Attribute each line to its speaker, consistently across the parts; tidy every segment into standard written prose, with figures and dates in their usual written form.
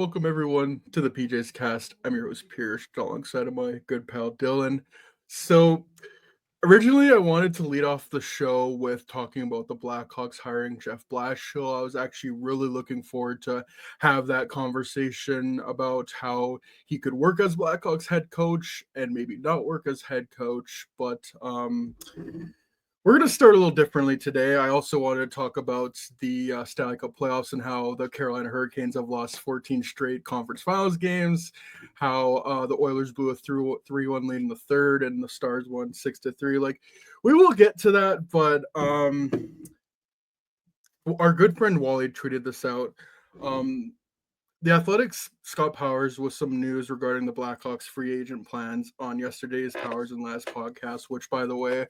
Speaker 1: Welcome everyone to the PJ's Cast. I'm your host Pierce, alongside of my good pal Dylan. So originally I wanted to lead off the show with talking about the Blackhawks hiring Jeff Blashill. I was actually really looking forward to have that conversation about how he could work as Blackhawks head coach and maybe not work as head coach, but we're going to start a little differently today. I also wanted to talk about the Stanley Cup playoffs and how the Carolina Hurricanes have lost 14 straight conference finals games, how the Oilers blew a 3-1 lead in the third, and the Stars won 6-3. Like, we will get to that, but our good friend Wally tweeted this out. The Athletics' Scott Powers with some news regarding the Blackhawks free agent plans on yesterday's Powers and Last podcast, which, by the way,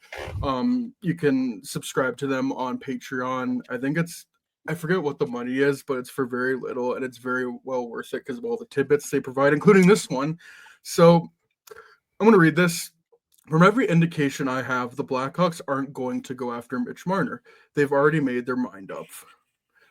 Speaker 1: you can subscribe to them on Patreon. I forget what the money is, but it's for very little, and it's very well worth it because of all the tidbits they provide, including this one. So I'm going to read this. From every indication I have, the Blackhawks aren't going to go after Mitch Marner. They've already made their mind up.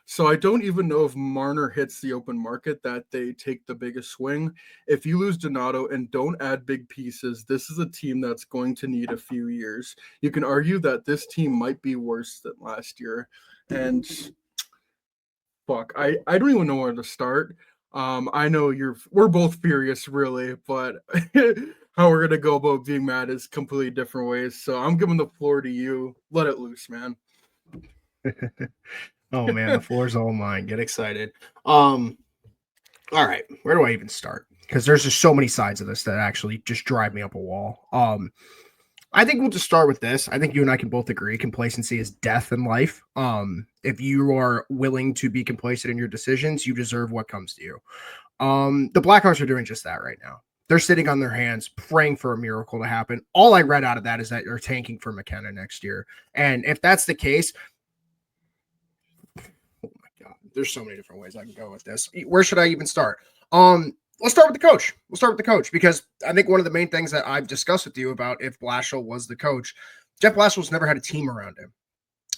Speaker 1: So I don't even know if Marner hits the open market that they take the biggest swing. If you lose Donato and don't add big pieces, this is a team that's going to need a few years. You can argue that this team might be worse than last year. And fuck, I don't even know where to start. I know we're both furious really, but how we're gonna go about being mad is completely different ways. So I'm giving the floor to you. Let it loose, man.
Speaker 2: Oh man, the floor's all mine. Get excited. All right, where do I even start? Because there's just so many sides of this that actually just drive me up a wall. I think we'll just start with this. I think you and I can both agree complacency is death in life. If you are willing to be complacent in your decisions, you deserve what comes to you. The Blackhawks are doing just that right now. They're sitting on their hands, praying for a miracle to happen. All I read out of that is that they're tanking for McKenna next year. And if that's the case, there's so many different ways I can go with this. Where should I even start? Let's start with the coach. We'll start with the coach because I think one of the main things that I've discussed with you about if Blashill was the coach, Jeff Blashill's never had a team around him.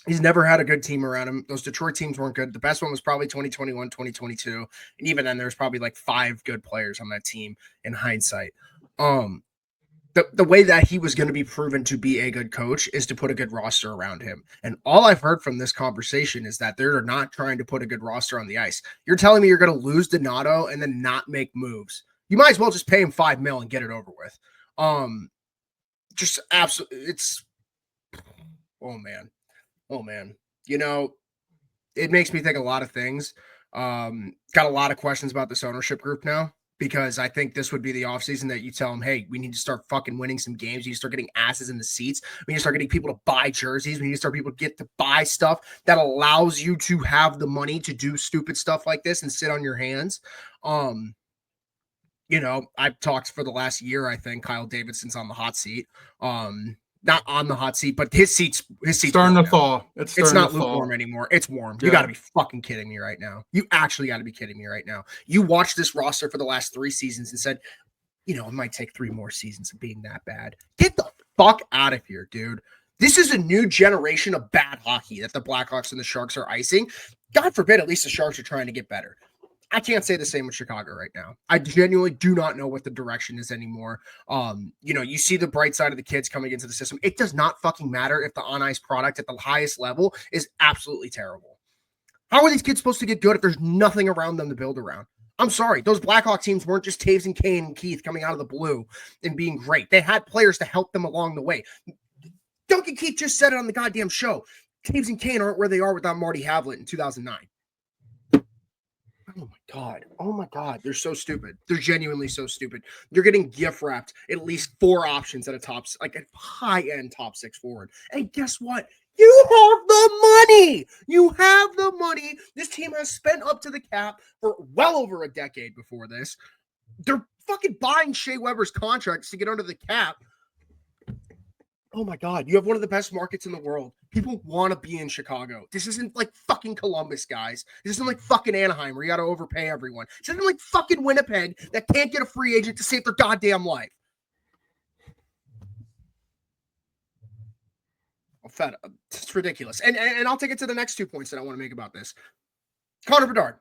Speaker 2: He's never had a good team around him. Those Detroit teams weren't good. The best one was probably 2021, 2022. And even then, there's probably like 5 good players on that team in hindsight. The way that he was going to be proven to be a good coach is to put a good roster around him. And all I've heard from this conversation is that they're not trying to put a good roster on the ice. You're telling me you're going to lose Donato and then not make moves. You might as well just pay him $5 million and get it over with. Just absolutely, it's, oh man. You know, it makes me think a lot of things. Got a lot of questions about this ownership group now. Because I think this would be the offseason that you tell them, hey, we need to start fucking winning some games. We need to start getting asses in the seats. We need to start getting people to buy jerseys. We need to start people to get to buy stuff that allows you to have the money to do stupid stuff like this and sit on your hands. I've talked for the last year, I think Kyle Davidson's on the hot seat. Not on the hot seat, but his seat's
Speaker 1: starting to thaw.
Speaker 2: It's not lukewarm anymore. It's warm.
Speaker 1: Yeah.
Speaker 2: You got to be fucking kidding me right now. You actually got to be kidding me right now. You watched this roster for the last 3 seasons and said, it might take 3 more seasons of being that bad. Get the fuck out of here, dude. This is a new generation of bad hockey that the Blackhawks and the Sharks are icing. God forbid, at least the Sharks are trying to get better. I can't say the same with Chicago right now. I genuinely do not know what the direction is anymore. You see the bright side of the kids coming into the system. It does not fucking matter if the on-ice product at the highest level is absolutely terrible. How are these kids supposed to get good if there's nothing around them to build around? I'm sorry. Those Blackhawk teams weren't just Taves and Kane and Keith coming out of the blue and being great. They had players to help them along the way. Duncan Keith just said it on the goddamn show. Taves and Kane aren't where they are without Marty Havlat in 2009. Oh my God. They're so stupid. They're genuinely so stupid. You're getting gift wrapped at least 4 options at a high-end top 6 forward. And guess what? You have the money. You have the money. This team has spent up to the cap for well over a decade before this. They're fucking buying Shea Weber's contracts to get under the cap. Oh my God, you have one of the best markets in the world. People want to be in Chicago. This isn't like fucking Columbus, guys. This isn't like fucking Anaheim where you got to overpay everyone. This isn't like fucking Winnipeg that can't get a free agent to save their goddamn life. I'm fed up. It's ridiculous. And I'll take it to the next 2 points that I want to make about this. Connor Bedard.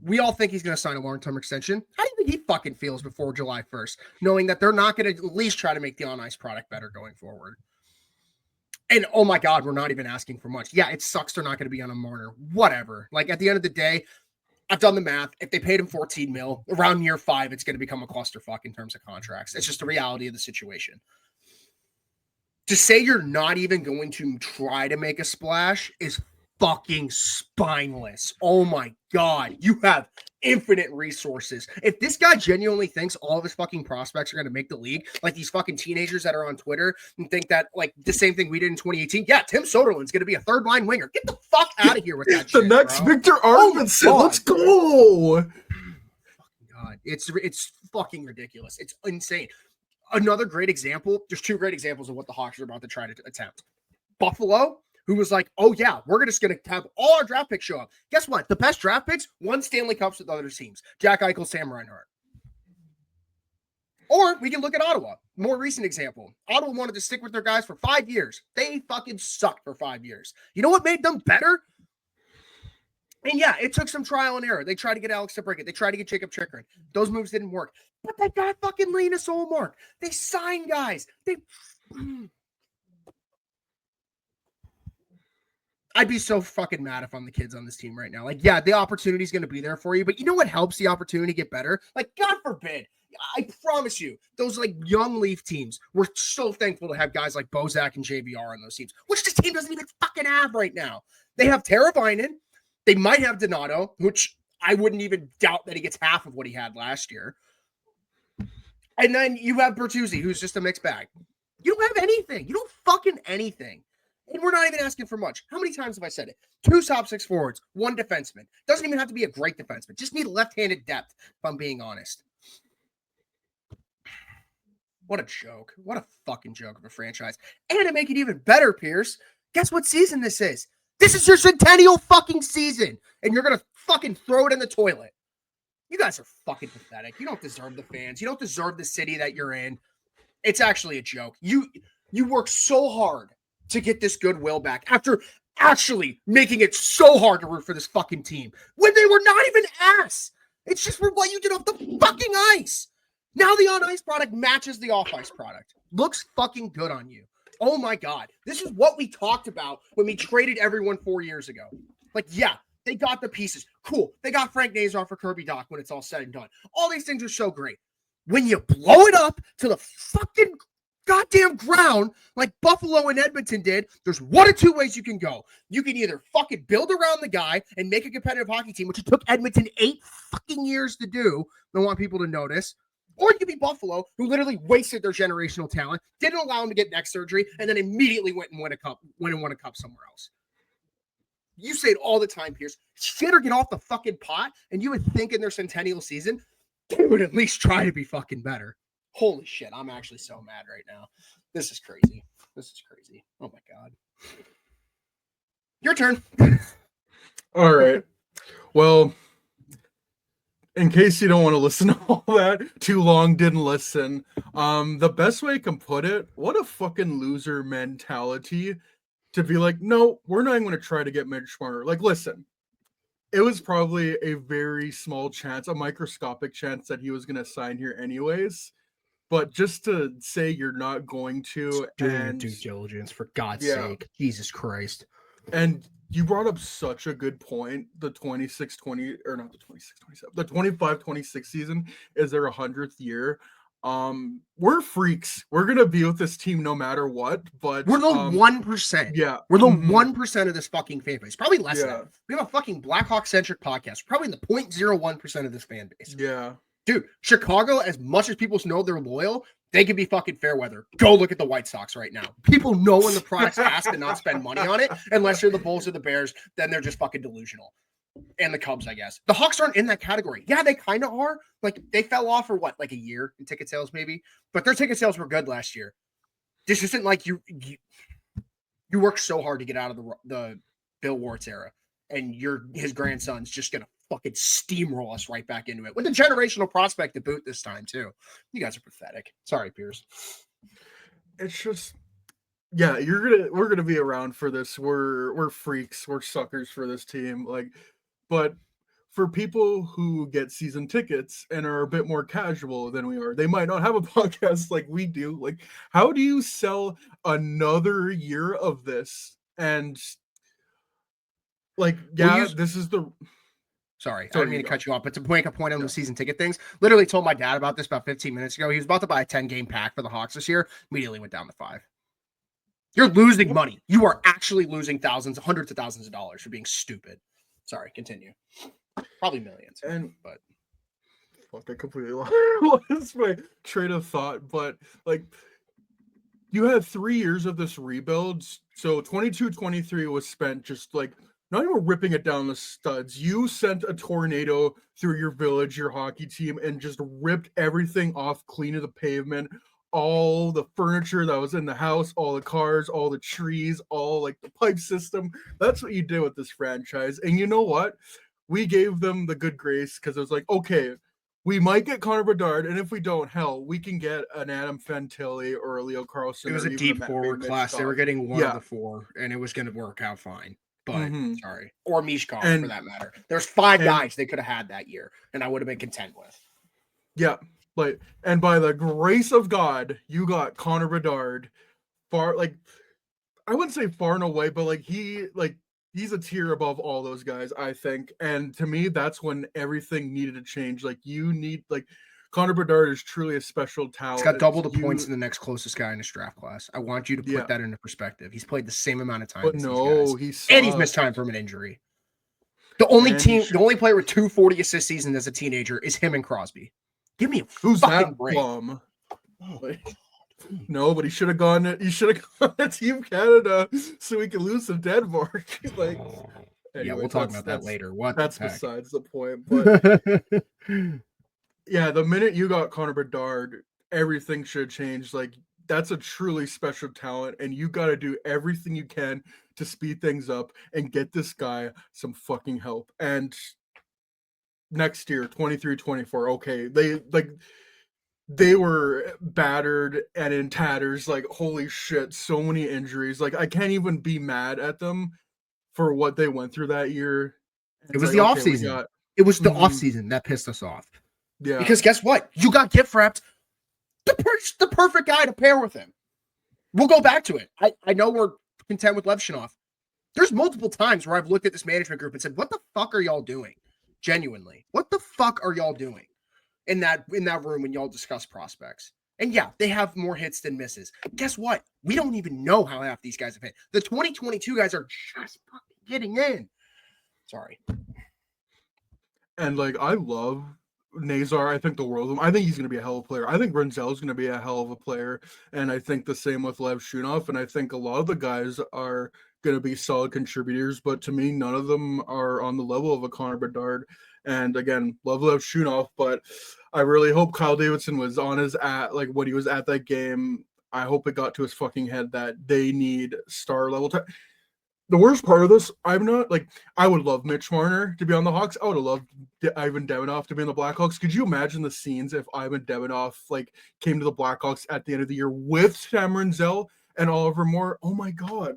Speaker 2: We all think he's going to sign a long-term extension. How do you think he fucking feels before July 1st, knowing that they're not going to at least try to make the on-ice product better going forward? And oh my God, we're not even asking for much. Yeah, it sucks they're not going to be on a Marner. Whatever. Like at the end of the day, I've done the math. If they paid him 14 mil around year 5, it's going to become a clusterfuck in terms of contracts. It's just the reality of the situation. To say you're not even going to try to make a splash is fucking spineless. Oh my God. You have infinite resources. If this guy genuinely thinks all of his fucking prospects are going to make the league, like these fucking teenagers that are on Twitter and think that like the same thing we did in 2018, yeah, Tim Soderlund's going to be a third line winger. Get the fuck out of here with that
Speaker 1: the
Speaker 2: shit,
Speaker 1: next
Speaker 2: bro.
Speaker 1: Victor Arvidsson. Let's go.
Speaker 2: God, it's fucking ridiculous. It's insane. Another great example. There's 2 great examples of what the Hawks are about to try to attempt. Buffalo, who was like, oh yeah, we're just going to have all our draft picks show up. Guess what? The best draft picks won Stanley Cups with other teams. Jack Eichel, Sam Reinhart. Or we can look at Ottawa. More recent example. Ottawa wanted to stick with their guys for 5 years. They fucking sucked for 5 years. You know what made them better? And yeah, it took some trial and error. They tried to get Alex DeBrincat. They tried to get Jacob Chikrin. Those moves didn't work. But they got fucking Linus Ullmark. They signed guys. I'd be so fucking mad if I'm the kids on this team right now. Like, yeah, the opportunity's going to be there for you. But you know what helps the opportunity get better? Like, God forbid. I promise you, those like young Leaf teams, we're so thankful to have guys like Bozak and JVR on those teams, which this team doesn't even fucking have right now. They have Teravainen. They might have Donato, which I wouldn't even doubt that he gets half of what he had last year. And then you have Bertuzzi, who's just a mixed bag. You don't have anything. You don't fucking anything. And we're not even asking for much. How many times have I said it? 2 top 6 forwards, 1 defenseman. Doesn't even have to be a great defenseman. Just need left-handed depth, if I'm being honest. What a joke. What a fucking joke of a franchise. And to make it even better, Pierce, guess what season this is? This is your centennial fucking season, and you're going to fucking throw it in the toilet. You guys are fucking pathetic. You don't deserve the fans. You don't deserve the city that you're in. It's actually a joke. You work so hard to get this goodwill back after actually making it so hard to root for this fucking team when they were not even ass. It's just for what you did off the fucking ice. Now the on-ice product matches the off-ice product. Looks fucking good on you. Oh my God. This is what we talked about when we traded everyone 4 years ago. Like, yeah, they got the pieces. Cool. They got Frank Nazar for Kirby Dach when it's all said and done. All these things are so great. When you blow it up to the fucking goddamn ground like Buffalo and Edmonton did, there's 1 or 2 ways you can go. You can either fucking build around the guy and make a competitive hockey team, which it took Edmonton 8 fucking years to do. I want people to notice. Or you could be Buffalo, who literally wasted their generational talent, didn't allow him to get neck surgery, and then immediately went and won a cup somewhere else. You say it all the time, Pierce. Shit or get off the fucking pot, and you would think in their centennial season, they would at least try to be fucking better. Holy shit, I'm actually so mad right now. This is crazy. This is crazy. Oh my God. Your turn.
Speaker 1: All right. Well, in case you don't want to listen to all that, too long, didn't listen. The best way I can put it, what a fucking loser mentality to be like, no, we're not even going to try to get Mitch Marner. Like, listen, it was probably a very small chance, a microscopic chance that he was going to sign here anyways. But just to say you're not going to, and
Speaker 2: due diligence, for God's sake. Jesus Christ.
Speaker 1: And you brought up such a good point. The 26-20, or not the 26-27, the 25-26 season is their 100th year. We're freaks. We're gonna be with this team no matter what. But
Speaker 2: we're the 1%.
Speaker 1: Yeah,
Speaker 2: we're the 1% of this fucking fan base. Probably less than that. We have a fucking Blackhawk centric podcast. We're probably in the 0.01% of this fan base.
Speaker 1: Yeah.
Speaker 2: Dude, Chicago, as much as people know they're loyal, they can be fucking fair weather. Go look at the White Sox right now. People know when the product's asked to not spend money on it, unless you're the Bulls or the Bears, then they're just fucking delusional. And the Cubs, I guess. The Hawks aren't in that category. Yeah, they kind of are. Like, they fell off for what, like a year in ticket sales maybe? But their ticket sales were good last year. This isn't like you worked so hard to get out of the Bill Wirtz era, and his grandson's just going to fucking steamroll us right back into it with a generational prospect to boot this time too. You guys are pathetic. Sorry, Pierce.
Speaker 1: It's just, yeah, we're gonna be around for this. We're freaks. We're suckers for this team. Like, but for people who get season tickets and are a bit more casual than we are, they might not have a podcast like we do. Like, how do you sell another year of this? And like, yeah, this is the.
Speaker 2: Sorry, I
Speaker 1: Sorry,
Speaker 2: didn't mean
Speaker 1: you
Speaker 2: to
Speaker 1: go.
Speaker 2: cut you off, but to make a point on
Speaker 1: Yeah.
Speaker 2: the season ticket things, literally told my dad about this about 15 minutes ago. He was about to buy a 10-game pack for the Hawks this year. Immediately went down to 5. You're losing money. You are actually losing thousands, hundreds of thousands of dollars for being stupid. Sorry, continue. Probably millions.
Speaker 1: And
Speaker 2: but
Speaker 1: fuck, I completely lost my train of thought. But like, you had 3 years of this rebuild. So 22-23 was spent just like not even ripping it down the studs. You sent a tornado through your village, your hockey team, and just ripped everything off clean of the pavement. All the furniture that was in the house, all the cars, all the trees, all like the pipe system. That's what you did with this franchise. And you know what? We gave them the good grace because it was like, okay, we might get Connor Bedard, and if we don't, hell, we can get an Adam Fantilli or a Leo Carlson.
Speaker 2: it was
Speaker 1: or
Speaker 2: a
Speaker 1: even
Speaker 2: deep
Speaker 1: Matt
Speaker 2: forward
Speaker 1: Mitch
Speaker 2: class. They were
Speaker 1: Scott.
Speaker 2: getting one
Speaker 1: Yeah.
Speaker 2: of the 4, and it was going to work out fine. But
Speaker 1: Mhm.
Speaker 2: sorry, or Mishkov for
Speaker 1: And-
Speaker 2: that matter. There's 5
Speaker 1: and-
Speaker 2: guys they could have had that year, and I would have been content with.
Speaker 1: Yeah, like, and by the grace of God, you got Connor Bedard. Far, like, I wouldn't say far and away, but like he's a tier above all those guys, I think. And to me, that's when everything needed to change. Like, you need, like, Connor Bedard is truly a special talent.
Speaker 2: He's got double the
Speaker 1: You-
Speaker 2: points in the next closest guy in his draft class. I want you to put
Speaker 1: Yeah.
Speaker 2: that into perspective. He's played the same amount of time
Speaker 1: But
Speaker 2: as
Speaker 1: no,
Speaker 2: these guys.
Speaker 1: he
Speaker 2: And he's missed
Speaker 1: sucks.
Speaker 2: time from an injury. The only
Speaker 1: And he
Speaker 2: the only player with 240 assist seasons as a teenager is him and Crosby. Give me a
Speaker 1: Who's
Speaker 2: fucking
Speaker 1: that
Speaker 2: break.
Speaker 1: bum? Like, no, but he should have gone. He should have gone to Team Canada so we could lose to Denmark. Like,
Speaker 2: Yeah,
Speaker 1: anyways,
Speaker 2: we'll talk about that later. What
Speaker 1: That's
Speaker 2: the heck?
Speaker 1: besides the point. But yeah, the minute you got Connor Bedard, everything should change. Like, that's a truly special talent, and you got to do everything you can to speed things up and get this guy some fucking help. And next year, 23-24, okay, they were battered and in tatters. Like, holy shit, so many injuries. Like, I can't even be mad at them for what they went through that year.
Speaker 2: It was the offseason. It was the offseason that pissed us off.
Speaker 1: Yeah.
Speaker 2: Because guess what? You got gift wrapped the perfect guy to pair with him. We'll go back to it. I know we're content with Lev Shinov. There's multiple times where I've looked at this management group and said, what the fuck are y'all doing? Genuinely. What the fuck are y'all doing in that room when y'all discuss prospects? And yeah, they have more hits than misses. Guess what? We don't even know how half these guys have hit. The 2022 guys are just fucking getting in. Sorry.
Speaker 1: And like, I love Nazar. I think the world of him. I think he's going to be a hell of a player. I think Renzel's going to be a hell of a player. And I think the same with Lev Shunov. And I think a lot of the guys are going to be solid contributors. But to me, none of them are on the level of a Connor Bedard. And again, love Lev Shunov. But I really hope Kyle Davidson was on his when he was at that game. I hope it got to his fucking head that they need star level time. The worst part of this, I'm not like, I would love Mitch Marner to be on the Hawks. I would have loved Ivan Demidov to be in the Blackhawks. Could you imagine the scenes if Ivan Demidov like came to the Blackhawks at the end of the year with Sam Renzel and Oliver Moore? Oh my god!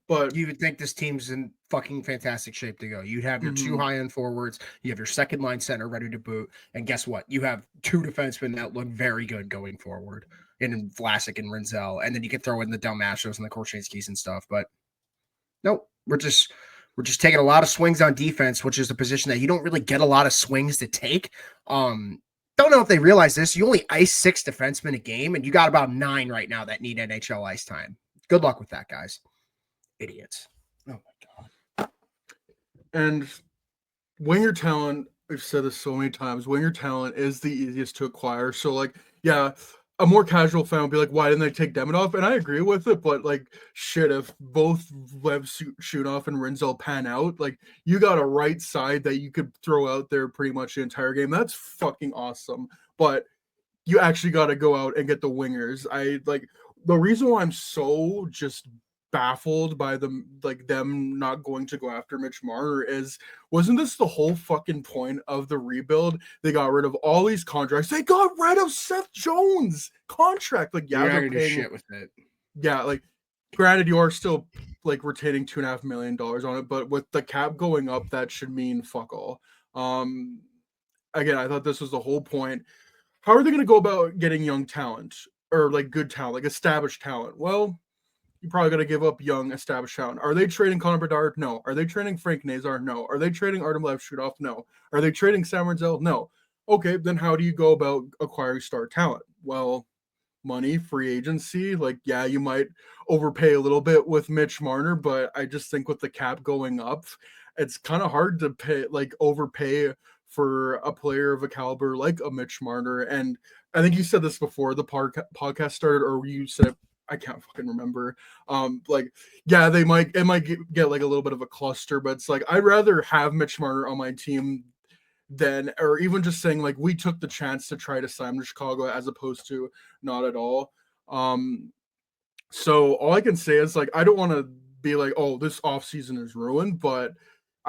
Speaker 1: But
Speaker 2: you would think this team's in fucking fantastic shape to go. You'd have your 2 high-end forwards, you have your second line center ready to boot, and guess what? You have 2 defensemen that look very good going forward in Vlasic and Renzel, and then you can throw in the Dalmatios and the Korchinskis and stuff, but nope, we're just taking a lot of swings on defense, which is a position that you don't really get a lot of swings to take. Don't know if they realize this. You only ice 6 defensemen a game, and you got about 9 right now that need NHL ice time. Good luck with that, guys. Idiots. Oh my god.
Speaker 1: And winger talent, we've said this so many times, winger talent is the easiest to acquire. So like, yeah, a more casual fan would be like, why didn't they take Demidov? And I agree with it, but like, shit, if both Lev Shunov and Renzel pan out, like, you got a right side that you could throw out there pretty much the entire game. That's fucking awesome. But you actually got to go out and get the wingers. The reason why I'm so just baffled by them not going to go after Mitch Marner is, wasn't this the whole fucking point of the rebuild? They got rid of all these contracts. They got rid of Seth Jones contract. Like, yeah,
Speaker 2: you're not
Speaker 1: they're
Speaker 2: gonna do
Speaker 1: paying
Speaker 2: shit with it.
Speaker 1: Yeah, like, granted, you are still like retaining $2.5 million on it, but with the cap going up, that should mean fuck all. Um, Again, I thought this was the whole point. How are they going to go about getting young talent or like good talent, like established talent? Well, you probably got to give up young established talent. Are they trading Connor Bedard? No. Are they trading Frank Nazar? No. Are they trading Artem Levshutov? No. Are they trading Sam Renzel? No. Okay, then how do you go about acquiring star talent? Well, money, free agency. Like, yeah, you might overpay a little bit with Mitch Marner, but I just think with the cap going up, it's kind of hard to overpay for a player of a caliber like a Mitch Marner. And I think you said this before the podcast started, or you said it, I can't fucking remember. Like, yeah, it might get like a little bit of a cluster, but it's like I'd rather have Mitch Marner on my team than, or even just saying like we took the chance to try to sign to Chicago as opposed to not at all. So all I can say is like I don't want to be like, oh, this offseason is ruined, but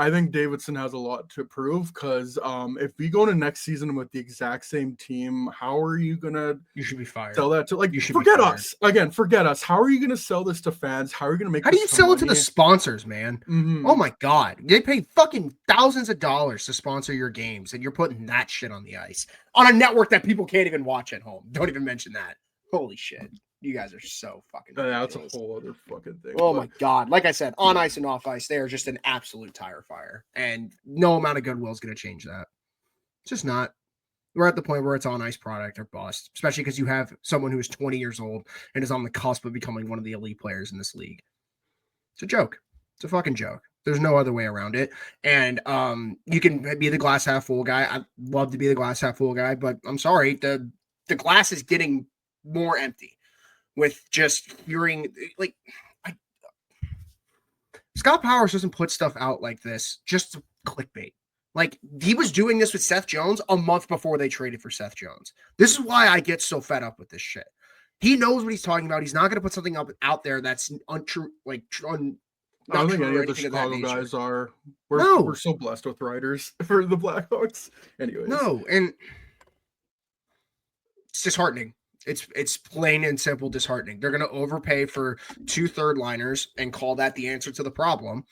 Speaker 1: I think Davidson has a lot to prove because if we go into next season with the exact same team, how are you gonna
Speaker 2: You should be fired.
Speaker 1: sell that to like
Speaker 2: You should
Speaker 1: forget us again? Forget us. How are you gonna sell this to fans? How are you gonna make?
Speaker 2: How do you sell it to the sponsors, man?
Speaker 1: Mm-hmm.
Speaker 2: Oh my god, they pay fucking thousands of dollars to sponsor your games, and you're putting that shit on the ice on a network that people can't even watch at home. Don't even mention that. Holy shit, you guys are so fucking.
Speaker 1: That's a whole other fucking thing.
Speaker 2: Oh my god, like I said, on ice and off ice, they are just an absolute tire fire, and no amount of goodwill is going to change that. It's just not. We're at the point where it's on ice product or bust, especially because you have someone who is 20 years old and is on the cusp of becoming one of the elite players in this league. It's a joke. It's a fucking joke. There's no other way around it. And you can be the glass half full guy. I love to be the glass half full guy, but I'm sorry, the glass is getting more empty with just hearing like Scott Powers doesn't put stuff out like this just to clickbait. Like he was doing this with Seth Jones a month before they traded for Seth Jones. This is why I get so fed up with this shit. He knows what he's talking about. He's not going to put something out there that's untrue, like
Speaker 1: I don't think any of the Chicago guys are. We're so blessed with writers for the Blackhawks. Anyways,
Speaker 2: no, and it's disheartening. It's plain and simple disheartening. They're going to overpay for 2 third liners and call that the answer to the problem.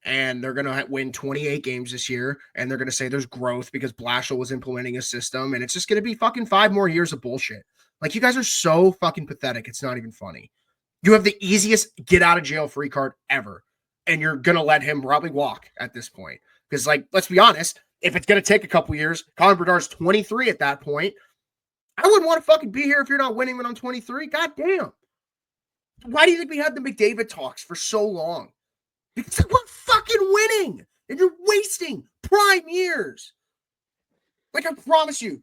Speaker 2: And they're going to win 28 games this year. And they're going to say there's growth because Blashill was implementing a system. And it's just going to be fucking 5 more years of bullshit. Like, you guys are so fucking pathetic. It's not even funny. You have the easiest get out of jail free card ever. And you're going to let him probably walk at this point. Because, like, let's be honest, if it's going to take a couple years, Connor Bedard's 23 at that point. I wouldn't want to fucking be here if you're not winning when I'm 23. God damn. Why do you think we had the McDavid talks for so long? Because we're fucking winning. And you're wasting prime years. Like, I promise you,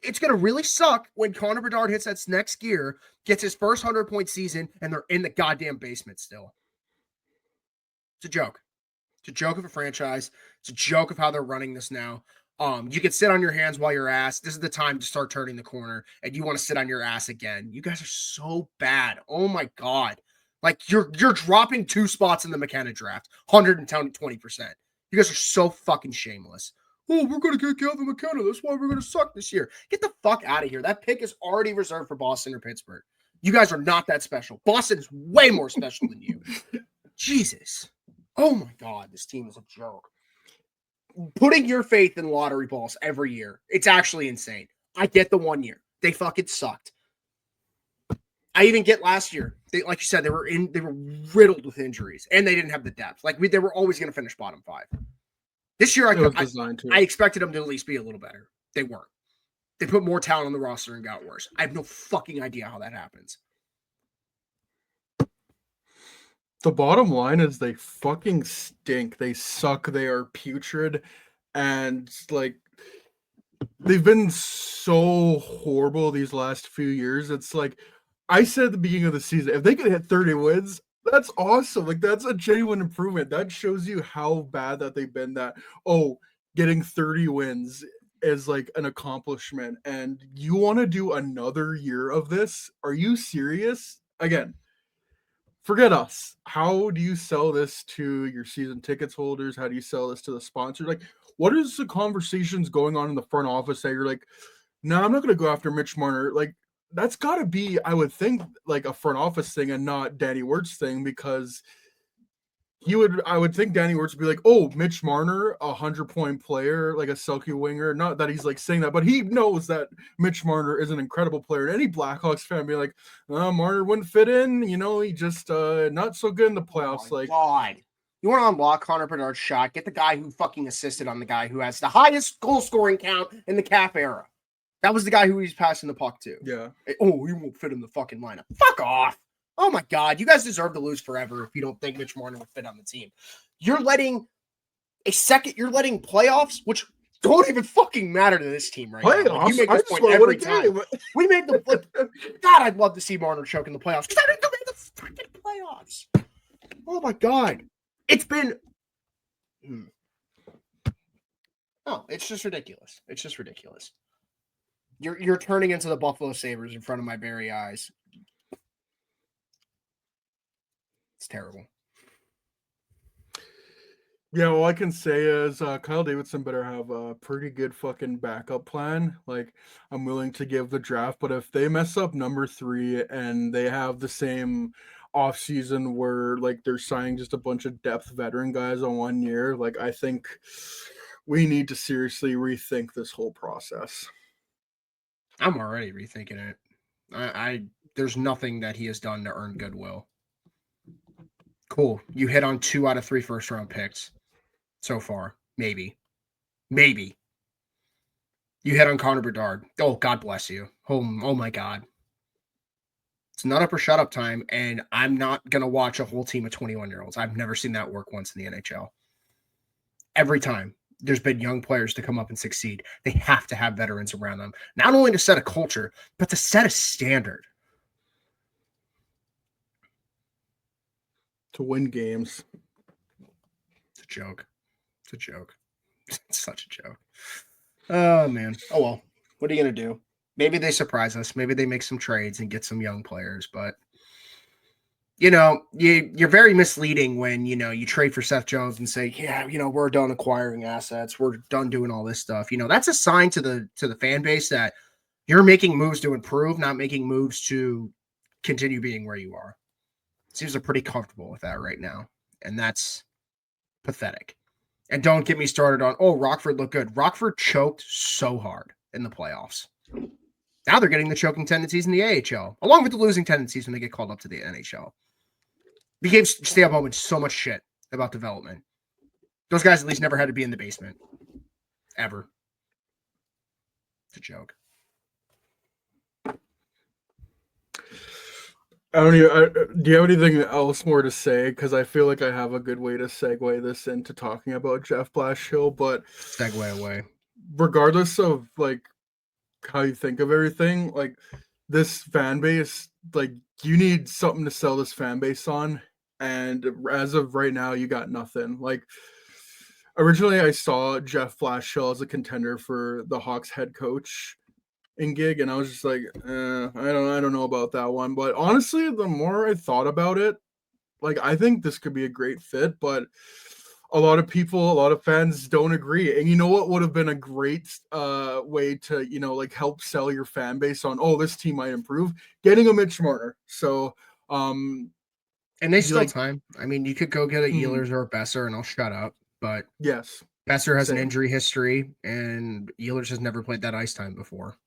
Speaker 2: it's going to really suck when Connor Bedard hits that next gear, gets his first 100-point season, and they're in the goddamn basement still. It's a joke. It's a joke of a franchise. It's a joke of how they're running this now. You can sit on your hands while you're ass. This is the time to start turning the corner, and you want to sit on your ass again. You guys are so bad. Oh my God. Like you're dropping 2 spots in the McKenna draft, 120%. You guys are so fucking shameless. Oh, we're going to get Calvin McKenna. That's why we're going to suck this year. Get the fuck out of here. That pick is already reserved for Boston or Pittsburgh. You guys are not that special. Boston is way more special than you. Jesus. Oh my God, this team is a joke. Putting your faith in lottery balls every year, it's actually insane. I get the 1 year. They fucking sucked. I even get last year. Like you said, they were riddled with injuries, and they didn't have the depth. Like they were always going to finish bottom 5. This year, I expected them to at least be a little better. They weren't. They put more talent on the roster and got worse. I have no fucking idea how that happens.
Speaker 1: The bottom line is they fucking stink. They suck. They are putrid. And like they've been so horrible these last few years. It's like I said at the beginning of the season, if they could hit 30 wins, that's awesome. Like that's a genuine improvement. That shows you how bad that they've been. That getting 30 wins is like an accomplishment. And you want to do another year of this? Are you serious? Again, forget us. How do you sell this to your season tickets holders? How do you sell this to the sponsors? Like, what is the conversations going on in the front office that you're like, no, I'm not going to go after Mitch Marner. Like, that's got to be, I would think, like a front office thing and not Danny Wirtz thing, because I would think Danny Wirtz would be like, oh, Mitch Marner, 100-point player, like a Selke winger. Not that he's like saying that, but he knows that Mitch Marner is an incredible player. And any Blackhawks fan be like, Marner wouldn't fit in. He just not so good in the playoffs.
Speaker 2: Oh, God. You want to unlock Connor Bedard's shot? Get the guy who fucking assisted on the guy who has the highest goal scoring count in the Cap era. That was the guy who he's passing the puck to.
Speaker 1: Yeah.
Speaker 2: Oh, he won't fit in the fucking lineup. Fuck off. Oh my God. You guys deserve to lose forever if you don't think Mitch Marner would fit on the team. You're letting playoffs, which don't even fucking matter to this team right now. Like, you make this point every time. We made the God, I'd love to see Marner choke in the playoffs because I didn't make the freaking playoffs. Oh my God. It's been no, it's just ridiculous. It's just ridiculous. You're turning into the Buffalo Sabres in front of my very eyes. It's terrible.
Speaker 1: Yeah, all I can say is Kyle Davidson better have a pretty good fucking backup plan. Like, I'm willing to give the draft, but if they mess up number 3 and they have the same offseason where like they're signing just a bunch of depth veteran guys on 1 year, like I think we need to seriously rethink this whole process.
Speaker 2: I'm already rethinking it. I there's nothing that he has done to earn goodwill. Cool. You hit on 2 out of 3 first-round picks so far. Maybe. You hit on Connor Bedard. Oh, God bless you. Oh my God. It's not up or shut up time, and I'm not going to watch a whole team of 21-year-olds. I've never seen that work once in the NHL. Every time there's been young players to come up and succeed, they have to have veterans around them, not only to set a culture, but to set a standard.
Speaker 1: To win games.
Speaker 2: It's a joke. It's such a joke. Oh, man. Oh, well. What are you going to do? Maybe they surprise us. Maybe they make some trades and get some young players. But, you're very misleading when, you trade for Seth Jones and say, yeah, we're done acquiring assets. We're done doing all this stuff. That's a sign to the fan base that you're making moves to improve, not making moves to continue being where you are. Seems they're pretty comfortable with that right now. And that's pathetic. And don't get me started on, Rockford looked good. Rockford choked so hard in the playoffs. Now they're getting the choking tendencies in the AHL, along with the losing tendencies when they get called up to the NHL. We gave Stay Up Bowman so much shit about development. Those guys at least never had to be in the basement. Ever. It's a joke.
Speaker 1: Do you have anything else more to say? Because I feel like I have a good way to segue this into talking about Jeff Blashill, but
Speaker 2: segue away.
Speaker 1: Regardless of like how you think of everything, like this fan base, like you need something to sell this fan base on, and as of right now, you got nothing. Like originally, I saw Jeff Blashill as a contender for the Hawks head coach in gig, and I was just like, I don't know about that one. But honestly, the more I thought about it, like I think this could be a great fit, but a lot of fans don't agree. And you know what would have been a great way to, like help sell your fan base on, this team might improve? Getting a Mitch Marner. So
Speaker 2: and they still time. I mean, you could go get a Ehlers or a Besser and I'll shut up. But
Speaker 1: yes,
Speaker 2: Besser has an injury history and Ehlers has never played that ice time before.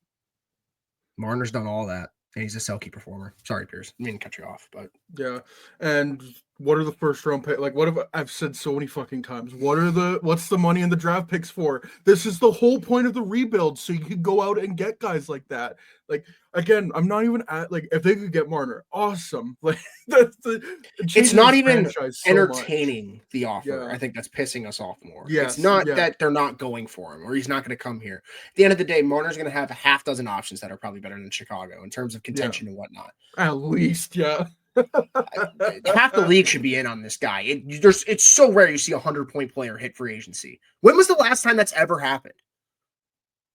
Speaker 2: Marner's done all that, and he's a Selke performer. Sorry, Pierce. I didn't cut you off, but
Speaker 1: yeah. And what are the first round pick? Like, what have I've said so many fucking times? What's the money in the draft picks for? This is the whole point of the rebuild, so you could go out and get guys like that. Like, again, I'm not even at like if they could get Marner, awesome. Like
Speaker 2: it's not even entertaining the offer. Yeah. I think that's pissing us off more.
Speaker 1: Yes,
Speaker 2: it's not that they're not going for him or he's not going to come here. At the end of the day, Marner's going to have a half dozen options that are probably better than Chicago in terms of contention and whatnot.
Speaker 1: At least, yeah.
Speaker 2: Half the league should be in on this guy. It's so rare you see a 100-point player hit free agency. When was the last time that's ever happened?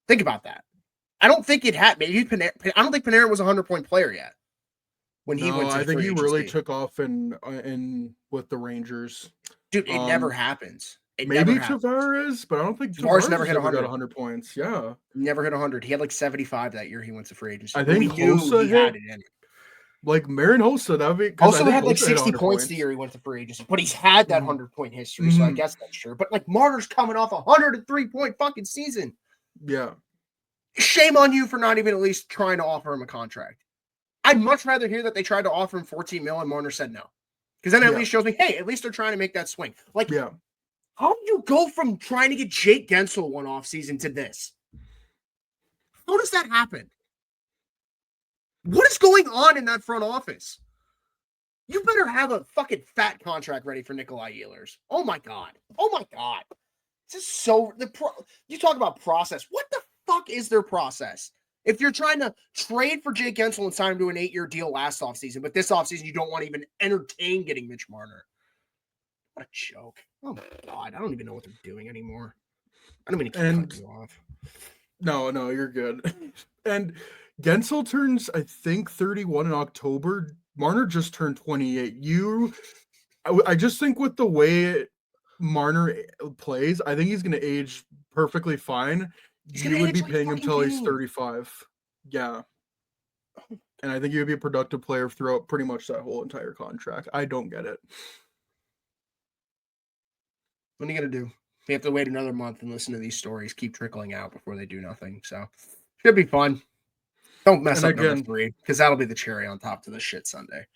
Speaker 2: Think about that. I don't think it had. Maybe I don't think Panarin was a 100-point player yet. When he went to
Speaker 1: I think he really took off in with the Rangers.
Speaker 2: Dude, it never happens.
Speaker 1: Maybe Tavares, but I don't think
Speaker 2: Tavares never hit
Speaker 1: 100 points. Yeah,
Speaker 2: never hit 100. He had like 75 that year. He went to free agency.
Speaker 1: I think
Speaker 2: he had it in it.
Speaker 1: Like Marin Hossa, that would be because I
Speaker 2: Also
Speaker 1: think
Speaker 2: had like
Speaker 1: Hossa hit
Speaker 2: 60
Speaker 1: 100
Speaker 2: points the year he went to free agency, but he's had that
Speaker 1: Mhm.
Speaker 2: 100-point history, so I
Speaker 1: Mhm.
Speaker 2: guess that's true. But like Marner's coming off a 103-point fucking season.
Speaker 1: Yeah.
Speaker 2: Shame on you for not even at least trying to offer him a contract. I'd much rather hear that they tried to offer him 14 mil and Marner said no. Because then it at
Speaker 1: Yeah.
Speaker 2: least shows me, hey, at least they're trying to make that swing. Like,
Speaker 1: Yeah.
Speaker 2: how do you go from trying to get Jake Gensel one offseason to this? How does that happen? What is going on in that front office? You better have a fucking fat contract ready for Nikolai Ehlers. Oh my God. Oh my God. This is so you talk about process. What the fuck is their process? If you're trying to trade for Jake Gensel and sign him to an 8-year deal last offseason, but this offseason you don't want to even entertain getting Mitch Marner. What a joke. Oh my God. I don't even know what they're doing anymore. I don't mean to keep cutting you off.
Speaker 1: No, you're good. And Gensel turns, I think, 31 in October. Marner just turned 28. I just think with the way Marner plays, I think he's going to age perfectly fine.
Speaker 2: He's
Speaker 1: You
Speaker 2: gonna
Speaker 1: would
Speaker 2: age
Speaker 1: be
Speaker 2: like
Speaker 1: paying him
Speaker 2: fucking
Speaker 1: till he's
Speaker 2: Kane.
Speaker 1: 35. Yeah. And I think he would be a productive player throughout pretty much that whole entire contract. I don't get it.
Speaker 2: What are you gonna do? You have to wait another month and listen to these stories keep trickling out before they do nothing. So should be fun. Don't mess
Speaker 1: And
Speaker 2: up number
Speaker 1: again,
Speaker 2: 3 because that'll be the cherry on top to this shit Sunday.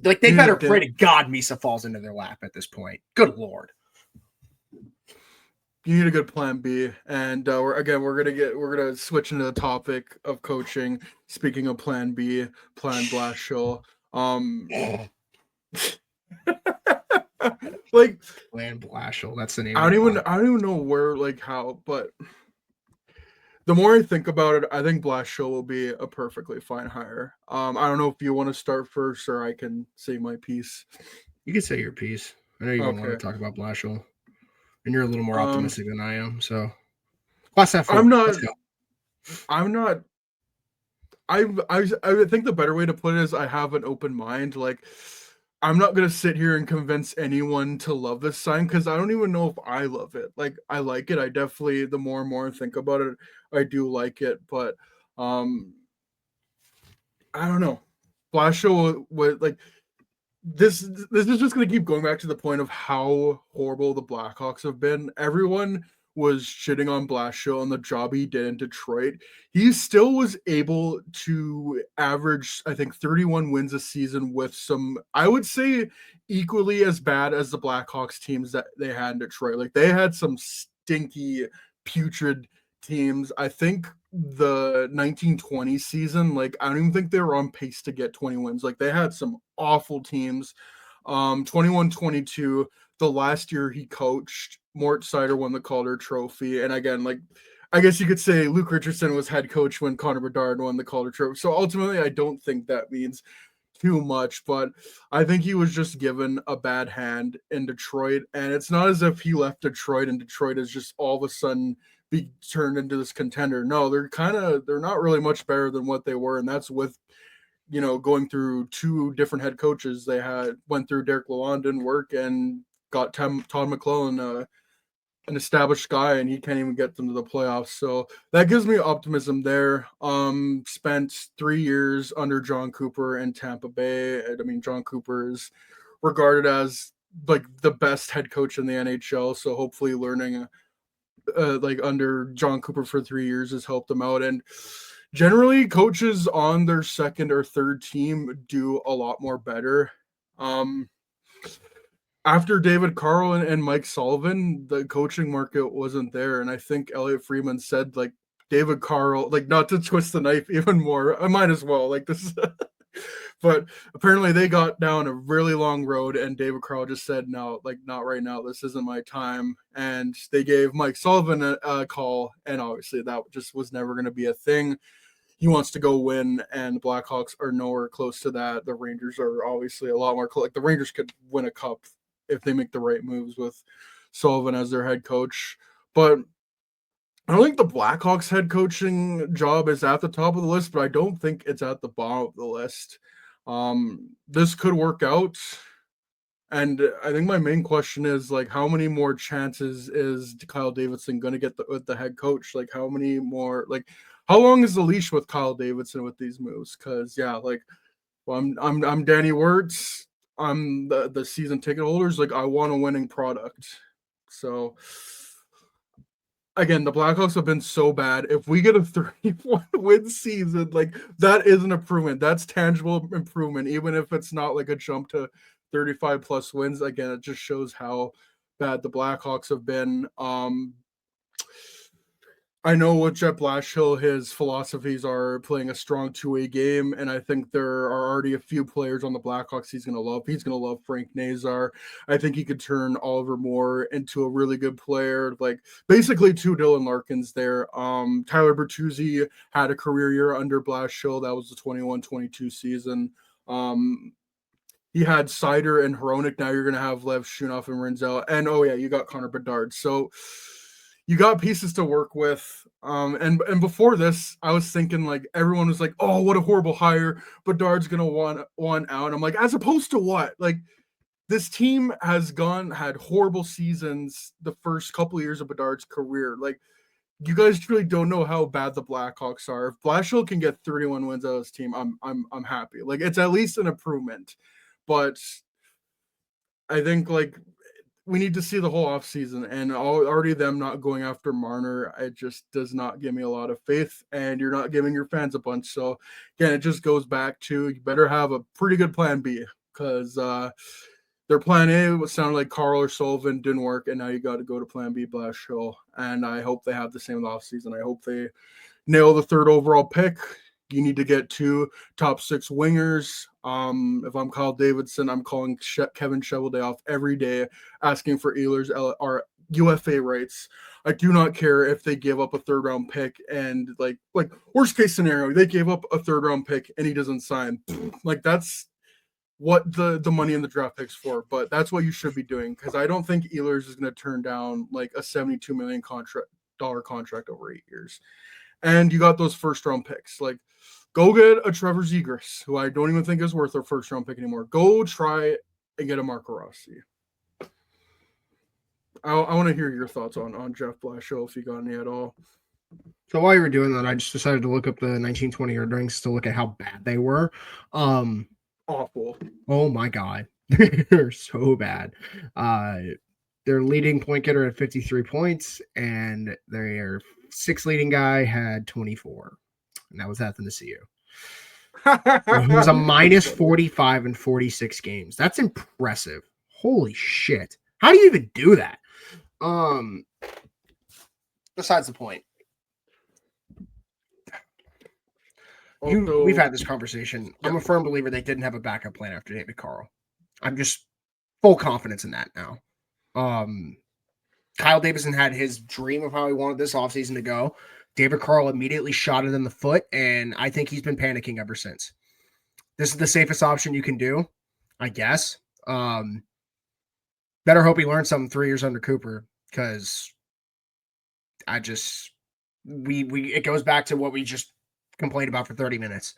Speaker 2: Like they
Speaker 1: you
Speaker 2: better
Speaker 1: need a
Speaker 2: pray to God Misa falls into their lap at this point. Good Lord.
Speaker 1: you need a good plan B. And we're gonna switch into the topic of coaching. Speaking of plan B, plan Blashill. Like
Speaker 2: Land Blashill. That's the name
Speaker 1: I
Speaker 2: of
Speaker 1: don't
Speaker 2: the
Speaker 1: even
Speaker 2: pod.
Speaker 1: I don't even know where like how, but the more I think about it, I think Blashill will be a perfectly fine hire. I don't know if you want to start first or I can say my piece.
Speaker 2: You can say your piece. I know you're gonna want
Speaker 1: Okay.
Speaker 2: to talk about Blashill. And you're a little more
Speaker 1: Um
Speaker 2: optimistic than I am. So class F4.
Speaker 1: I'm not
Speaker 2: Let's go.
Speaker 1: I'm not I think the better way to put it is I have an open mind. Like I'm not gonna sit here and convince anyone to love this sign because I don't even know if I love it. Like I like it. I definitely the more and more I think about it, I do like it. But I don't know. Blashill was like this is just going to keep going back to the point of how horrible the Blackhawks have been. Everyone was shitting on Blashill and the job he did in Detroit. He still was able to average, I think, 31 wins a season with some, I would say, equally as bad as the Blackhawks teams that they had in Detroit. Like they had some stinky, putrid teams. I think the 1920 season, like I don't even think they were on pace to get 20 wins. Like they had some awful teams. 21-22, the last year he coached, Mort Seider won the Calder Trophy. And again, like I guess you could say Luke Richardson was head coach when Connor Bedard won the Calder Trophy. So ultimately, I don't think that means too much, but I think he was just given a bad hand in Detroit. And it's not as if he left Detroit and Detroit is just all of a sudden be turned into this contender. No, they're not really much better than what they were. And that's with, going through 2 different head coaches. They went through Derek Lalonde, didn't work, and got Todd McClellan, an established guy, and he can't even get them to the playoffs. So that gives me optimism there. Spent 3 years under John Cooper in Tampa Bay. I mean, John Cooper is regarded as like the best head coach in the NHL. So hopefully learning like under John Cooper for 3 years has helped them out. And generally coaches on their second or third team do a lot more better. After David Carl and Mike Sullivan, the coaching market wasn't there. And I think Elliot Freeman said, like, David Carl, like, not to twist the knife even more. I might as well. Like, this is, but apparently they got down a really long road, and David Carl just said, no, like, not right now. This isn't my time. And they gave Mike Sullivan a call. And obviously that just was never going to be a thing. He wants to go win, and the Blackhawks are nowhere close to that. The Rangers are obviously a lot more close. Like the Rangers could win a cup if they make the right moves with Sullivan as their head coach. But I don't think the Blackhawks head coaching job is at the top of the list, but I don't think it's at the bottom of the list. This could work out. And I think my main question is like, how many more chances is Kyle Davidson going to get with the head coach? Like, how many more? Like, how long is the leash with Kyle Davidson with these moves? Because yeah, like Well, I'm Danny Wirtz. I'm the season ticket holders. Like, I want a winning product. So again, the Blackhawks have been so bad. If we get a 31 win season, like, that is an improvement. That's tangible improvement, even if it's not like a jump to 35 plus wins. Again, it just shows how bad the Blackhawks have been. I know with Jet Blashill, his philosophies are playing a strong two-way game, and I think there are already a few players on the Blackhawks he's going to love. He's going to love Frank Nazar. I think he could turn Oliver Moore into a really good player, like basically two Dylan Larkins there. Tyler Bertuzzi had a career year under Blashill. That was the 21-22 season. He had Sider and Hronik. Now you're going to have Lev Shunoff and Renzel. And, oh, yeah, you got Connor Bedard. So you got pieces to work with. And before this, I was thinking, like, everyone was like, oh, what a horrible hire. Bedard's going to want one out. I'm like, as opposed to what? Like, this team has had horrible seasons the first couple of years of Bedard's career. Like, you guys really don't know how bad the Blackhawks are. If Blashill can get 31 wins out of this team, I'm happy. Like, it's at least an improvement. But I think, like, we need to see the whole offseason, and already them not going after Marner, it just does not give me a lot of faith, and you're not giving your fans a bunch. So again, it just goes back to, you better have a pretty good plan B, because their plan A sounded like Carl or Sullivan, didn't work, and now you got to go to plan B, Blashill. And I hope they have the same offseason. I hope they nail the 3rd overall pick. You need to get 2 top 6 wingers. If I'm Kyle Davidson, I'm calling Kevin Cheveldae off every day, asking for Ehlers or UFA rights. I do not care if they give up a 3rd round pick, and like worst case scenario, they gave up a 3rd round pick and he doesn't sign. Like, that's what the money in the draft picks for. But that's what you should be doing, because I don't think Ehlers is going to turn down like a $72 million contract over 8 years. And you got those 1st round picks. Like, go get a Trevor Zegras, who I don't even think is worth a 1st round pick anymore. Go try and get a Marco Rossi. I want to hear your thoughts on Jeff Blashill, if you got any at all.
Speaker 2: So while you were doing that, I just decided to look up the 1920 Red Wings to look at how bad they were.
Speaker 1: Awful.
Speaker 2: Oh my God. They're so bad. Their leading point getter had 53 points, and their 6th leading guy had 24. And that was Athanasiou. He was a minus 45 in 46 games. That's impressive. Holy shit. How do you even do that? Besides the point. We've had this conversation. I'm a firm believer they didn't have a backup plan after David Carl. I'm just full confidence in that now. Kyle Davidson had his dream of how he wanted this offseason to go. David Carl immediately shot it in the foot, and I think he's been panicking ever since. This is the safest option you can do, I guess. Better hope he learned something 3 years under Cooper, because it goes back to what we just complained about for 30 minutes.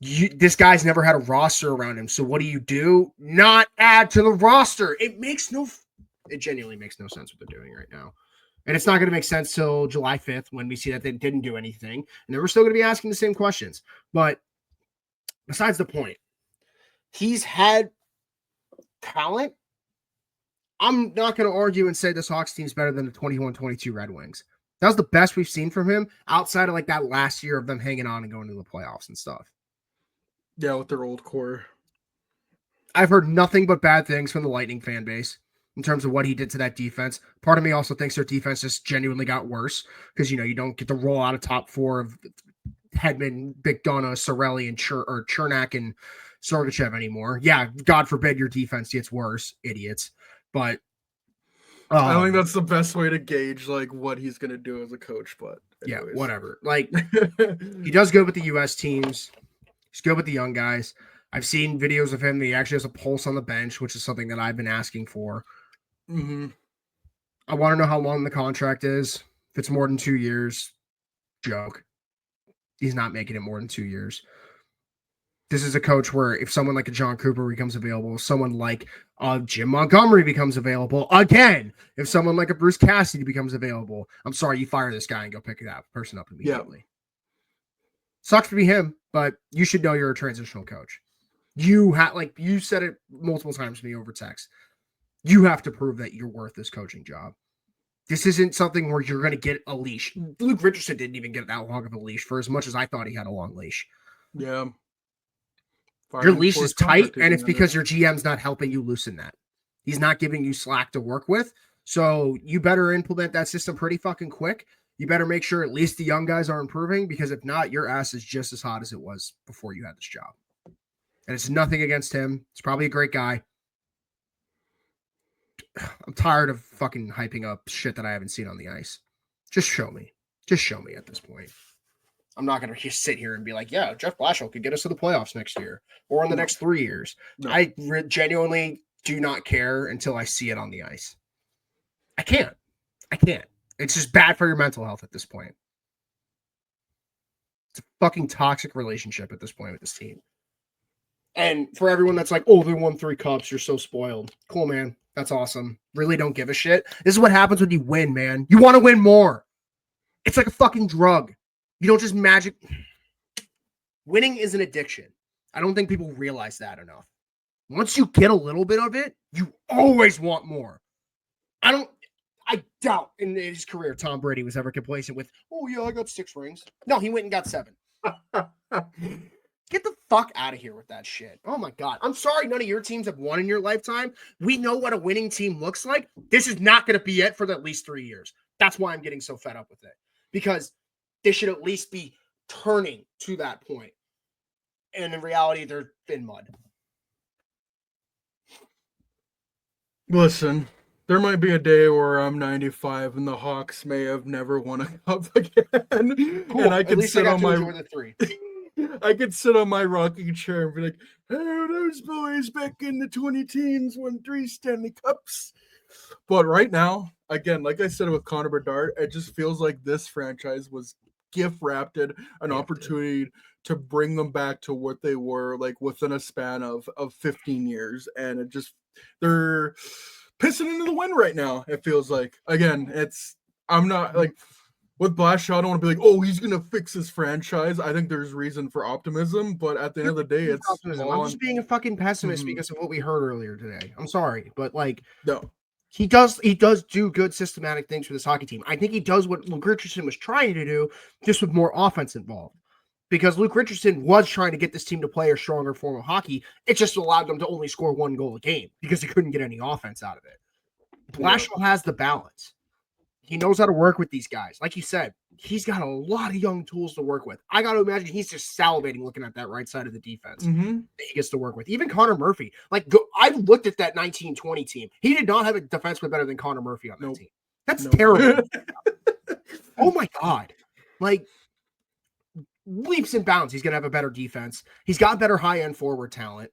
Speaker 2: This guy's never had a roster around him, so what do? Not add to the roster. It genuinely makes no sense what they're doing right now. And it's not going to make sense till July 5th when we see that they didn't do anything. And then we're still going to be asking the same questions. But besides the point, he's had talent. I'm not going to argue and say this Hawks team's better than the 21-22 Red Wings. That was the best we've seen from him outside of like that last year of them hanging on and going to the playoffs and stuff.
Speaker 1: Yeah, with their old core.
Speaker 2: I've heard nothing but bad things from the Lightning fan base in terms of what he did to that defense. Part of me also thinks their defense just genuinely got worse because, you don't get to roll out a top 4 of Hedman, Bigdona, Sorelli, and Chernak and Sergachev anymore. Yeah, God forbid your defense gets worse, idiots. But
Speaker 1: I don't think that's the best way to gauge like what he's going to do as a coach. But anyways.
Speaker 2: Yeah, whatever. Like, he does good with the U.S. teams. He's good with the young guys. I've seen videos of him that he actually has a pulse on the bench, which is something that I've been asking for.
Speaker 1: Mm-hmm.
Speaker 2: I want to know how long the contract is. If it's more than 2 years, joke. He's not making it more than 2 years. This is a coach where if someone like a John Cooper becomes available, someone like Jim Montgomery becomes available, again, if someone like a Bruce Cassidy becomes available, I'm sorry, you fire this guy and go pick that person up immediately. Sucks to be him, but you should know you're a transitional coach. You have, like you said it multiple times to me over text. You have to prove that you're worth this coaching job. This isn't something where you're going to get a leash. Luke Richardson didn't even get that long of a leash for as much as I thought he had a long leash.
Speaker 1: Yeah.
Speaker 2: Your leash is tight, and it's because your GM's not helping you loosen that. He's not giving you slack to work with. So you better implement that system pretty fucking quick. You better make sure at least the young guys are improving, because if not, your ass is just as hot as it was before you had this job. And it's nothing against him. He's probably a great guy. I'm tired of fucking hyping up shit that I haven't seen on the ice. Just show me. Just show me at this point. I'm not going to just sit here and be like, yeah, Jeff Blashill could get us to the playoffs next year or in the next 3 years. No. I genuinely do not care until I see it on the ice. I can't. It's just bad for your mental health at this point. It's a fucking toxic relationship at this point with this team. And for everyone that's like, oh, they won 3 cups, you're so spoiled. Cool, man. That's awesome. Really don't give a shit. This is what happens when you win, man. You want to win more. It's like a fucking drug. You don't just magic. Winning is an addiction. I don't think people realize that enough. Once you get a little bit of it, you always want more. I doubt in his career Tom Brady was ever complacent with, oh, yeah, I got 6 rings. No, he went and got 7. Get the fuck out of here with that shit. Oh, my God. I'm sorry none of your teams have won in your lifetime. We know what a winning team looks like. This is not going to be it for at least 3 years. That's why I'm getting so fed up with it. Because they should at least be turning to that point. And in reality, they're in mud.
Speaker 1: Listen, there might be a day where I'm 95 and the Hawks may have never won a cup again.
Speaker 2: Cool.
Speaker 1: And I can sit on my
Speaker 2: the 3.
Speaker 1: I could sit on my rocking chair and be like, hey, those boys back in the 2010s won 3 Stanley Cups. But right now, again, like I said with Connor Bedard, it just feels like this franchise was gift-wrapped an opportunity to bring them back to what they were like within a span of 15 years. And it just, they're pissing into the wind right now, it feels like. Again, I'm not like, with Blashill, I don't want to be like, oh, he's going to fix his franchise. I think there's reason for optimism, but at the end of the day, it's
Speaker 2: optimism. I'm just being a fucking pessimist because of what we heard earlier today. I'm sorry, but like,
Speaker 1: no.
Speaker 2: He does do good systematic things for this hockey team. I think he does what Luke Richardson was trying to do, just with more offense involved. Because Luke Richardson was trying to get this team to play a stronger form of hockey. It just allowed them to only score 1 goal a game because he couldn't get any offense out of it. Blashill has the balance. He knows how to work with these guys. Like you said, he's got a lot of young tools to work with. I got to imagine he's just salivating looking at that right side of the defense that he gets to work with. Even Connor Murphy. I've looked at that 1920 team. He did not have a defenseman better than Connor Murphy on that team. That's terrible. Oh, my God. Like, leaps and bounds. He's going to have a better defense. He's got better high-end forward talent.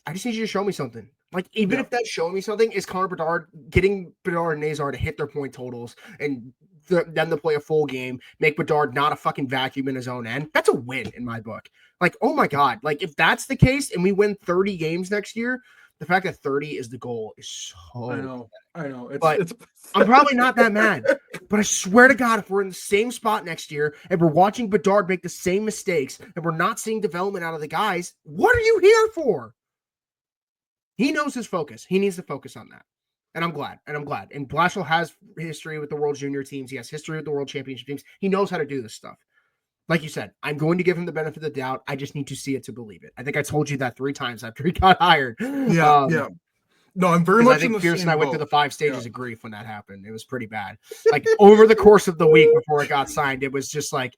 Speaker 2: I just need you to show me something. Like, even if that's showing me something, is Connor Bedard getting Bedard and Nazar to hit their point totals and then to play a full game, make Bedard not a fucking vacuum in his own end? That's a win in my book. Like, oh my God. Like, if that's the case and we win 30 games next year, the fact that 30 is the goal is so
Speaker 1: I know.
Speaker 2: I'm probably not that mad. But I swear to God, if we're in the same spot next year and we're watching Bedard make the same mistakes and we're not seeing development out of the guys, what are you here for? He knows his focus. He needs to focus on that. And I'm glad. And Blashill has history with the World Junior teams. He has history with the World Championship teams. He knows how to do this stuff. Like you said, I'm going to give him the benefit of the doubt. I just need to see it to believe it. I think I told you that 3 times after he got hired.
Speaker 1: Yeah. No, I'm very much.
Speaker 2: I think Pierce and I went through the 5 stages of grief when that happened. It was pretty bad. Like over the course of the week before it got signed, it was just like,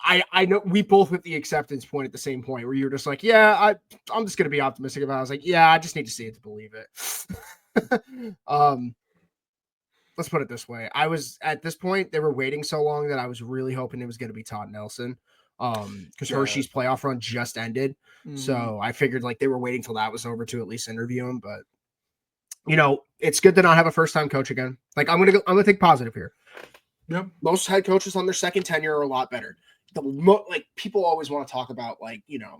Speaker 2: I know we both hit the acceptance point at the same point where you're just like, yeah, I'm just going to be optimistic about it. I was like, yeah, I just need to see it to believe it. Let's put it this way. I was at this point, they were waiting so long that I was really hoping it was going to be Todd Nelson. Because Hershey's playoff run just ended. So I figured like they were waiting till that was over to at least interview him. But you know, it's good to not have a first-time coach again. Like I'm gonna think positive here.
Speaker 1: Yep.
Speaker 2: Most head coaches on their second tenure are a lot better. Like people always want to talk about like, you know,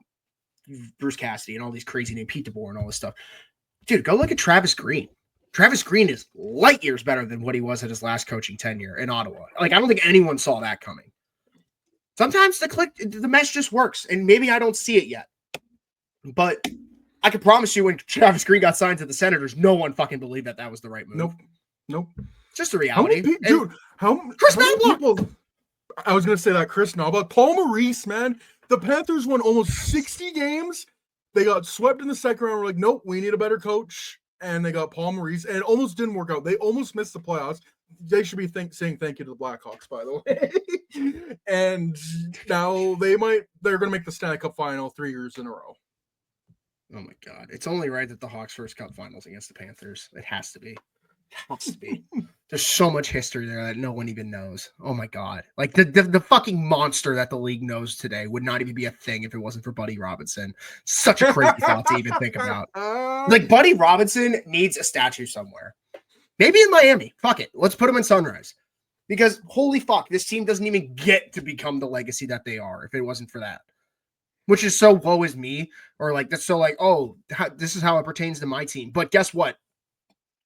Speaker 2: Bruce Cassidy and all these crazy names, Pete DeBoer and all this stuff. Dude, go look at Travis Green. Travis Green is light years better than what he was at his last coaching tenure in Ottawa. Like, I don't think anyone saw that coming. Sometimes the mesh just works, and maybe I don't see it yet. But I can promise you, when Travis Green got signed to the Senators, no one fucking believed that was the right move.
Speaker 1: Nope.
Speaker 2: It's just the reality.
Speaker 1: How many people? I was gonna say that Chris Knoblauch, Paul Maurice, man. The Panthers won almost 60 games. They got swept in the second round. We're like, nope, we need a better coach, and they got Paul Maurice, and it almost didn't work out. They almost missed the playoffs. They should be saying thank you to the Blackhawks, by the way. And now they're gonna make the Stanley Cup final 3 years in a row.
Speaker 2: Oh my God. It's only right that the Hawks first cup finals against the Panthers. It has to be. It has to be. There's so much history there that no one even knows. Oh my God. Like the fucking monster that the league knows today would not even be a thing if it wasn't for Buddy Robinson. Such a crazy thought to even think about. Like, Buddy Robinson needs a statue somewhere. Maybe in Miami. Fuck it. Let's put him in Sunrise. Because holy fuck, this team doesn't even get to become the legacy that they are if it wasn't for that. Which is so woe is me, or like that's so like, oh, this is how it pertains to my team. But guess what?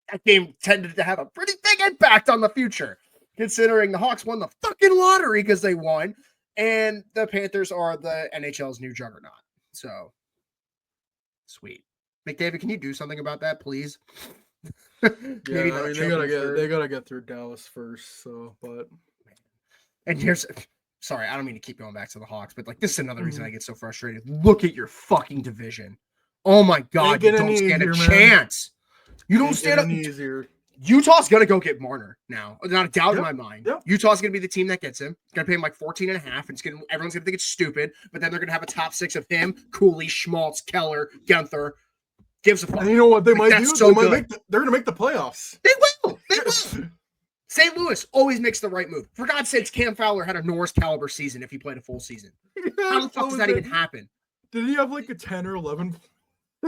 Speaker 2: That game tended to have a pretty big impact on the future, considering the Hawks won the fucking lottery because they won, and the Panthers are the NHL's new juggernaut. So sweet. McDavid, can you do something about that, please?
Speaker 1: Yeah, I mean, they gotta get through Dallas first. So, but
Speaker 2: and here's. Sorry, I don't mean to keep going back to the Hawks, but like this is another reason I get so frustrated. Look at your fucking division. Oh my God, you don't stand a chance. You don't stand up. Utah's gonna go get Marner now. Not a doubt in my mind. Yep. Utah's gonna be the team that gets him. It's gonna pay him like 14 and a half. And everyone's gonna think it's stupid, but then they're gonna have a top 6 of him, Cooley, Schmaltz, Keller, Gunther. Gives a fuck.
Speaker 1: And you know what they might do? So they're gonna make the playoffs.
Speaker 2: They will. They will. St. Louis always makes the right move. For God's sakes, Cam Fowler had a Norris caliber season if he played a full season. How the fuck does that even happen?
Speaker 1: Did he have like a 10 or 11?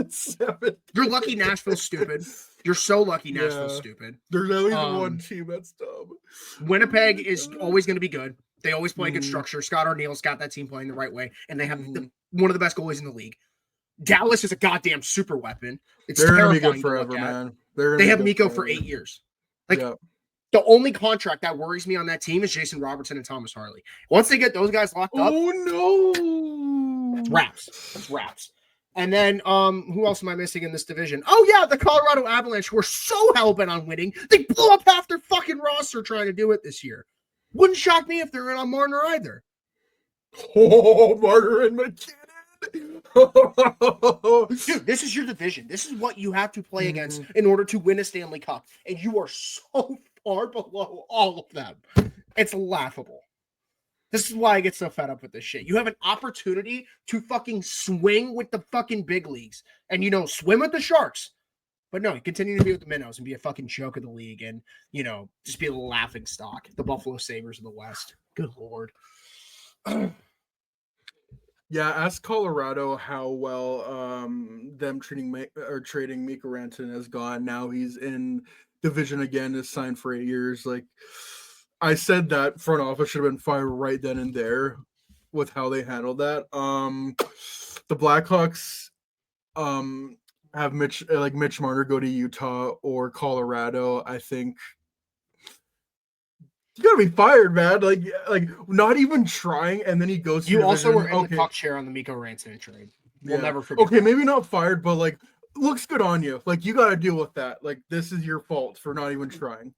Speaker 1: 7.
Speaker 2: You're lucky Nashville's stupid. You're so lucky Nashville's stupid.
Speaker 1: There's at least one team that's dumb.
Speaker 2: Winnipeg is always going to be good. They always play good structure. Scott Arneal's got that team playing the right way, and they have one of the best goalies in the the Dallas is a goddamn super weapon. They're going to be good forever, man. They have Mikko for 8 years. The only contract that worries me on that team is Jason Robertson and Thomas Harley. Once they get those guys locked up,
Speaker 1: no,
Speaker 2: that's wraps. And then, who else am I missing in this division? Oh yeah, the Colorado Avalanche, who are so hell-bent on winning, they blew up half their fucking roster trying to do it this year. Wouldn't shock me if they're in on Marner either.
Speaker 1: Oh, Marner and McKinnon.
Speaker 2: Dude, this is your division. This is what you have to play against in order to win a Stanley Cup. And you are so far below all of them. It's laughable. This is why I get so fed up with this shit. You have an opportunity to fucking swing with the fucking big leagues and, swim with the Sharks. But no, you continue to be with the Minnows and be a fucking joke of the league and, just be a laughing stock. The Buffalo Sabres of the West. Good Lord.
Speaker 1: Yeah, ask Colorado how well them trading Mikko Rantanen has gone. Now he's in division again, is signed for 8 years. Like I said, that front office should have been fired right then and there with how they handled that. The Blackhawks have Mitch Marner go to Utah or Colorado. I think you gotta be fired, man. Like not even trying, and then he goes.
Speaker 2: You also were in the puck chair on the Mikko Rantanen trade. We'll never forget.
Speaker 1: Okay, maybe not fired, but like looks good on you. Like you got to deal with that. Like this is your fault for not even trying.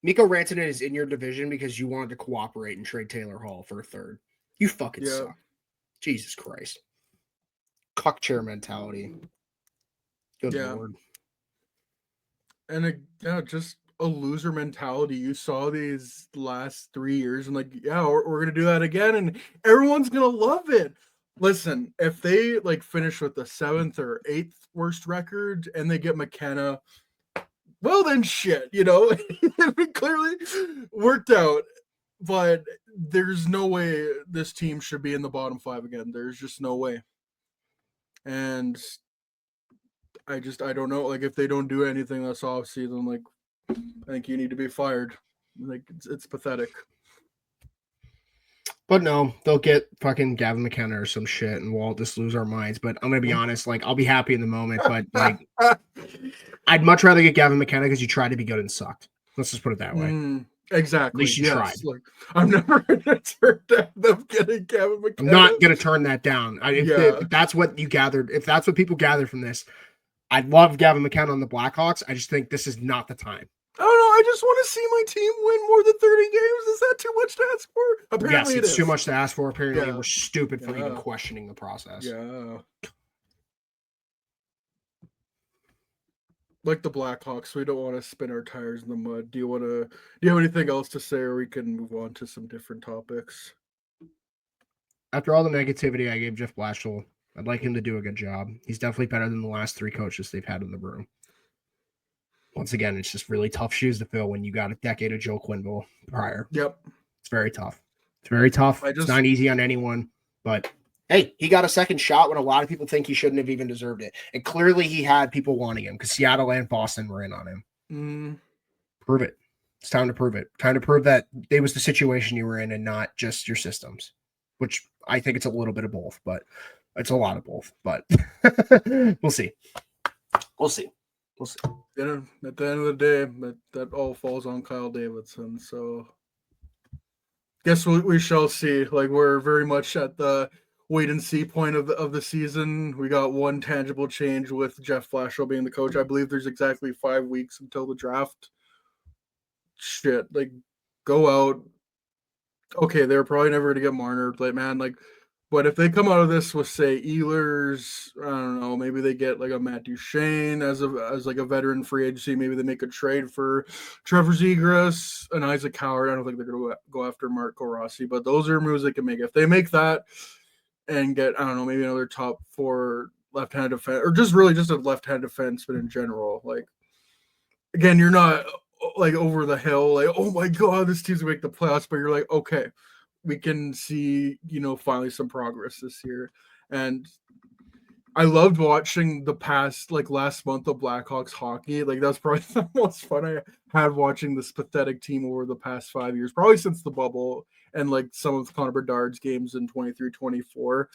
Speaker 2: Mikko Rantanen is in your division because you wanted to cooperate and trade Taylor Hall for a third. You fucking suck. Jesus Christ. Cuck chair mentality. Good Lord.
Speaker 1: And just a loser mentality. You saw these last 3 years and we're gonna do that again and everyone's gonna love it. Listen, if they finish with the 7th or 8th worst record and they get McKenna, well then shit, it clearly worked out. But there's no way this team should be in the bottom 5 again. There's just no way. And I don't know. If they don't do anything this offseason, I think you need to be fired. It's pathetic.
Speaker 2: But no, they'll get fucking Gavin McKenna or some shit, and we'll all just lose our minds. But I'm gonna be honest, I'll be happy in the moment, but I'd much rather get Gavin McKenna because you tried to be good and sucked. Let's just put it that way.
Speaker 1: Exactly.
Speaker 2: least you tried.
Speaker 1: Like, I'm never gonna turn down them getting Kevin McKenna.
Speaker 2: I'm not gonna turn that down. If that's what you gathered, if that's what people gathered from this, I'd love Gavin McKenna on the Blackhawks. I just think this is not the time.
Speaker 1: I don't know. I just want to see my team win more than 30 games. Is that too much to ask for? Apparently,
Speaker 2: yes, it's
Speaker 1: it is
Speaker 2: too much to ask for. Apparently,
Speaker 1: Yeah.
Speaker 2: we're stupid for
Speaker 1: Yeah.
Speaker 2: even questioning the process.
Speaker 1: Yeah. Like the Blackhawks, we don't want to spin our tires in the mud. Do you have anything else to say, or we can move on to some different topics?
Speaker 2: After all the negativity I gave Jeff Blashill, I'd like him to do a good job. He's definitely better than the last 3 coaches they've had in the room. Once again, it's just really tough shoes to fill when you got a decade of Joe Quenneville prior.
Speaker 1: Yep.
Speaker 2: It's very tough. It's very tough. It's not easy on anyone, but hey, he got a second shot when a lot of people think he shouldn't have even deserved it. And clearly he had people wanting him because Seattle and Boston were in on him. Prove it. It's time to prove it. Time to prove that it was the situation you were in and not just your systems, which I think it's a little bit of both, but it's a lot of both. But we'll see. We'll see. We'll see.
Speaker 1: At the end of the day, that all falls on Kyle Davidson. So guess we shall see. Like, we're very much at the wait and see point of the season. We got one tangible change with Jeff Blashill being the coach. I believe there's exactly 5 weeks until the draft. Shit, like, go out. Okay, they're probably never gonna get Marner, but man, like, but if they come out of this with, say, Ehlers, I don't know, maybe they get like a Matt Duchene as like a veteran free agency. Maybe they make a trade for Trevor Zegras and Isaac Howard. I don't think they're gonna go after Marco Rossi, but those are moves they can make. If they make that and get, I don't know, maybe another top 4 left-handed defense, or just really just a left-handed defenseman in general. Like, again, you're not like over the hill, like, oh my god, this team's gonna make the playoffs, but you're like, okay, we can see, finally some progress this year. And I loved watching the past, like, last month of Blackhawks hockey. Like, that's probably the most fun I had watching this pathetic team over the past 5 years, probably since the bubble and like some of Connor Bedard's games in 23-24.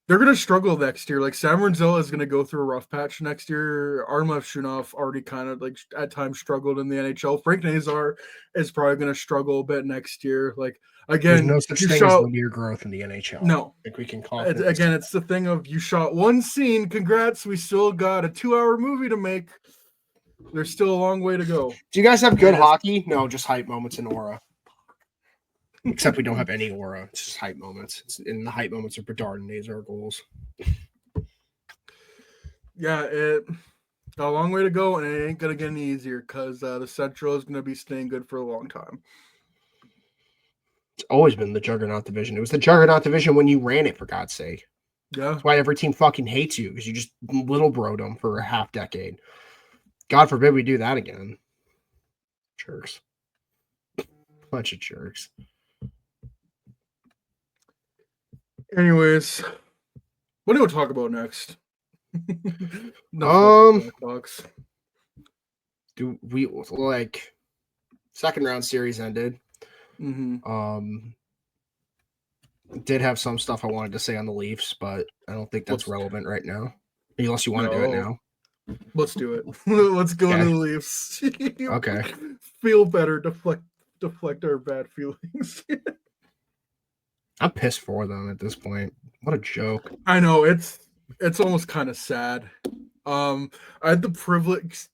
Speaker 1: They're going to struggle next year. Like, Sam Rinzella is going to go through a rough patch next year. Artem Levshunov already kind of, like, at times struggled in the NHL. Frank Nazar is probably going to struggle a bit next year. Like, again,
Speaker 2: there's no such thing as linear growth in the NHL.
Speaker 1: No.
Speaker 2: I think we can call
Speaker 1: it. Again, it's the thing of, you shot one scene. Congrats. We still got a 2-hour movie to make. There's still a long way to go.
Speaker 2: Do you guys have good hockey? No, just hype moments and aura. Except we don't have any aura. It's just hype moments. And the hype moments are Bedard and Nazar goals.
Speaker 1: Yeah, it got a long way to go, and it ain't going to get any easier because the Central is going to be staying good for a long time.
Speaker 2: It's always been the Juggernaut division. It was the Juggernaut division when you ran it, for God's sake.
Speaker 1: Yeah.
Speaker 2: That's why every team fucking hates you, because you just little broed them for a half decade. God forbid we do that again. Jerks. Bunch of jerks.
Speaker 1: Anyways, what do we talk about next?
Speaker 2: Do we like second round series ended?
Speaker 1: Mm-hmm.
Speaker 2: Did have some stuff I wanted to say on the Leafs, but I don't think that's relevant right now. Unless you want to do it now.
Speaker 1: Let's do it. Let's go to the Leafs.
Speaker 2: Okay.
Speaker 1: Feel better. Deflect our bad feelings.
Speaker 2: I'm pissed for them at this point. What a joke.
Speaker 1: I know, it's almost kind of sad. I had the privilege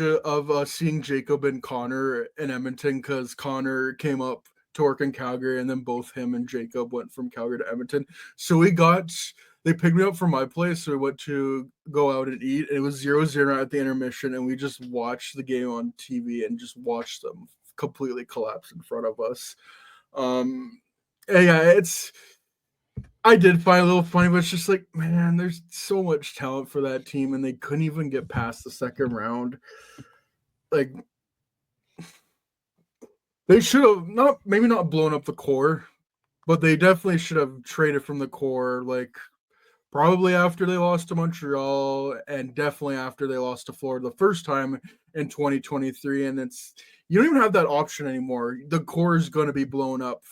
Speaker 1: of seeing Jacob and Connor in Edmonton because Connor came up to work in Calgary, and then both him and Jacob went from Calgary to Edmonton. So they picked me up from my place, so we went to go out and eat. And it was 0-0 at the intermission, and we just watched the game on TV and just watched them completely collapse in front of us. Yeah, I did find it a little funny, but it's just like, man, there's so much talent for that team, and they couldn't even get past the second round. Like, they should have maybe not blown up the core, but they definitely should have traded from the core, like, probably after they lost to Montreal, and definitely after they lost to Florida the first time in 2023. And you don't even have that option anymore. The core is going to be blown up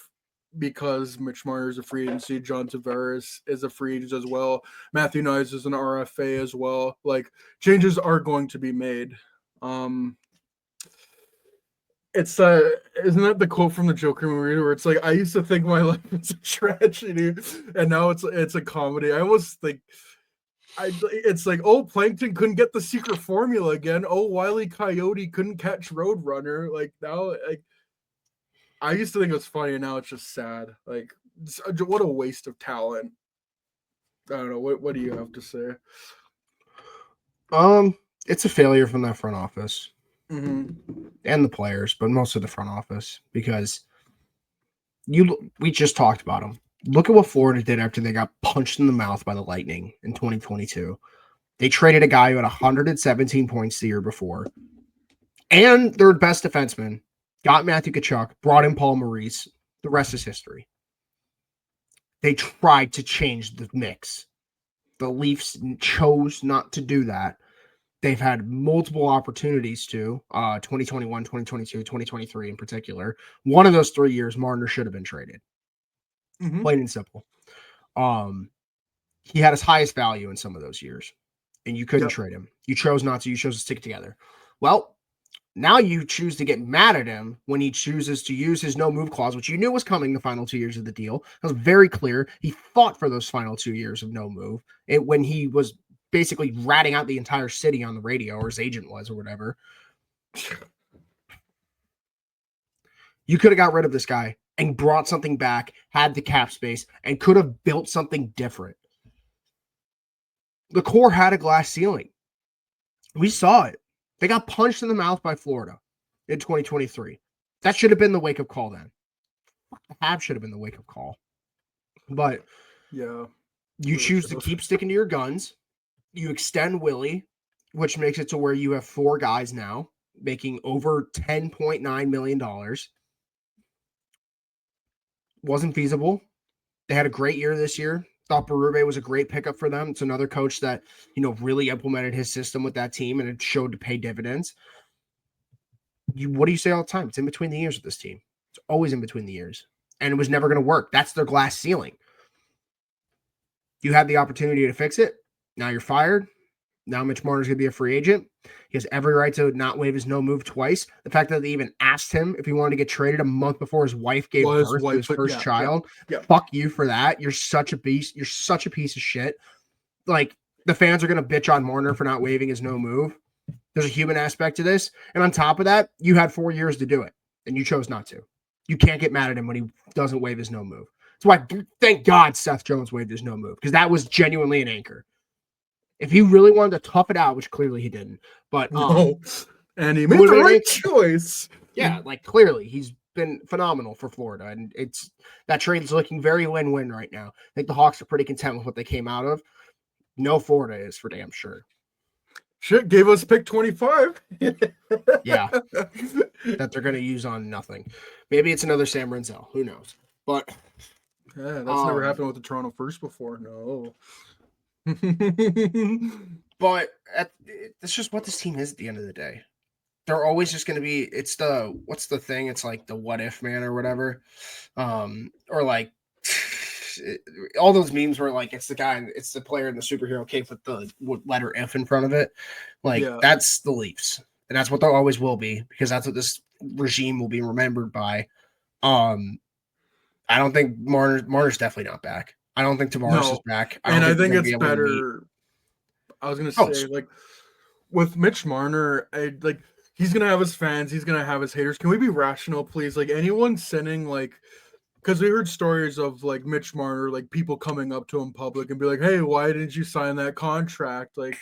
Speaker 1: because Mitch Marner is a free agency. John Tavares is a free agent as well. Matthew Knies is an RFA as well. Like, changes are going to be made. Um, it's isn't that the quote from the Joker movie where it's like, I used to think my life was a tragedy, and now it's a comedy. I almost think it's like, oh, Plankton couldn't get the secret formula again. Oh, Wile E. Coyote couldn't catch Roadrunner. Like now, like I used to think it was funny, and now it's just sad. Like what a waste of talent. I don't know. What do you have to say?
Speaker 2: It's a failure from that front office.
Speaker 1: Mm-hmm.
Speaker 2: And the players, but most of the front office, because we just talked about them. Look at what Florida did after they got punched in the mouth by the Lightning in 2022. They traded a guy who had 117 points the year before, and their best defenseman, got Matthew Tkachuk, brought in Paul Maurice. The rest is history. They tried to change the mix. The Leafs chose not to do that. They've had multiple opportunities to 2021, 2022, 2023 in particular. One of those 3 years, Marner should have been traded.
Speaker 1: Mm-hmm.
Speaker 2: Plain and simple. He had his highest value in some of those years, and you couldn't trade him. You chose not to. You chose to stick together. Well, now you choose to get mad at him when he chooses to use his no-move clause, which you knew was coming the final 2 years of the deal. That was very clear. He fought for those final 2 years of no move. When he was basically ratting out the entire city on the radio, or his agent was, or whatever. You could have got rid of this guy and brought something back, had the cap space, and could have built something different. The core had a glass ceiling. We saw it. They got punched in the mouth by Florida in 2023. That should have been the wake-up call then. The Habs should have been the wake-up call. But
Speaker 1: yeah,
Speaker 2: you choose to keep sticking to your guns. You extend Willie, which makes it to where you have 4 guys now making over $10.9 million. Wasn't feasible. They had a great year this year. Thought Berube was a great pickup for them. It's another coach that, really implemented his system with that team, and it showed to pay dividends. What do you say all the time? It's in between the years with this team. It's always in between the years. And it was never going to work. That's their glass ceiling. You had the opportunity to fix it. Now you're fired. Now Mitch Marner's going to be a free agent. He has every right to not waive his no move twice. The fact that they even asked him if he wanted to get traded a month before his wife gave birth to his first child.
Speaker 1: Yeah.
Speaker 2: Fuck you for that. You're such a beast. You're such a piece of shit. Like, the fans are going to bitch on Marner for not waiving his no move. There's a human aspect to this. And on top of that, you had 4 years to do it, and you chose not to. You can't get mad at him when he doesn't waive his no move. That's why, thank God, Seth Jones waived his no move, because that was genuinely an anchor. If he really wanted to tough it out, which clearly he didn't, but
Speaker 1: no, and he made the right choice.
Speaker 2: Yeah, like clearly he's been phenomenal for Florida, and that trade is looking very win-win right now. I think the Hawks are pretty content with what they came out of. No, Florida is for damn sure.
Speaker 1: Shit, gave us pick 25.
Speaker 2: Yeah, that they're going to use on nothing. Maybe it's another Sam Renzel. Who knows? But
Speaker 1: yeah, that's never happened with the Toronto First before. No.
Speaker 2: But that's just what this team is at the end of the day. They're always just going to be, it's the, what's the thing? It's like the what if man or whatever. Or like all those memes where like, it's the player in the superhero cape with the letter F in front of it. Like that's the Leafs. And that's what they always will be, because that's what this regime will be remembered by. I don't think Marner's definitely not back. I don't think Tavares is back.
Speaker 1: I think it's better. I was going to say, like, with Mitch Marner, he's going to have his fans. He's going to have his haters. Can we be rational, please? Like, anyone sending, like, because we heard stories of, like, Mitch Marner, like, people coming up to him in public and be like, hey, why didn't you sign that contract? Like,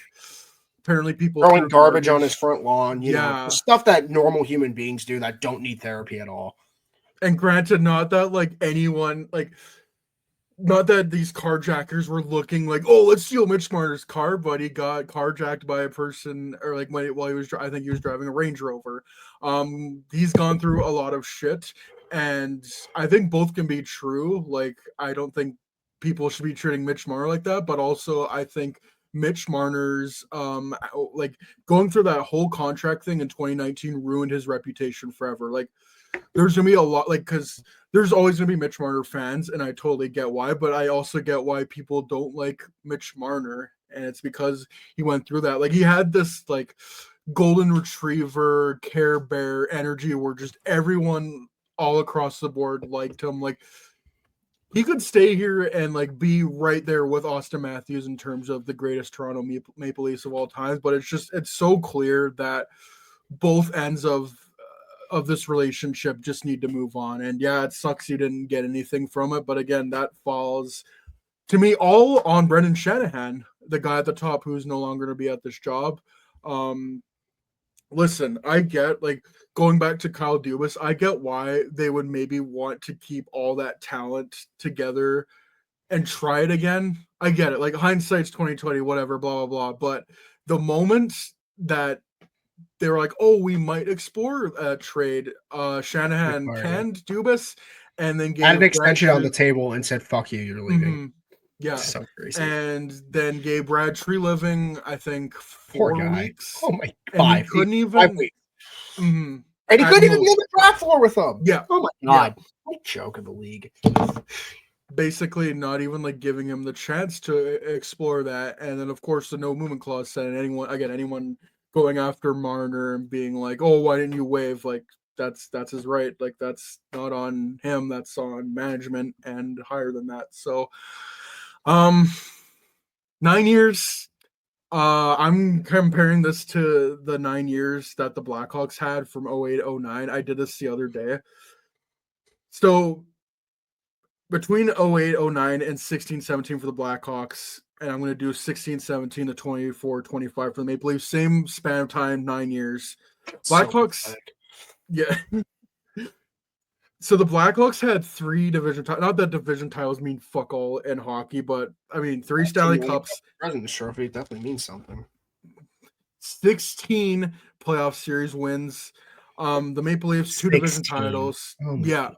Speaker 1: apparently people
Speaker 2: throwing garbage on his front lawn. You know, stuff that normal human beings do that don't need therapy at all.
Speaker 1: And granted, not that, like, anyone, like, not that these carjackers were looking like, oh, let's steal Mitch Marner's car, but he got carjacked by a person, or like while he was, I think he was driving a Range Rover. He's gone through a lot of shit, and I think both can be true. Like, I don't think people should be treating Mitch Marner like that, but also I think Mitch Marner's like going through that whole contract thing in 2019 ruined his reputation forever. Like, there's gonna be a lot, like, because there's always gonna be Mitch Marner fans, and I totally get why, but I also get why people don't like Mitch Marner, and it's because he went through that. Like, he had this like golden retriever, Care Bear energy, where just everyone all across the board liked him. Like, he could stay here and like be right there with Austin Matthews in terms of the greatest Toronto Maple Leafs of all time. But it's so clear that both ends of this relationship just need to move on. And yeah, it sucks you didn't get anything from it. But again, that falls to me all on Brendan Shanahan, the guy at the top who's no longer going to be at this job. Listen, I get, like, going back to Kyle Dubas, I get why they would maybe want to keep all that talent together and try it again. I get it. Like, hindsight's 2020, whatever, blah, blah, blah. But the moment that they were like, oh, we might explore a trade, Shanahan canned Dubas and then gave
Speaker 2: had an extension on the table and said, fuck you, you're leaving.
Speaker 1: Mm-hmm. Yeah.
Speaker 2: So crazy.
Speaker 1: And then gave Brad Treliving, I think, 4 weeks.
Speaker 2: Oh my
Speaker 1: God. And he couldn't even.
Speaker 2: 5 weeks. Mm-hmm. And he couldn't even get the draft floor with them.
Speaker 1: Yeah.
Speaker 2: Oh my God. Yeah. What a joke of the league.
Speaker 1: Basically, not even like giving him the chance to explore that. And then, of course, the no movement clause said, and anyone going after Marner and being like, oh, why didn't you waive? Like, that's his right. Like, that's not on him. That's on management and higher than that. So, 9 years. I'm comparing this to the 9 years that the Blackhawks had from 08-09. I did this the other day. So between 08-09 and 16-17 for the Blackhawks, and I'm going to do 16-17 to 24-25 for the Maple Leafs, same span of time, 9 years. Blackhawks, yeah. So the Blackhawks had 3 division titles. Not that division titles mean fuck all in hockey, but I mean 3 Stanley Cups.
Speaker 2: President's Trophy definitely means something.
Speaker 1: 16 playoff series wins. The Maple Leafs 2 division titles. Oh yeah, God.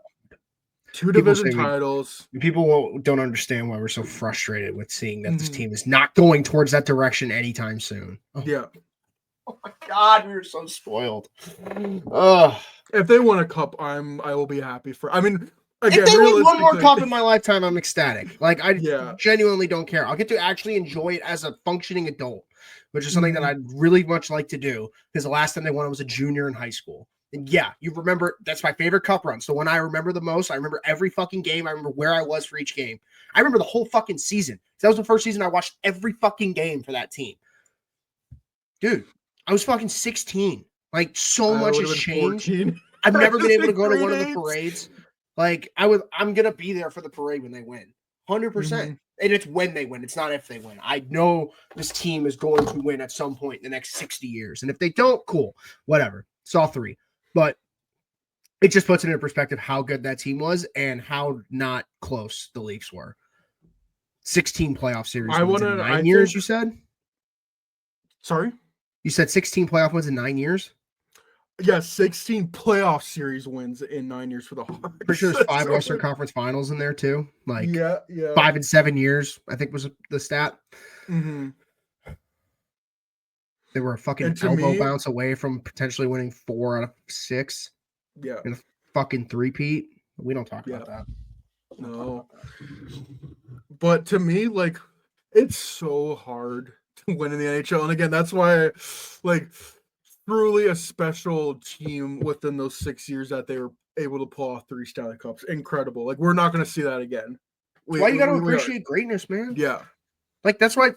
Speaker 1: 2 division titles.
Speaker 2: People don't understand why we're so frustrated with seeing that this team is not going towards that direction anytime soon. Oh.
Speaker 1: Yeah.
Speaker 2: Oh my God, we were so spoiled. Ugh.
Speaker 1: If they win a cup, I will be happy for. I mean, again,
Speaker 2: if they win one more cup in my lifetime, I'm ecstatic. Like, I genuinely don't care. I'll get to actually enjoy it as a functioning adult, which is something that I'd really much like to do. Because the last time they won, I was a junior in high school. And yeah, you remember, that's my favorite cup run. So when I remember the most, I remember every fucking game. I remember where I was for each game. I remember the whole fucking season. That was the first season I watched every fucking game for that team. Dude, I was fucking 16. Like, so much has changed. 14. I've never been able to go to one of the parades. Like, I'm going to be there for the parade when they win. 100%. Mm-hmm. And it's when they win. It's not if they win. I know this team is going to win at some point in the next 60 years. And if they don't, cool. Whatever. Saw 3. But it just puts it into perspective how good that team was and how not close the Leafs were. 16 playoff series wins in 9 years, you said?
Speaker 1: Sorry?
Speaker 2: You said 16 playoff wins in 9 years?
Speaker 1: Yeah, 16 playoff series wins in 9 years for the Hawks.
Speaker 2: Pretty sure there's 5 Western Conference Finals in there too. Like,
Speaker 1: yeah.
Speaker 2: 5 and 7 years, I think was the stat.
Speaker 1: Mm-hmm.
Speaker 2: They were a fucking elbow bounce away from potentially winning 4 out of 6.
Speaker 1: Yeah.
Speaker 2: In a fucking three-peat. We don't talk about that.
Speaker 1: No. But to me, like, it's so hard to win in the NHL. And again, that's why, like, truly a special team within those 6 years that they were able to pull off 3 Stanley Cups. Incredible. Like, we're not going to see that again.
Speaker 2: Why you got to appreciate greatness, man?
Speaker 1: Yeah.
Speaker 2: Like, that's why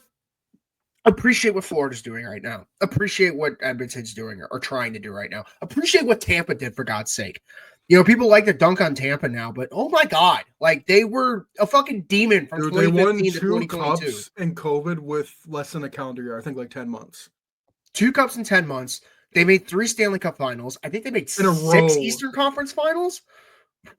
Speaker 2: appreciate what Florida's doing right now. Appreciate what Edmonton's doing or trying to do right now. Appreciate what Tampa did, for God's sake. You know, people like to dunk on Tampa now, but oh my God, like, they were a fucking demon from 2015 to 2022.
Speaker 1: Cups in COVID with less than a calendar year. I think like 10 months.
Speaker 2: 2 cups in 10 months. They made 3 Stanley Cup finals. I think they made 6 Eastern Conference finals.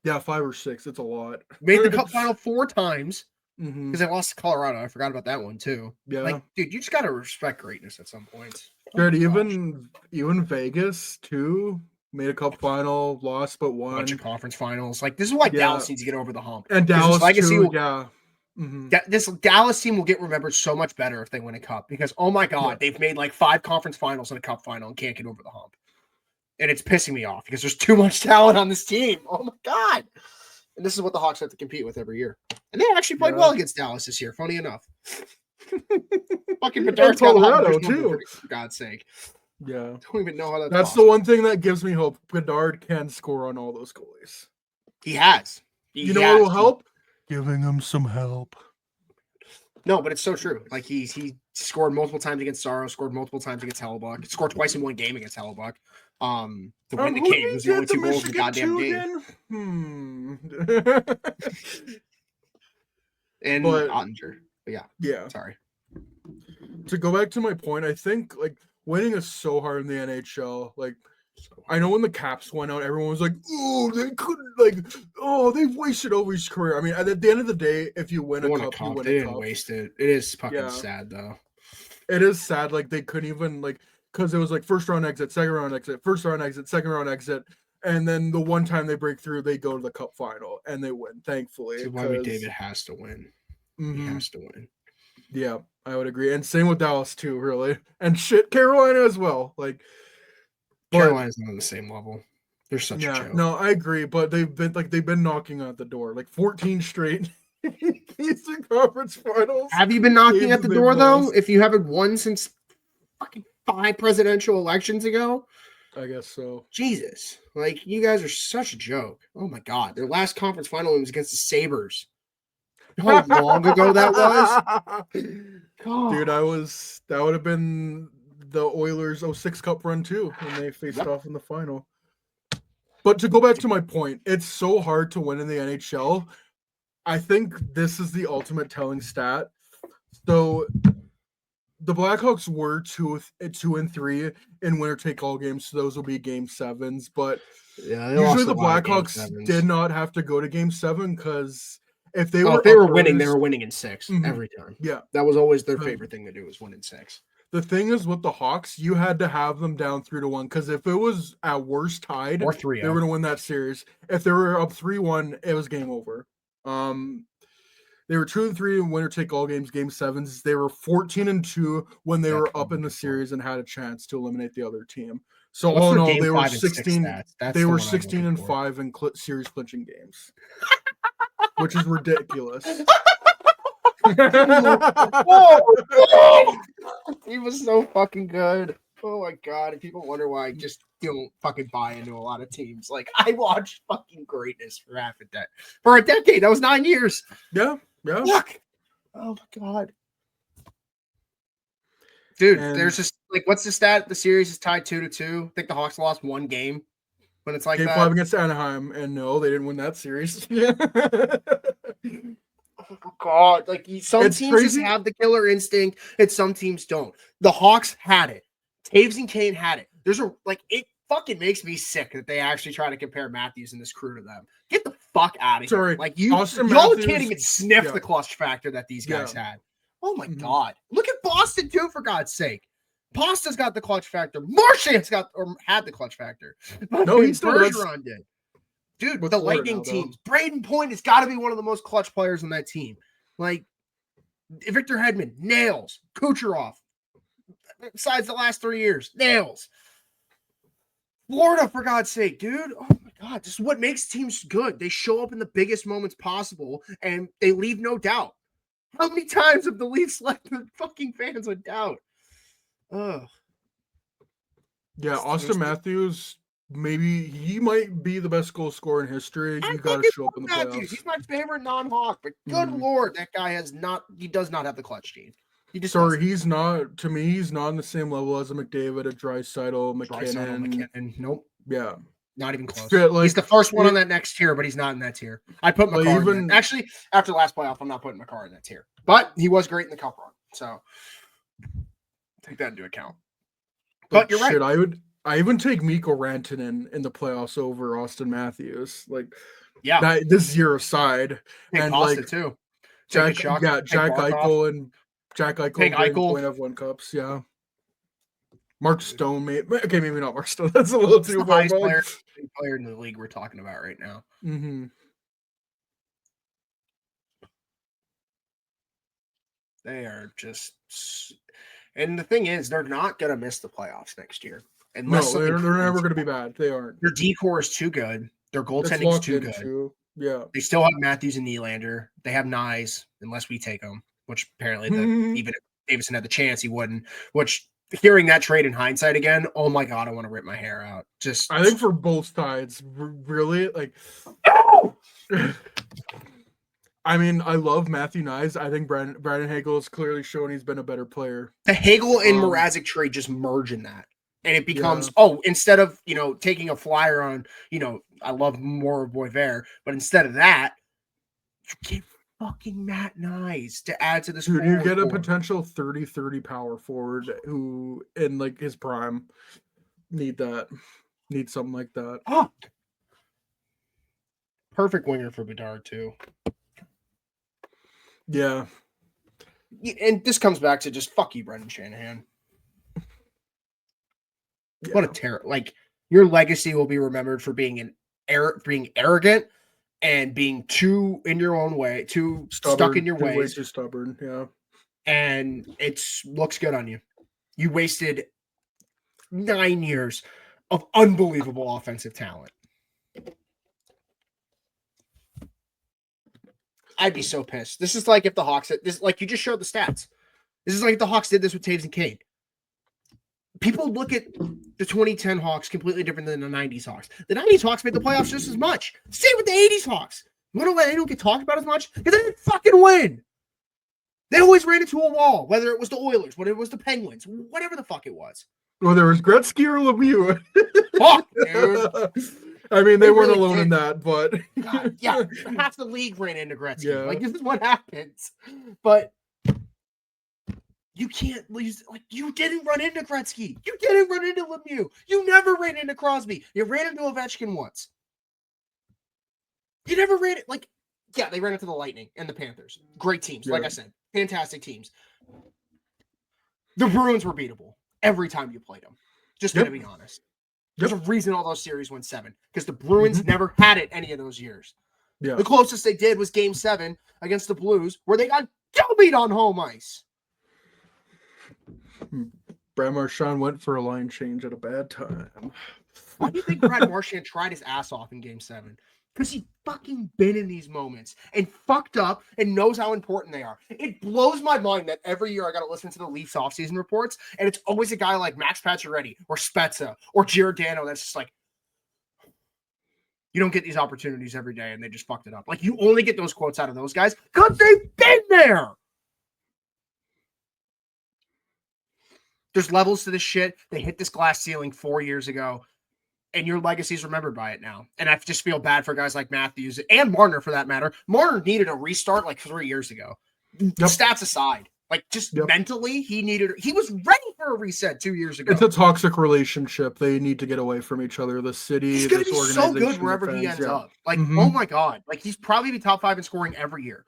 Speaker 1: Yeah, 5 or 6. It's a lot.
Speaker 2: Made the cup final 4 times. Because
Speaker 1: Mm-hmm.
Speaker 2: they lost to Colorado. I forgot about that one too.
Speaker 1: Yeah.
Speaker 2: Like, dude, you just gotta respect greatness at some point.
Speaker 1: Dude, even Vegas too made a cup final, lost but won.
Speaker 2: Bunch of conference finals. Like, this is why Dallas needs to get over the hump.
Speaker 1: And Dallas
Speaker 2: legacy
Speaker 1: too, yeah. Mm-hmm.
Speaker 2: This Dallas team will get remembered so much better if they win a cup, because oh my God, they've made like 5 conference finals and a cup final and can't get over the hump. And it's pissing me off because there's too much talent on this team. Oh my God. And this is what the Hawks have to compete with every year. And they actually played well against Dallas this year, funny enough. Fucking Bedard's got
Speaker 1: Colorado too,
Speaker 2: for God's sake.
Speaker 1: Yeah.
Speaker 2: I don't even know how
Speaker 1: That's
Speaker 2: possible.
Speaker 1: the one thing that gives me hope. Bedard can score on all those goalies.
Speaker 2: He has.
Speaker 1: You know what will help? Giving him some help.
Speaker 2: No, but it's so true. Like he scored multiple times against Sorrow, scored multiple times against Hellebuck, scored twice in one game against Hellebuck. To win the
Speaker 1: Who
Speaker 2: game
Speaker 1: did
Speaker 2: was
Speaker 1: he
Speaker 2: the only
Speaker 1: get
Speaker 2: two
Speaker 1: the
Speaker 2: goals in the
Speaker 1: Michigan
Speaker 2: goddamn
Speaker 1: 2
Speaker 2: game.
Speaker 1: again?
Speaker 2: And
Speaker 1: But-
Speaker 2: Ottinger. But yeah,
Speaker 1: Yeah.
Speaker 2: sorry.
Speaker 1: To go back to my point, I think like winning is so hard in the NHL. Like I know when the Caps went out, everyone was like, "Oh, they couldn't like, oh, they've wasted Ovi's career." I mean, at the end of the day, if you win
Speaker 2: They
Speaker 1: a
Speaker 2: won
Speaker 1: cup, you win
Speaker 2: They
Speaker 1: a
Speaker 2: didn't
Speaker 1: cup.
Speaker 2: waste it. It is fucking
Speaker 1: Yeah.
Speaker 2: sad though.
Speaker 1: It is sad, like they couldn't even like because it was like first round exit, second round exit, first round exit, second round exit, and then the one time they break through, they go to the cup final and they win. Thankfully,
Speaker 2: This is why McDavid has to win. He
Speaker 1: Mhm.
Speaker 2: has to win.
Speaker 1: Yeah, I would agree, and same with Dallas too, really, and shit, Carolina as well. Like, but-
Speaker 2: Carolina's not on the same level. They're such a
Speaker 1: yeah,
Speaker 2: joke.
Speaker 1: no, I agree, but they've been knocking at the door, like 14 straight Eastern Conference Finals.
Speaker 2: Have you been knocking
Speaker 1: games
Speaker 2: at the
Speaker 1: they've
Speaker 2: door though?
Speaker 1: lost.
Speaker 2: If you haven't won since fucking 5 presidential elections ago?
Speaker 1: I guess so.
Speaker 2: Jesus. Like, you guys are such a joke. Oh my God. Their last conference final was against the Sabres. How long ago that was? God.
Speaker 1: Dude, that would have been the Oilers 06 Cup run too when they faced
Speaker 2: Yep.
Speaker 1: off in the final. But to go back to my point, it's so hard to win in the NHL. I think this is the ultimate telling stat. So the Blackhawks were 2-3 in winner take all games, so those will be game sevens. But
Speaker 2: Yeah,
Speaker 1: usually the Blackhawks did not have to go to game 7 because if they were
Speaker 2: if they
Speaker 1: up
Speaker 2: were winning, they
Speaker 1: early-
Speaker 2: were winning in 6
Speaker 1: Mhm.
Speaker 2: every time.
Speaker 1: Yeah.
Speaker 2: That was always their
Speaker 1: Right.
Speaker 2: favorite thing to do, was win in 6.
Speaker 1: The thing is with the Hawks, you had to have them down 3-1 because if it was at worst tied,
Speaker 2: Or 3-0.
Speaker 1: they were going to win that series. If they were up 3-1, it was game over. They were 2-3 in winner take all games, game sevens. They were 14-2 when they
Speaker 2: That's
Speaker 1: were
Speaker 2: what
Speaker 1: up
Speaker 2: I'm
Speaker 1: in the
Speaker 2: looking for.
Speaker 1: series and had a chance to eliminate the other team. So
Speaker 2: What's
Speaker 1: all in
Speaker 2: their
Speaker 1: all,
Speaker 2: game
Speaker 1: they were
Speaker 2: 5 and 6
Speaker 1: 16.
Speaker 2: stats? That's
Speaker 1: They
Speaker 2: the
Speaker 1: were
Speaker 2: one I'm looking
Speaker 1: 16-5 in series clinching games, which is ridiculous.
Speaker 2: Oh, he was so fucking good. Oh my God. And people wonder why I just don't fucking buy into a lot of teams. Like, I watched fucking greatness for a decade. That was 9 years.
Speaker 1: Yeah.
Speaker 2: Look. Oh my God. Dude,
Speaker 1: And-
Speaker 2: there's just like, what's the stat? The series is tied 2-2. I think the Hawks lost 1 game when it's like
Speaker 1: Game
Speaker 2: that.
Speaker 1: 5 against Anaheim, and no, they didn't win that series.
Speaker 2: Oh God, like some
Speaker 1: It's
Speaker 2: teams
Speaker 1: crazy.
Speaker 2: just have the killer instinct, and some teams don't. The Hawks had it. Taves and Kane had it. It fucking makes me sick that they actually try to compare Matthews and this crew to them. Get the fuck out of
Speaker 1: Sorry,
Speaker 2: here. Like y'all
Speaker 1: Matthews-
Speaker 2: can't even sniff
Speaker 1: yeah.
Speaker 2: the clutch factor that these guys
Speaker 1: Yeah.
Speaker 2: had. Oh my
Speaker 1: Mhm.
Speaker 2: God. Look at Boston too, for God's sake. Pasta's got the clutch factor. Marchand's had the clutch factor.
Speaker 1: No, he still does.
Speaker 2: Bergeron did. Dude,
Speaker 1: With
Speaker 2: the
Speaker 1: Florida
Speaker 2: Lightning
Speaker 1: now, though.
Speaker 2: teams. Braden Point has got to be one of the most clutch players on that team. Like Victor Hedman, nails. Kucherov, besides the last 3 years, nails. Florida, for God's sake, dude. Oh my God, this is what makes teams good. They show up in the biggest moments possible, and they leave no doubt. How many times have the Leafs left the fucking fans with doubt? Ugh.
Speaker 1: Yeah,
Speaker 2: There's
Speaker 1: Austin
Speaker 2: the-
Speaker 1: Matthews, maybe he might be the best goal scorer in history.
Speaker 2: I
Speaker 1: You got to
Speaker 2: fucking
Speaker 1: show up in the
Speaker 2: love Matthews.
Speaker 1: playoffs.
Speaker 2: He's my favorite non-Hawk, but good
Speaker 1: Mhm.
Speaker 2: Lord, that guy he does not have the clutch gene. He just
Speaker 1: Sorry,
Speaker 2: doesn't.
Speaker 1: he's not. To me, he's not on the same level as a McDavid, a Draisaitl,
Speaker 2: Draisaitl,
Speaker 1: McKinnon.
Speaker 2: McKinnon. Nope,
Speaker 1: Yeah,
Speaker 2: not even close.
Speaker 1: Shit, like,
Speaker 2: he's the first one on
Speaker 1: it-
Speaker 2: that next tier, but he's not in that tier. I put
Speaker 1: Like,
Speaker 2: McCarr in
Speaker 1: even-
Speaker 2: that. Actually, after last playoff, I'm not putting McCarr in that tier. But he was great in the cup run, so take that into account. But you're right.
Speaker 1: shit, I even take Mikko Rantanen in the playoffs over Austin Matthews. Like
Speaker 2: Yeah,
Speaker 1: that this year aside,
Speaker 2: take
Speaker 1: and,
Speaker 2: Pasta
Speaker 1: like,
Speaker 2: too.
Speaker 1: Jack,
Speaker 2: Take Kachuk,
Speaker 1: yeah,
Speaker 2: take
Speaker 1: Jack
Speaker 2: Barkov.
Speaker 1: Eichel and
Speaker 2: Take
Speaker 1: Braden
Speaker 2: Eichel.
Speaker 1: Point have won cups. Yeah, Mark Stone, okay, maybe not Mark Stone. That's a little
Speaker 2: That's
Speaker 1: too
Speaker 2: the
Speaker 1: far.
Speaker 2: highest
Speaker 1: But,
Speaker 2: player in the league we're talking about right now.
Speaker 1: Mhm.
Speaker 2: They are just, and the thing is, they're not going to miss the playoffs next year.
Speaker 1: No,
Speaker 2: Unless
Speaker 1: they're
Speaker 2: something
Speaker 1: never
Speaker 2: crazy
Speaker 1: going to be bad. They aren't.
Speaker 2: Their decor is too good. Their
Speaker 1: It's
Speaker 2: goaltending is
Speaker 1: locked
Speaker 2: too
Speaker 1: in
Speaker 2: good.
Speaker 1: too. Yeah.
Speaker 2: They still have Matthews and Nylander. They have Nyes, unless we take them, which apparently even if Davison had the chance, he wouldn't. Which hearing that trade in hindsight again, oh my God, I want to rip my hair out. Just
Speaker 1: I think for both sides, really, like. I mean, I love Matthew Nyes. I think Brandon Hagel has clearly shown he's been a better player.
Speaker 2: the Hagel and Mrazek trade just merge in that. And it becomes,
Speaker 1: Yeah.
Speaker 2: Instead of, taking a flyer on, I love more Boisvert, but instead of that, you get fucking Matt Nyes to add to this.
Speaker 1: Dude, you get a
Speaker 2: core.
Speaker 1: potential 30-30 power forward who, in like his prime, need something like that.
Speaker 2: Oh. Perfect winger for Bedard, too.
Speaker 1: Yeah.
Speaker 2: And this comes back to just fuck you, Brendan Shanahan.
Speaker 1: Yeah.
Speaker 2: What a terror! Like, your legacy will be remembered for being being arrogant and being too in your own way, too
Speaker 1: Stubborn,
Speaker 2: stuck in your
Speaker 1: way
Speaker 2: ways.
Speaker 1: too stubborn. Yeah.
Speaker 2: And it looks good on you. You wasted 9 years of unbelievable offensive talent. I'd be so pissed. This is like if the Hawks you just showed the stats. This is like if the Hawks did this with Taves and Cade. People look at the 2010 Hawks completely different than the 90s Hawks. The 90s Hawks made the playoffs just as much. Same with the 80s Hawks. You know why they don't get talked about as much? Because they didn't fucking win. They always ran into a wall, whether it was the Oilers, whether it was the Penguins, whatever the fuck it was.
Speaker 1: Well, there was Gretzky or Lemieux.
Speaker 2: Fuck, dude.
Speaker 1: I mean, they weren't
Speaker 2: really
Speaker 1: alone
Speaker 2: did.
Speaker 1: in that, but
Speaker 2: God, yeah, half the league ran into Gretzky.
Speaker 1: Yeah.
Speaker 2: Like, this is what happens. But you can't lose. Like, you didn't run into Gretzky. You didn't run into Lemieux. You never ran into Crosby. You ran into Ovechkin once. You never ran it. Like, yeah, they ran into the Lightning and the Panthers. Great teams. Like I said, fantastic teams. The Bruins were beatable every time you played them. Just going to be honest. There's a reason all those series went 7 because the Bruins never had it any of those years.
Speaker 1: Yeah.
Speaker 2: The closest they did was Game 7 against the Blues, where they got beat on home ice.
Speaker 1: Brad Marchand went for a line change at a bad time.
Speaker 2: Why do you think Brad Marchand tried his ass off in Game 7? Because he fucking been in these moments and fucked up and knows how important they are. It blows my mind that every year I got to listen to the Leafs offseason reports, and it's always a guy like Max Pacioretty or Spezza or Giordano that's just like, you don't get these opportunities every day, and they just fucked it up. Like, you only get those quotes out of those guys because they've been there. There's levels to this shit. They hit this glass ceiling 4 years ago. And your legacy is remembered by it now. And I just feel bad for guys like Matthews and Marner, for that matter. Marner needed a restart like 3 years ago. Stats aside, like just mentally, he was ready for a reset 2 years ago.
Speaker 1: It's a toxic relationship. They need to get away from each other. The city,
Speaker 2: he's going to be so good wherever he ends up. Like, oh my God. Like, he's probably be top 5 in scoring every year.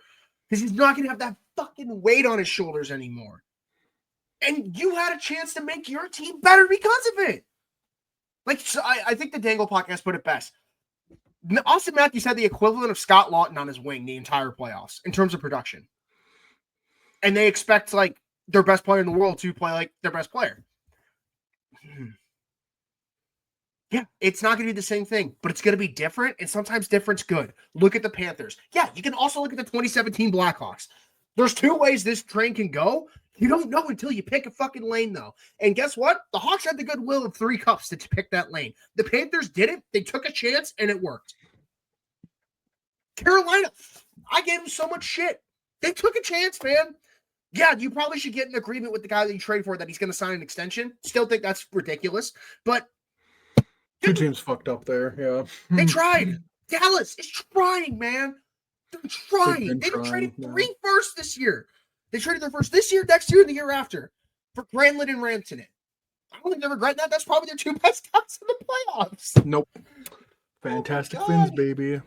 Speaker 2: Because he's not going to have that fucking weight on his shoulders anymore. And you had a chance to make your team better because of it. Like, so I think the Dangle podcast put it best. Austin Matthews had the equivalent of Scott Lawton on his wing the entire playoffs in terms of production. And they expect, like, their best player in the world to play like their best player. Yeah, it's not going to be the same thing, but it's going to be different, and sometimes different's good. Look at the Panthers. Yeah, you can also look at the 2017 Blackhawks. There's 2 ways this train can go. You don't know until you pick a fucking lane, though. And guess what? The Hawks had the goodwill of 3 cups to pick that lane. The Panthers didn't. They took a chance, and it worked. Carolina, I gave them so much shit. They took a chance, man. Yeah, you probably should get an agreement with the guy that you trade for that he's going to sign an extension. Still think that's ridiculous. But
Speaker 1: 2 teams fucked up there, yeah.
Speaker 2: They tried. Dallas is trying, man. They're trying. They've been trading 3 firsts this year. They traded their first this year, next year, and the year after for Granlund and Rantanen. I don't think they regret that. That's probably their 2 best guys in the playoffs.
Speaker 1: Nope. Fantastic Finns, baby.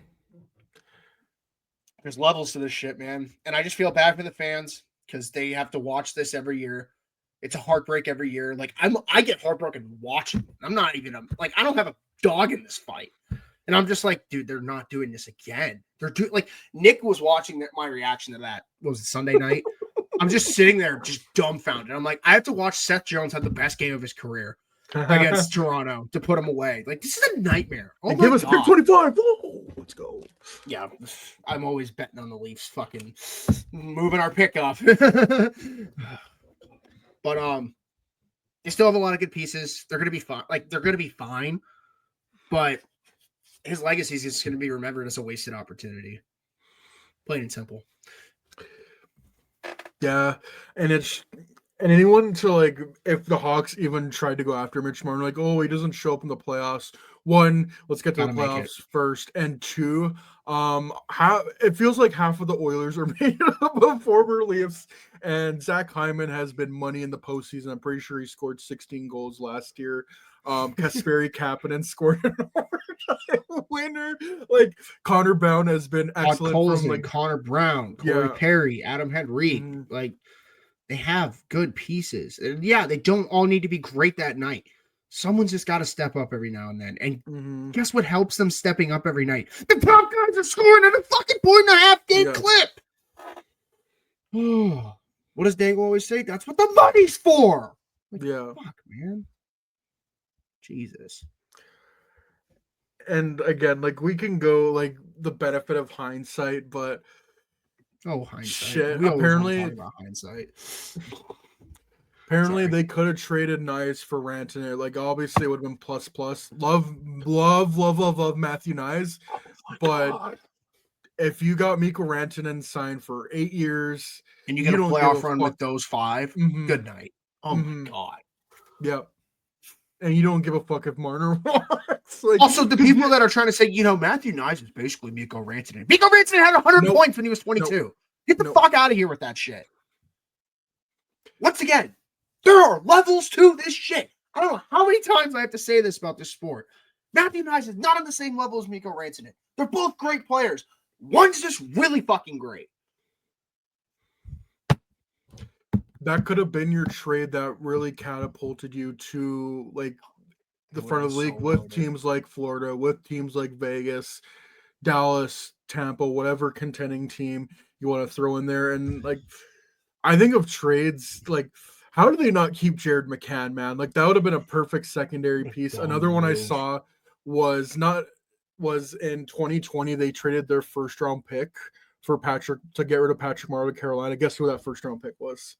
Speaker 2: There's levels to this shit, man. And I just feel bad for the fans because they have to watch this every year. It's a heartbreak every year. Like, I get heartbroken watching. I'm not even like, I don't have a dog in this fight. And I'm just like, dude, they're not doing this again. They're doing, like, Nick was watching my reaction to that. What was it, Sunday night? I'm just sitting there just dumbfounded. I'm like, I have to watch Seth Jones have the best game of his career against Toronto to put him away. Like, this is a nightmare. Oh,
Speaker 1: give us pick 25. Oh, let's go.
Speaker 2: Yeah, I'm always betting on the Leafs fucking moving our pick up. But They still have a lot of good pieces. They're going to be fine. They're going to be fine. But his legacy is just going to be remembered as a wasted opportunity. Plain and simple.
Speaker 1: Yeah, and anyone to like, if the Hawks even tried to go after Mitch Martin, like, oh, he doesn't show up in the playoffs. One, let's get to the playoffs first, and two, it feels like half of the Oilers are made up of former Leafs, and Zach Hyman has been money in the postseason. I'm pretty sure he scored 16 goals last year. Kasperi Kapanen scored an overtime winner. Like Connor Brown has been excellent.
Speaker 2: Colson, from Connor Brown, Corey Perry, Adam Henrique.
Speaker 1: Mm-hmm.
Speaker 2: They have good pieces. And yeah, they don't all need to be great that night. Someone's just got to step up every now and then. And guess what helps them stepping up every night? The top guys are scoring at a fucking 1.5 game clip. What does Dangle always say? That's what the money's for. Fuck, man. Jesus.
Speaker 1: And again, like we can go like the benefit of hindsight, but
Speaker 2: hindsight.
Speaker 1: Shit.
Speaker 2: We apparently talk about hindsight.
Speaker 1: Apparently they could have traded Nyes for Rantanen. Like obviously it would have been plus. Love Matthew Nyes. But if you got Mikko Rantanen signed for 8 years
Speaker 2: and you get a playoff run with those 5, good night. Oh my God.
Speaker 1: Yep. And you don't give a fuck if Marner wants. Like,
Speaker 2: also, the people that are trying to say, Matthew Nyes is basically Mikko Rantanen. Mikko Rantanen had 100 points when he was 22. Get the fuck out of here with that shit. Once again, there are levels to this shit. I don't know how many times I have to say this about this sport. Matthew Nyes is not on the same level as Mikko Rantanen. They're both great players. One's just really fucking great.
Speaker 1: That could have been your trade that really catapulted you to like the front of the league with teams like Florida, with teams like Vegas, Dallas, Tampa, whatever contending team you want to throw in there. And like, I think of trades, like, how do they not keep Jared McCann, man? Like that would have been a perfect secondary piece. Another one I saw was in 2020. They traded their first round pick for to get rid of Patrick Marleau to Carolina. Guess who that first round pick was?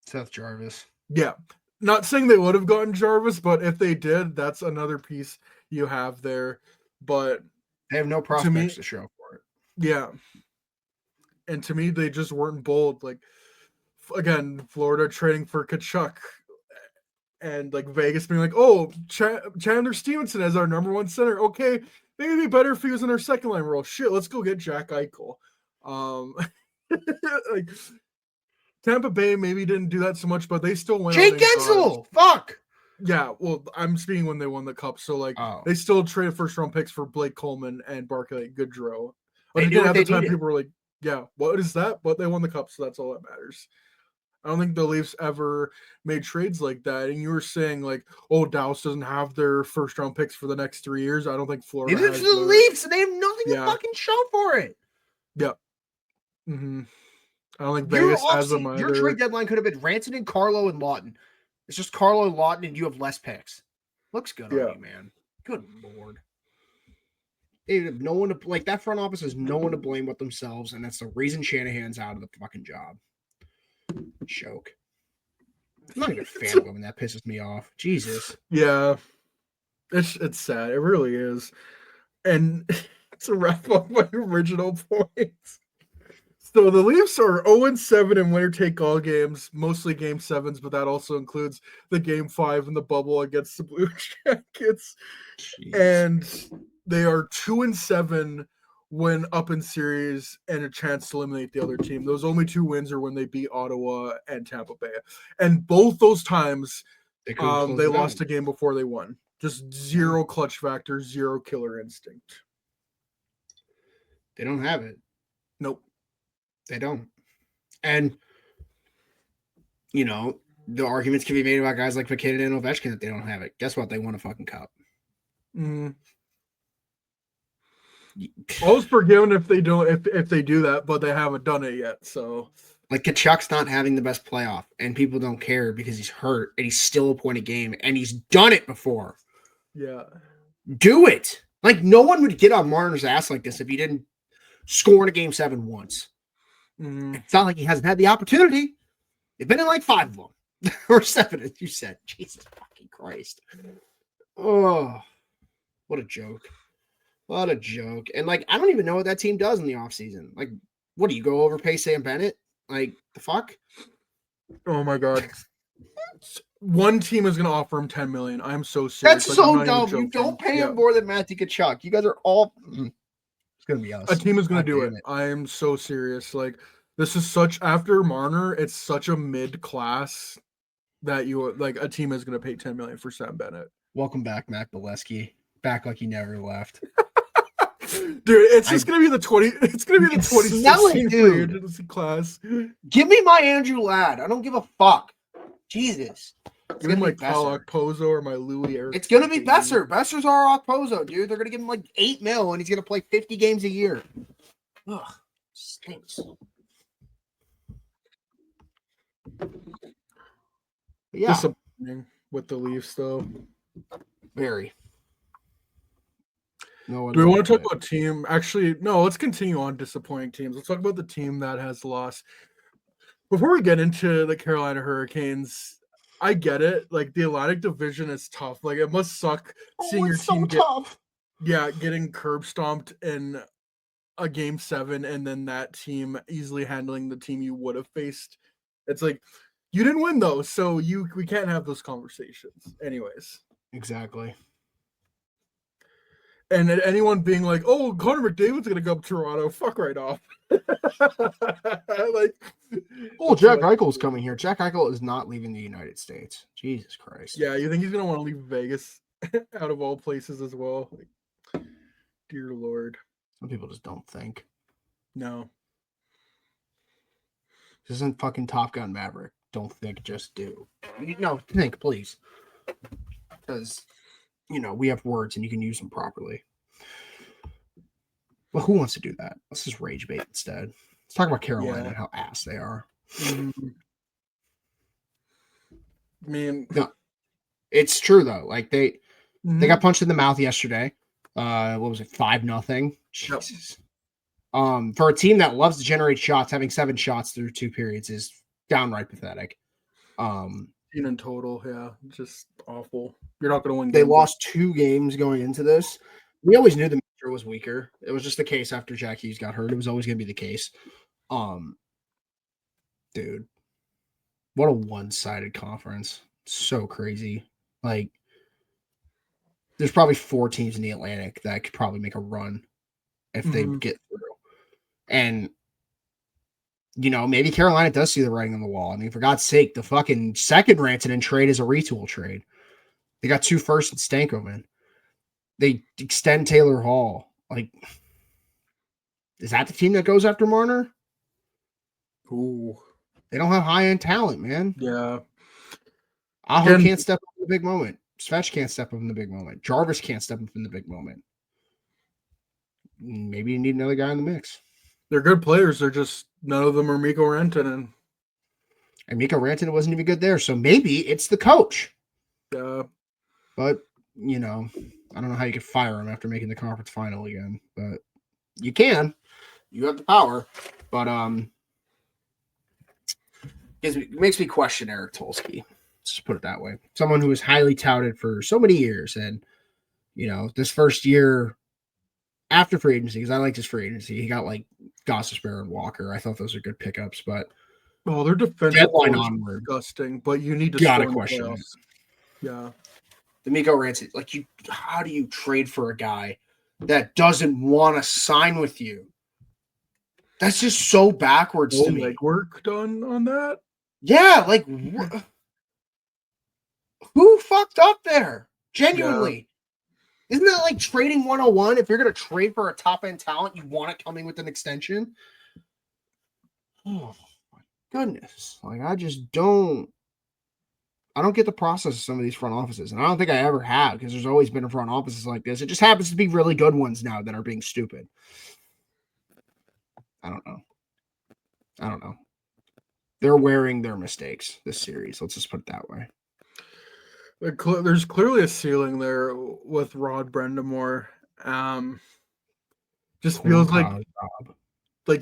Speaker 2: Seth Jarvis.
Speaker 1: Yeah. Not saying they would have gotten Jarvis, but if they did, that's another piece you have there. But
Speaker 2: they have no prospects to show for it.
Speaker 1: Yeah. And to me, they just weren't bold. Like, again, Florida trading for Tkachuk and like Vegas being like, oh, Chandler Stevenson as our number 1 center. Okay, maybe it'd be better if he was in our second line role. Shit, let's go get Jack Eichel. Like Tampa Bay maybe didn't do that so much, but they still went.
Speaker 2: Jake Gensel! Fuck!
Speaker 1: Yeah, well, I'm speaking when they won the cup. So, like, they still traded first-round picks for Blake Coleman and Barclay Goodrow. But again, at the time, people were like, yeah, what is that? But they won the cup, so that's all that matters. I don't think the Leafs ever made trades like that. And you were saying, like, oh, Dallas doesn't have their first-round picks for the next 3 years. I don't think Florida has.
Speaker 2: It's the Leafs, and they have nothing to fucking show for it.
Speaker 1: Yeah. Mm-hmm. I don't think Vegas has them either.
Speaker 2: Your trade deadline could have been Rantanen, Carlo, and Lawton. It's just Carlo and Lawton, and you have less picks. Looks good on you, man. Good Lord. They have no one to like. That front office has no one to blame but themselves, and that's the reason Shanahan's out of the fucking job. Choke. I'm not even a fan of him, and that pisses me off. Jesus.
Speaker 1: Yeah, it's sad. It really is. And to wrap up my original points. So the Leafs are 0-7 in winner-take-all games, mostly Game 7s, but that also includes the Game 5 in the bubble against the Blue Jackets. Jeez. And they are 2-7 when up in series and a chance to eliminate the other team. Those only 2 wins are when they beat Ottawa and Tampa Bay. And both those times, they lost a game before they won. Just zero clutch factor, zero killer instinct.
Speaker 2: They don't have it.
Speaker 1: Nope.
Speaker 2: They don't. And, the arguments can be made about guys like McKinnon and Ovechkin that they don't have it. Guess what? They won a fucking cup.
Speaker 1: All's forgiven if they don't, if they do that, but they haven't done it yet. So,
Speaker 2: like, Kachuk's not having the best playoff, and people don't care because he's hurt, and he's still a point a game, and he's done it before.
Speaker 1: Yeah.
Speaker 2: Do it. Like, no one would get on Marner's ass like this if he didn't score in a Game 7 once. It's not like he hasn't had the opportunity. They've been in like 5 of them. or 7, as you said. Jesus fucking Christ. Oh, what a joke. What a joke. And like, I don't even know what that team does in the offseason. Like, what do you go overpay Sam Bennett? Like, the fuck?
Speaker 1: Oh my god. One team is gonna offer him 10 million. I'm so serious.
Speaker 2: That's
Speaker 1: Like,
Speaker 2: so
Speaker 1: I'm not even
Speaker 2: dumb. You
Speaker 1: joking.
Speaker 2: don't pay
Speaker 1: Yeah.
Speaker 2: him more than Matty Tkachuk. You guys are all. It's gonna be us.
Speaker 1: A team is gonna
Speaker 2: God
Speaker 1: do
Speaker 2: damn
Speaker 1: it. I am so serious. Like, this is such after Marner, it's such a mid class that you like a team is gonna pay 10 million for Sam Bennett.
Speaker 2: Welcome back, Matt Bolesky. Back like he never left.
Speaker 1: Dude, it's just gonna be the 20. It's gonna be the
Speaker 2: can smell it,
Speaker 1: 2016 free agency class.
Speaker 2: Give me my Andrew Ladd. I don't give a fuck. Jesus.
Speaker 1: Give me my
Speaker 2: be
Speaker 1: Kyle
Speaker 2: Besser.
Speaker 1: Okposo or my Louis Eric.
Speaker 2: It's gonna be Besser. Besser's our Okposo, dude. They're gonna give him like $8 million, and he's gonna play 50 games a year. Ugh, stinks. Yeah,
Speaker 1: Disappointing with the Leafs, though.
Speaker 2: very. No,
Speaker 1: Do we want to talk about team? Actually, no. Let's continue on disappointing teams. Let's talk about the team that has lost. Before we get into the Carolina Hurricanes, I get it. Like, the Atlantic Division is tough. Like, it must suck seeing your team getting curb stomped in a game 7, and then that team easily handling the team you would have faced. It's like you didn't win though, so we can't have those conversations. Anyways.
Speaker 2: Exactly.
Speaker 1: And anyone being like, "Oh, Connor McDavid's gonna go up to Toronto," fuck right off. Like,
Speaker 2: oh, Jack Eichel's coming here. Jack Eichel is not leaving the United States. Jesus Christ.
Speaker 1: Yeah, you think he's gonna want to leave Vegas out of all places as well? Like, dear Lord.
Speaker 2: Some people just don't think.
Speaker 1: No.
Speaker 2: This isn't fucking Top Gun Maverick. Don't think, just do. No, think, please. Because, we have words and you can use them properly. Well, who wants to do that? Let's just rage bait instead. Let's talk about Carolina and how ass they are.
Speaker 1: Mm-hmm. I mean,
Speaker 2: no, it's true though. Like they got punched in the mouth yesterday. What was it? 5-0. Jesus. Yep. For a team that loves to generate shots, having 7 shots through 2 periods is downright pathetic.
Speaker 1: In total, yeah, just awful. You're not going to win.
Speaker 2: They lost 2 games going into this. We always knew the mixture was weaker. It was just the case after Jack Hughes got hurt. It was always going to be the case. Dude, what a one-sided conference. So crazy. Like, there's probably 4 teams in the Atlantic that could probably make a run if they get through. And, maybe Carolina does see the writing on the wall. I mean, for God's sake, the fucking second Rantanen trade is a retool trade. They got 2 firsts and Stankoven. They extend Taylor Hall. Like, is that the team that goes after Marner?
Speaker 1: Ooh.
Speaker 2: They don't have high-end talent, man.
Speaker 1: Yeah.
Speaker 2: Aho can't step up in the big moment. Svech can't step up in the big moment. Jarvis can't step up in the big moment. Maybe you need another guy in the mix.
Speaker 1: They're good players. They're just none of them are Mikko Rantanen.
Speaker 2: And Mikko Rantanen wasn't even good there. So maybe it's the coach.
Speaker 1: Yeah.
Speaker 2: But, I don't know how you could fire him after making the conference final again. But you can. You have the power. But it makes me question Eric Tulsky. Let's just put it that way. Someone who was highly touted for so many years. And, this first year after free agency, because I liked his free agency, he got like Gostisbehere and Walker. I thought those are good pickups, but
Speaker 1: their defensive
Speaker 2: deadline onward,
Speaker 1: disgusting. But you need to
Speaker 2: gotta question it.
Speaker 1: Yeah,
Speaker 2: the Mikko Rantanen, how do you trade for a guy that doesn't want to sign with you? That's just so backwards to me.
Speaker 1: Legwork done on that?
Speaker 2: Yeah, who fucked up there? Genuinely. Yeah. Isn't that like trading 101? If you're going to trade for a top-end talent, you want it coming with an extension? Oh, my goodness. I don't get the process of some of these front offices. And I don't think I ever have, because there's always been front offices like this. It just happens to be really good ones now that are being stupid. I don't know. They're wearing their mistakes this series. Let's just put it that way.
Speaker 1: There's clearly a ceiling there with Rod Brind'Amour. Just feels like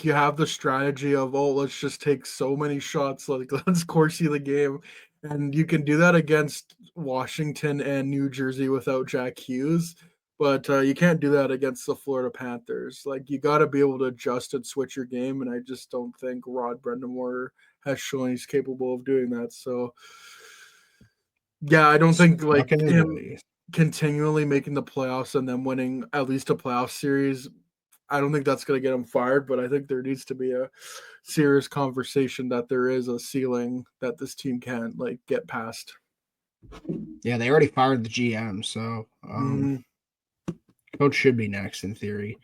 Speaker 1: you have the strategy of, let's just take so many shots, let's Corsi the game. And you can do that against Washington and New Jersey without Jack Hughes, but you can't do that against the Florida Panthers. Like, you got to be able to adjust and switch your game, and I just don't think Rod Brind'Amour has shown he's capable of doing that. So, yeah, I don't think like
Speaker 2: Stuck in his
Speaker 1: him
Speaker 2: ways.
Speaker 1: continually making the playoffs and then winning at least a playoff series. I don't think that's going to get him fired, but I think there needs to be a serious conversation that there is a ceiling that this team can't like get past.
Speaker 2: Yeah, they already fired the GM, so
Speaker 1: Mhm.
Speaker 2: coach should be next in theory.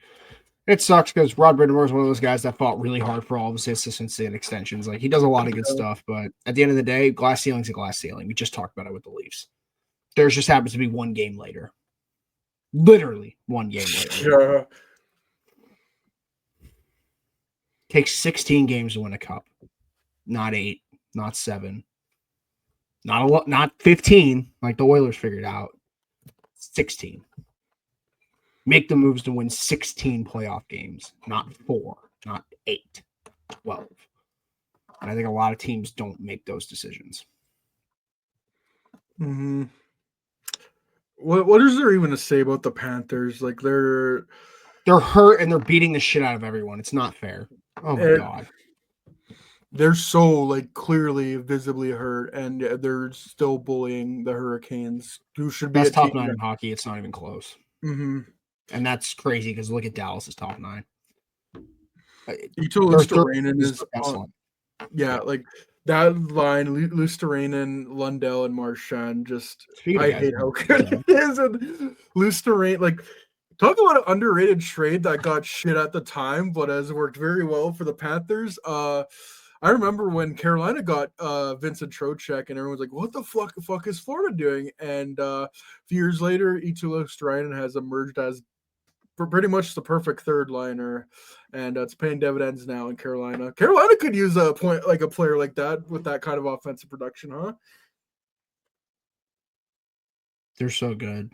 Speaker 2: It sucks because Rod Brind'Amour is one of those guys that fought really hard for all of his assistants and extensions. Like, he does a lot of good
Speaker 1: Yeah.
Speaker 2: stuff, but at the end of the day, glass ceiling's a glass ceiling. We just talked about it with the Leafs. Theirs just happens to be one game later. Literally one game later.
Speaker 1: Yeah.
Speaker 2: Takes 16 games to win a cup. Not 8, not 7. Not 15, like the Oilers figured out. 16. Make the moves to win 16 playoff games, not 4, not 8, 12. And I think a lot of teams don't make those decisions.
Speaker 1: Mm-hmm. What is there even to say about the Panthers? Like
Speaker 2: They're hurt and they're beating the shit out of everyone. It's not fair. Oh my God.
Speaker 1: They're so like clearly visibly hurt, and they're still bullying the Hurricanes, who should be
Speaker 2: Best
Speaker 1: a
Speaker 2: top
Speaker 1: team
Speaker 2: 9
Speaker 1: that,
Speaker 2: in hockey. It's not even close.
Speaker 1: mm-hmm.
Speaker 2: And that's crazy because look at Dallas's top 9.
Speaker 1: Ito
Speaker 2: Their
Speaker 1: Luostarinen
Speaker 2: is
Speaker 1: is
Speaker 2: the best line.
Speaker 1: yeah, like that line, Luostarinen, Lundell, and Marchand. Just
Speaker 2: Speaking of
Speaker 1: I
Speaker 2: guys,
Speaker 1: hate how good it is. And Luostarinen, like, talk about an underrated trade that got shit at the time, but has worked very well for the Panthers. I remember when Carolina got Vincent Trocheck, and everyone's like, "What the fuck is Florida doing?" And a few years later, Ito Luostarinen has emerged as pretty much the perfect third liner, and it's paying dividends now in Carolina. Carolina could use a player like that with that kind of offensive production, huh?
Speaker 2: They're so good.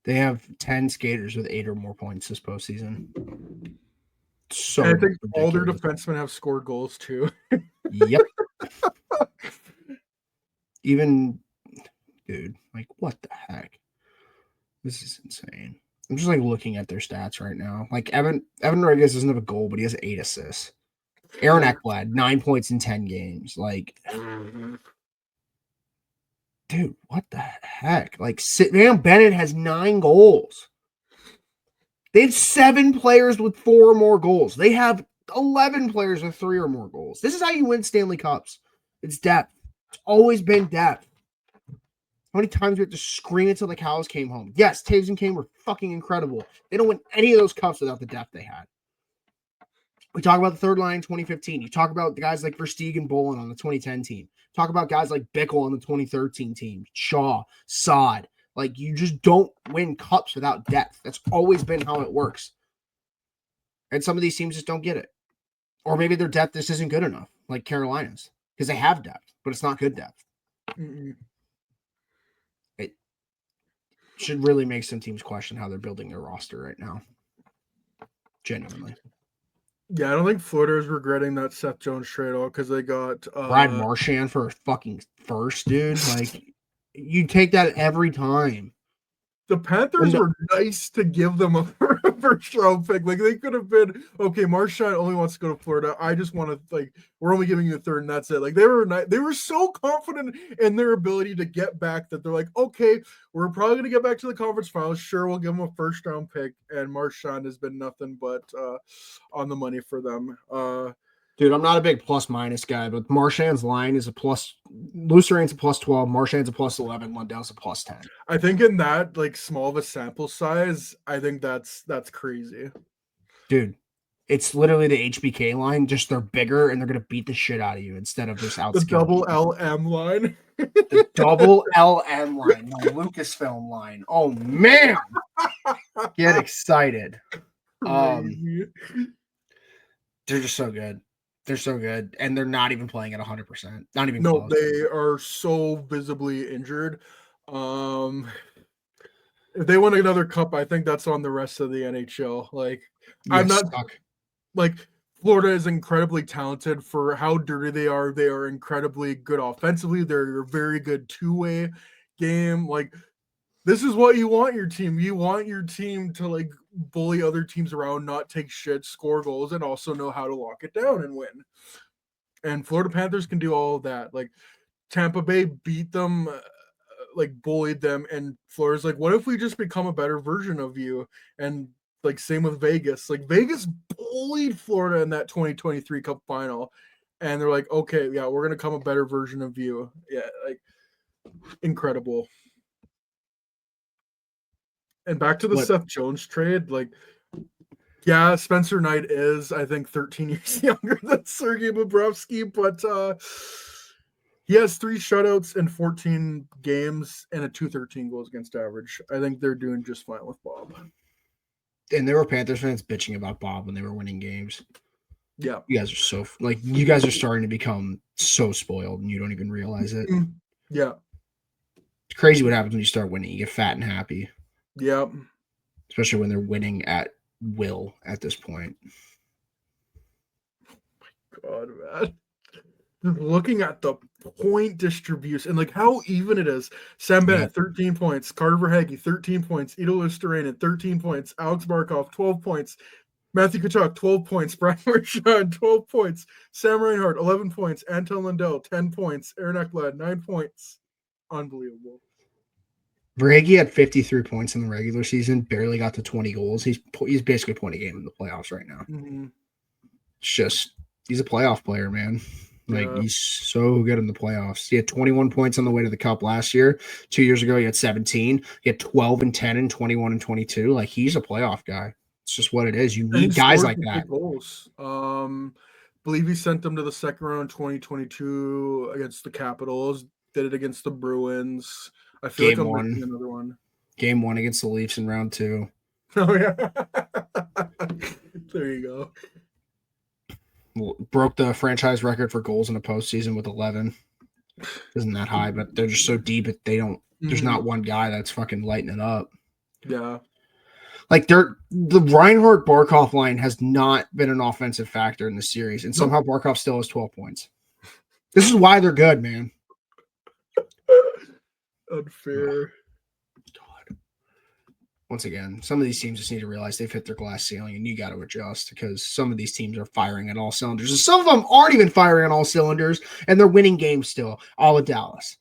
Speaker 2: They have 10 skaters with 8 or more points this postseason. So
Speaker 1: And I think all their
Speaker 2: ridiculous.
Speaker 1: defensemen have scored goals too.
Speaker 2: Yep. Even, dude, like, what the heck? This is insane. I'm just like looking at their stats right now. Like Evan Rodriguez doesn't have a goal, but he has 8 assists. Aaron Ekblad, 9 points in 10 games. Like, dude, what the heck? Like, Sam Bennett has 9 goals. They have 7 players with 4 or more goals. They have 11 players with 3 or more goals. This is how you win Stanley Cups. It's depth. It's always been depth. How many times we have to scream until the cows came home? Yes, Taves and Kane were fucking incredible. They don't win any of those cups without the depth they had. We talk about the third line in 2015. You talk about the guys like Versteeg and Bolin on the 2010 team. Talk about guys like Bickle on the 2013 team. Shaw, Saad. Like, you just don't win cups without depth. That's always been how it works. And some of these teams just don't get it. Or maybe their depth just isn't good enough, like Carolina's, because they have depth, but it's not good depth.
Speaker 1: Mm-mm.
Speaker 2: It should really make some teams question how they're building their roster right now. Genuinely.
Speaker 1: Yeah, I don't think Florida is regretting that Seth Jones trade all because they got
Speaker 2: Brad Marchand for a fucking first, dude. Like, you take that every time.
Speaker 1: the Panthers were nice to give them a first round pick. Like, they could have been, okay, Marchand only wants to go to Florida. I just want to, like, we're only giving you a third and that's it. Like, they were so confident in their ability to get back that they're like, okay, we're probably going to get back to the conference finals. Sure, we'll give them a first round pick. And Marchand has been nothing but on the money for them.
Speaker 2: Dude, I'm not a big plus minus guy, but Marchand's line is a plus. Luceran's a plus 12. Marchand's a plus 11. Lundell's a plus 10.
Speaker 1: I think in that like small of a sample size, I think that's crazy.
Speaker 2: Dude, it's literally the HBK line, just they're bigger and they're gonna beat the shit out of you instead of just out
Speaker 1: The double LM line.
Speaker 2: The double LM line, the Lucasfilm line. Oh man. Get excited. They're just so good. They're so good, and they're not even playing at 100%. Not even close.
Speaker 1: They are so visibly injured. If they win another cup, I think that's on the rest of the NHL. Like, I'm not
Speaker 2: stuck.
Speaker 1: like Florida is incredibly talented for how dirty they are. They are incredibly good offensively. They're a very good two-way game. Like, this is what you want your team. You want your team to like bully other teams around, not take shit, score goals, and also know how to lock it down and win. And Florida Panthers can do all of that. Like, Tampa Bay beat them, like bullied them, and Florida's like, what if we just become a better version of you? And like same with Vegas. Like, Vegas bullied Florida in that 2023 Cup final, and they're like, okay, yeah, we're gonna come a better version of you. Yeah, like incredible. And back to the
Speaker 2: What?
Speaker 1: Seth Jones trade, like, yeah, Spencer Knight is, I think, 13 years younger than Sergei Bobrovsky, but he has 3 shutouts in 14 games and a 213 goals against average. I think they're doing just fine with Bob.
Speaker 2: And there were Panthers fans bitching about Bob when they were winning games.
Speaker 1: Yeah.
Speaker 2: You guys are so like you guys are starting to become so spoiled and you don't even realize it.
Speaker 1: Yeah.
Speaker 2: It's crazy what happens when you start winning. You get fat and happy.
Speaker 1: Yeah.
Speaker 2: Especially when they're winning at will at this point.
Speaker 1: God, man. Just looking at the point distribution and like how even it is. Sam Bennett, 13 points. Carter Verhaeghe, 13 points. Ido Luostarinen, 13 points. Alex Barkov, 12 points. Matthew Tkachuk, 12 points. Brian Marchand, 12 points. Sam Reinhart, 11 points. Anton Lundell, 10 points. Aaron Ekblad, 9 points. Unbelievable.
Speaker 2: Verhaeghe had 53 points in the regular season, barely got to 20 goals. He's basically point a game in the playoffs right now.
Speaker 1: Mm-hmm.
Speaker 2: It's just he's a playoff player, man. Like he's so good in the playoffs. He had 21 points on the way to the Cup last year. 2 years ago, he had 17. He had 12 and 10 and 21 and 22. Like he's a playoff guy. It's just what it is. You need guys like that.
Speaker 1: Goals. Believe he sent them to the second round in 2022 against the Capitals. Did it against the Bruins. I feel like I'm missing another one.
Speaker 2: Game 1 against the Leafs in round 2.
Speaker 1: Oh yeah. There you go.
Speaker 2: Broke the franchise record for goals in a postseason with 11. Isn't that high, but they're just so deep that they don't. There's not one guy that's fucking lighting it up.
Speaker 1: Yeah.
Speaker 2: Like the Reinhart Barkov line has not been an offensive factor in the series, and somehow Barkov still has 12 points. This is why they're good, man.
Speaker 1: Unfair.
Speaker 2: God. Once again, some of these teams just need to realize they've hit their glass ceiling, and you got to adjust because some of these teams are firing at all cylinders, and some of them aren't even firing on all cylinders, and they're winning games still. All of Dallas,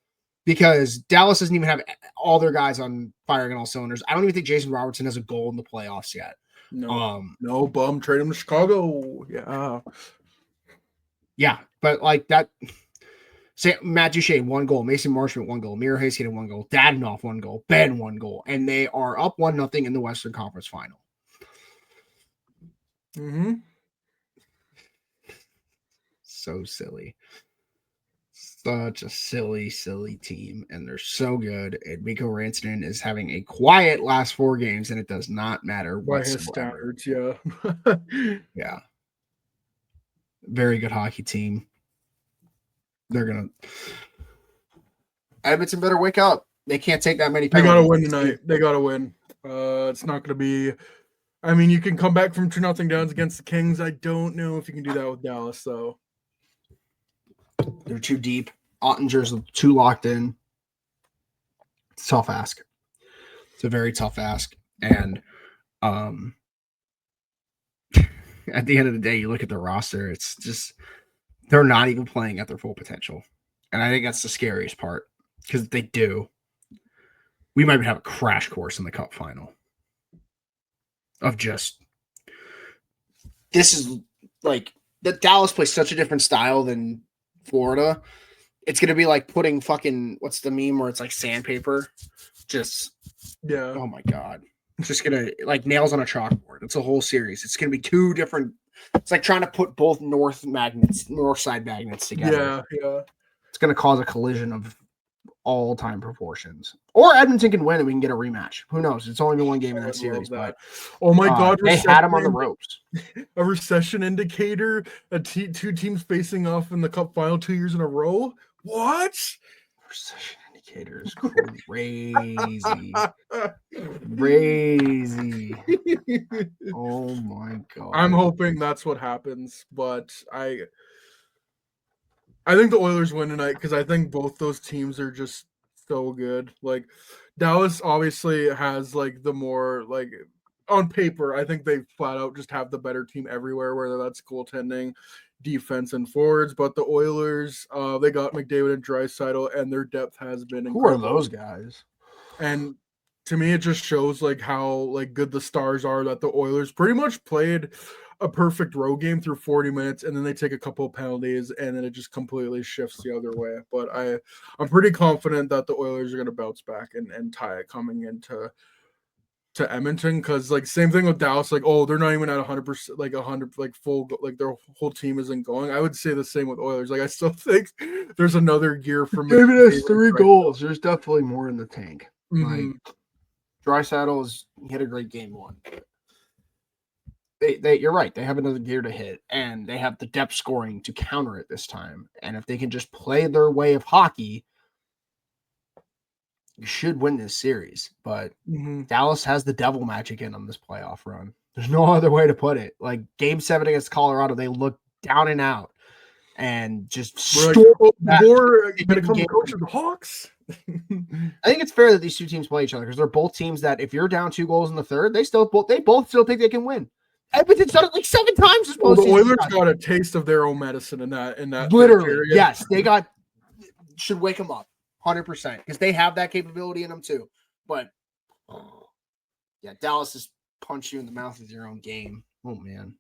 Speaker 2: because Dallas doesn't even have all their guys on firing on all cylinders. I don't even think Jason Robertson has a goal in the playoffs yet.
Speaker 1: No bum. Trade him to Chicago.
Speaker 2: Yeah, but like that. Say Matt Duchene, 1 goal. Mason Marchment, 1 goal. Miro Heiskanen, 1 goal. Dadonov, 1 goal. Ben, 1 goal. And they are up 1-0 in the Western Conference Final.
Speaker 1: Mm-hmm.
Speaker 2: So silly. Such a silly, silly team. And they're so good. And Mikko Rantanen is having a quiet last 4 games, and it does not matter
Speaker 1: by his standards. Yeah.
Speaker 2: Yeah. Very good hockey team. They're gonna. Edmonton better wake up. They can't take that many penalties.
Speaker 1: They gotta win tonight. They gotta win. It's not gonna be. I mean, you can come back from 2-0 downs against the Kings. I don't know if you can do that with Dallas, though.
Speaker 2: They're too deep. Ottinger's too locked in. It's a tough ask. It's a very tough ask. And at the end of the day, you look at the roster. It's just. They're not even playing at their full potential. And I think that's the scariest part because if they do, we might have a crash course in the Cup final of just this is like the Dallas plays such a different style than Florida. It's going to be like putting fucking what's the meme where it's like sandpaper? Just oh my God. It's just going to like nails on a chalkboard. It's a whole series. It's going to be 2 different. It's like trying to put both north side magnets together.
Speaker 1: Yeah.
Speaker 2: It's going to cause a collision of all-time proportions. Or Edmonton can win and we can get a rematch. Who knows? It's only been 1 game in that series. But
Speaker 1: oh my God,
Speaker 2: they had him on the ropes.
Speaker 1: A recession indicator. 2 teams facing off in the Cup final 2 years in a row. What?
Speaker 2: Recession indicator. indicator is crazy. Crazy. Oh my god.
Speaker 1: I'm hoping that's what happens, but I think the Oilers win tonight because I think both those teams are just so good. Like Dallas obviously has like the more like on paper, I think they flat out just have the better team everywhere, whether that's goaltending, defense, and forwards. But the Oilers, they got McDavid and Draisaitl, and their depth has been
Speaker 2: Who are
Speaker 1: incredible.
Speaker 2: those guys?
Speaker 1: And to me, it just shows like how like good the Stars are that the Oilers pretty much played a perfect road game through 40 minutes, and then they take a couple of penalties, and then it just completely shifts the other way. But I'm pretty confident that the Oilers are going to bounce back and tie it coming into Edmonton, because like same thing with Dallas, like they're not even at 100%, like 100 like full, like their whole team isn't going. I would say the same with Oilers. Like I still think there's another gear for me.
Speaker 2: David has 3 goals. There's definitely more in the tank.
Speaker 1: Mhm.
Speaker 2: Like Draisaitl he had a great game 1. They you're right. They have another gear to hit, and they have the depth scoring to counter it this time. And if they can just play their way of hockey, you should win this series. But Dallas has the devil magic in on this playoff run. There's no other way to put it. Like Game 7 against Colorado, they looked down and out, and just
Speaker 1: more gonna come coach of the Hawks.
Speaker 2: I think it's fair that these two teams play each other because they're both teams that if you're down 2 goals in the third, they both still think they can win. Edmonton's done it like 7 times this
Speaker 1: Well, the
Speaker 2: postseason.
Speaker 1: Oilers got a taste of their own medicine in that
Speaker 2: literally. Yes, they should wake them up 100% because they have that capability in them too. But yeah, Dallas just punch you in the mouth with your own game. Oh man,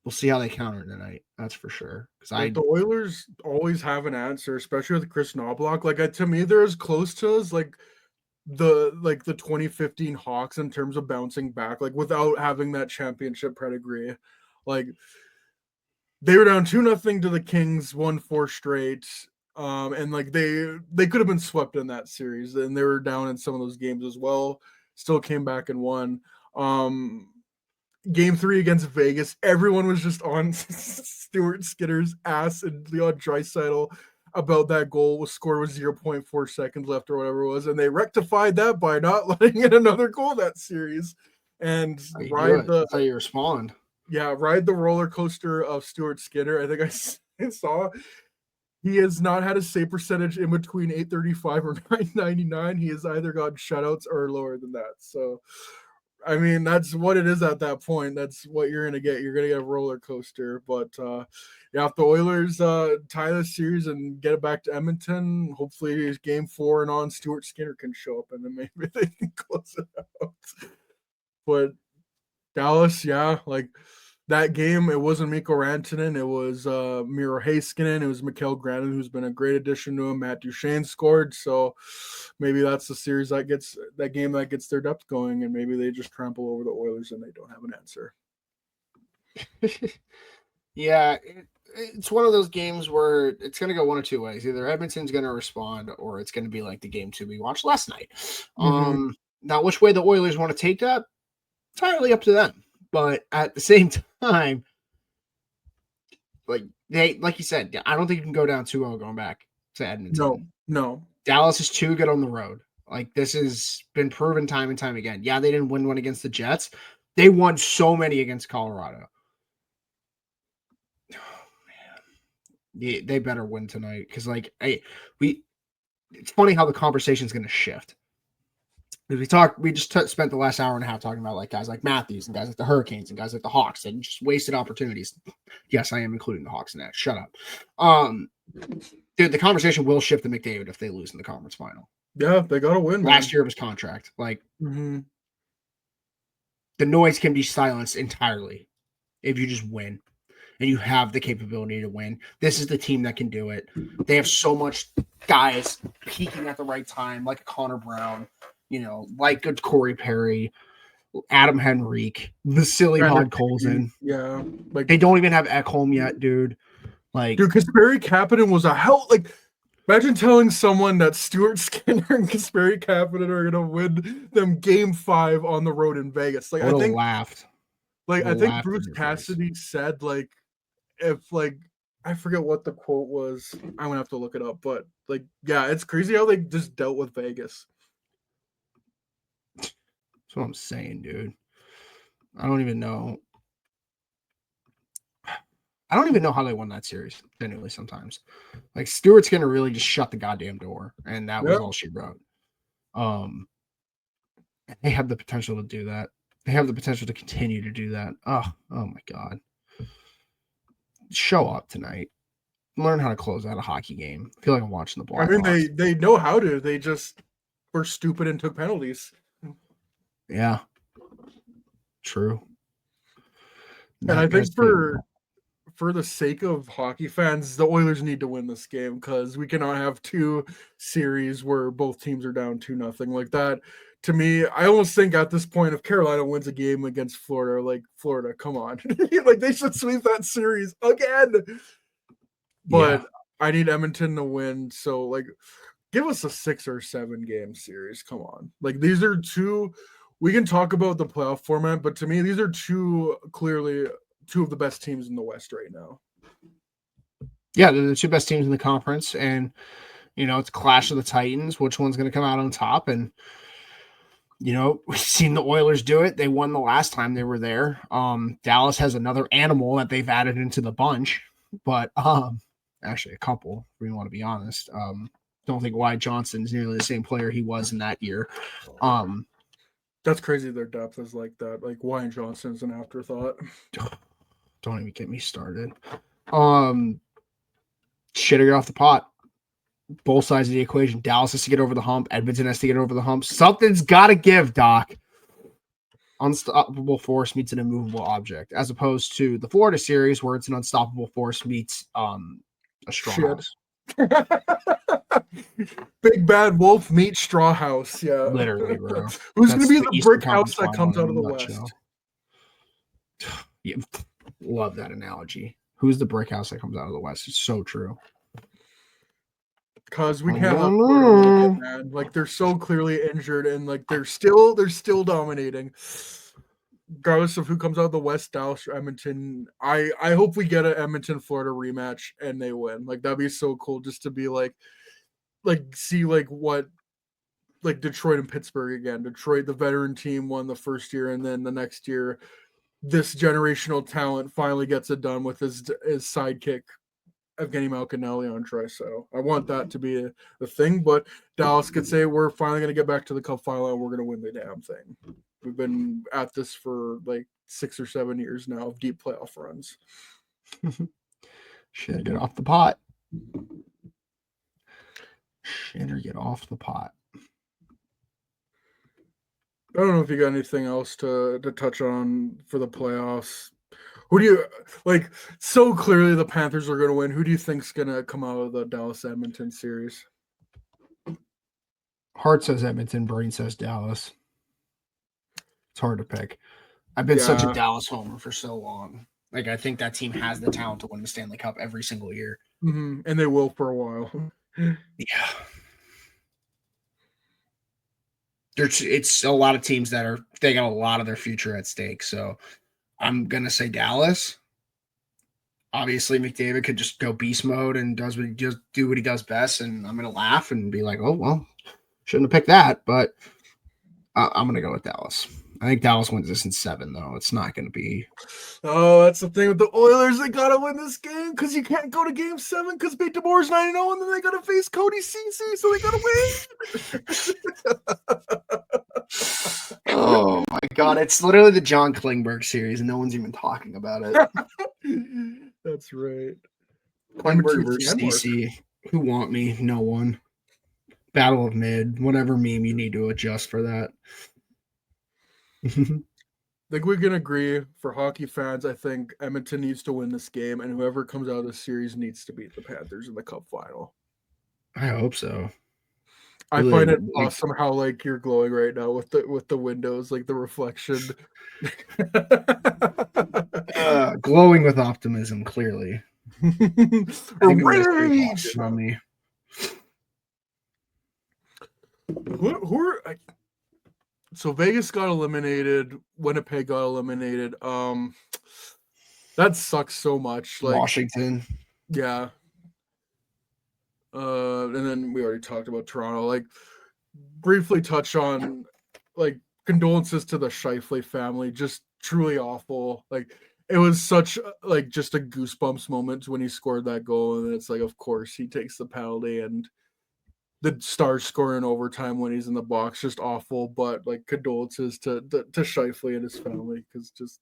Speaker 2: we'll see how they counter tonight. That's for sure.
Speaker 1: Because the Oilers always have an answer, especially with Chris Knoblauch. Like to me, they're as close to us like the 2015 Hawks in terms of bouncing back, like without having that championship pedigree. Like they were down 2-0 to the Kings, won 4 straight. And like they could have been swept in that series, and they were down in some of those games as well. Still came back and won. Game 3 against Vegas, everyone was just on Stuart Skinner's ass and Leon Draisaitl about that goal was scored with 0.4 seconds left or whatever it was, and they rectified that by not letting in another goal that series. And
Speaker 2: that's how you respond.
Speaker 1: Yeah, ride the roller coaster of Stuart Skinner. I think I saw he has not had a save percentage in between 835 or 999. He has either got shutouts or lower than that. So I mean, that's what it is at that point. That's what you're going to get. You're going to get a roller coaster. But yeah, if the Oilers tie this series and get it back to Edmonton, hopefully game 4 and on, Stuart Skinner can show up, and then maybe they can close it out. But Dallas, yeah, like that game, it wasn't Mikko Rantanen. It was Miro Heiskanen. It was Mikael Granlund, who's been a great addition to him. Matt Duchene scored. So maybe that's the series that gets their depth going, and maybe they just trample over the Oilers and they don't have an answer.
Speaker 2: Yeah, it's one of those games where it's going to go one of 2 ways. Either Edmonton's going to respond, or it's going to be like the game 2 we watched last night. Now, which way the Oilers want to take that, entirely up to them. But at the same time, like you said, I don't think you can go down 2-0 going back to Edmonton.
Speaker 1: No.
Speaker 2: Dallas is too good on the road. Like this has been proven time and time again. Yeah, they didn't win one against the Jets. They won so many against Colorado. Oh man, yeah, they better win tonight because it's funny how the conversation is going to shift. We just spent the last hour and a half talking about like guys like Matthews and guys like the Hurricanes and guys like the Hawks and just wasted opportunities. Yes, I am including the Hawks in that. Shut up. Dude, the conversation will shift to McDavid if they lose in the conference final.
Speaker 1: Yeah, they got to win.
Speaker 2: Last year of his contract. Like the noise can be silenced entirely if you just win and you have the capability to win. This is the team that can do it. They have so much guys peaking at the right time, like a Connor Brown. Like good Corey Perry, Adam Henrique, Vasily Podkolzin.
Speaker 1: Yeah.
Speaker 2: Like they don't even have Ekholm yet, dude. Like,
Speaker 1: dude, Kasperi Kapanen was a hell. Like, imagine telling someone that Stuart Skinner and Kasperi Kapanen are gonna win them game 5 on the road in Vegas. Like, I think
Speaker 2: laughed.
Speaker 1: Like, I think Bruce Cassidy said, like, if like I forget what the quote was. I'm gonna have to look it up, but like, yeah, it's crazy how they just dealt with Vegas.
Speaker 2: That's what I'm saying, dude. I don't even know. I don't even know how they won that series, genuinely, sometimes. Like, Stewart's going to really just shut the goddamn door. And that was
Speaker 1: Yeah.
Speaker 2: all she wrote. They have the potential to do that. They have the potential to continue to do that. Oh my God. Show up tonight. Learn how to close out a hockey game. I feel like I'm watching the
Speaker 1: I mean,
Speaker 2: Blackhawks.
Speaker 1: they know how to. They just were stupid and took penalties.
Speaker 2: Yeah. True.
Speaker 1: And I
Speaker 2: That guy's
Speaker 1: think for the sake of hockey fans, the Oilers need to win this game because we cannot have two series where both teams are down 2-0 like that. To me, I almost think at this point, if Carolina wins a game against Florida, like Florida, come on, like they should sweep that series again. But
Speaker 2: yeah.
Speaker 1: I need Edmonton to win, so like, give us a 6 or 7 game series. Come on, like these are two. We can talk about the playoff format, but to me, these are clearly two of the best teams in the West right now.
Speaker 2: Yeah, they're the two best teams in the conference. And, it's a clash of the Titans. Which one's going to come out on top? And, we've seen the Oilers do it. They won the last time they were there. Dallas has another animal that they've added into the bunch, but actually a couple, if we want to be honest. Don't think Wyatt Johnson is nearly the same player he was in that year.
Speaker 1: That's crazy. Their depth is like that. Like Wyatt Johnson's an afterthought.
Speaker 2: Don't even get me started. Shit, get off the pot. Both sides of the equation. Dallas has to get over the hump. Edmonton has to get over the hump. Something's got to give, Doc. Unstoppable force meets an immovable object, as opposed to the Florida series where it's an unstoppable force meets a straw house.
Speaker 1: Big bad wolf meets straw house. Yeah,
Speaker 2: literally, bro.
Speaker 1: Who's going to be the brick house that comes out of the West?
Speaker 2: Yeah, love that analogy. Who's the brick house that comes out of the West? It's so true.
Speaker 1: Because we can't let Florida get mad. Like they're so clearly injured, and like they're still dominating. Regardless of who comes out of the West, Dallas or Edmonton, I hope we get an Edmonton Florida rematch and they win. Like that'd be so cool just to be like see like what like Detroit and Pittsburgh again. Detroit, the veteran team, won the first year, and then the next year, this generational talent finally gets it done with his sidekick Evgeny Malkinelli on Draisaitl. I want that to be the thing, but Dallas could say we're finally going to get back to the Cup final and we're going to win the damn thing. We've been at this for like 6 or 7 years now of deep playoff runs.
Speaker 2: Should get off the pot. Should get off the pot.
Speaker 1: I don't know if you got anything else to touch on for the playoffs. Who do you like? So clearly, the Panthers are going to win. Who do you think's going to come out of the Dallas Edmonton series?
Speaker 2: Heart says Edmonton, brain says Dallas. It's hard to pick. I've been such a Dallas homer for so long. Like I think that team has the talent to win the Stanley Cup every single year,
Speaker 1: and they will for a while.
Speaker 2: Yeah, it's a lot of teams that they got a lot of their future at stake. So I'm gonna say Dallas. Obviously, McDavid could just go beast mode and do what he does best, and I'm gonna laugh and be like, "Oh well, shouldn't have picked that." But I'm gonna go with Dallas. I think Dallas wins this in 7, though. It's not going to be.
Speaker 1: Oh, that's the thing with the Oilers. They got to win this game because you can't go to game 7 because Pete DeBoer's 9-0, and then they got to face Cody Ceci, so they got
Speaker 2: to win. Oh, my God. It's literally the John Klingberg series, and no one's even talking about it.
Speaker 1: That's right.
Speaker 2: Klingberg versus Ceci. Who want me? No one. Battle of mid. Whatever meme you need to adjust for that.
Speaker 1: I think we can agree for hockey fans. I think Edmonton needs to win this game, and whoever comes out of the series needs to beat the Panthers in the Cup final.
Speaker 2: I hope so.
Speaker 1: I find it awesome how like you're glowing right now with the windows, like the reflection.
Speaker 2: Glowing with optimism, clearly.
Speaker 1: Rage
Speaker 2: on me.
Speaker 1: Who are so Vegas got eliminated, Winnipeg got eliminated. That sucks so much. Like
Speaker 2: Washington.
Speaker 1: Yeah. And then we already talked about Toronto. Like, briefly touch on like condolences to the Scheifele family. Just truly awful. Like, it was such like just a goosebumps moment when he scored that goal, and it's like, of course, he takes the penalty and the Stars score in overtime when he's in the box. Just awful. But like condolences to Scheifele and his family, because just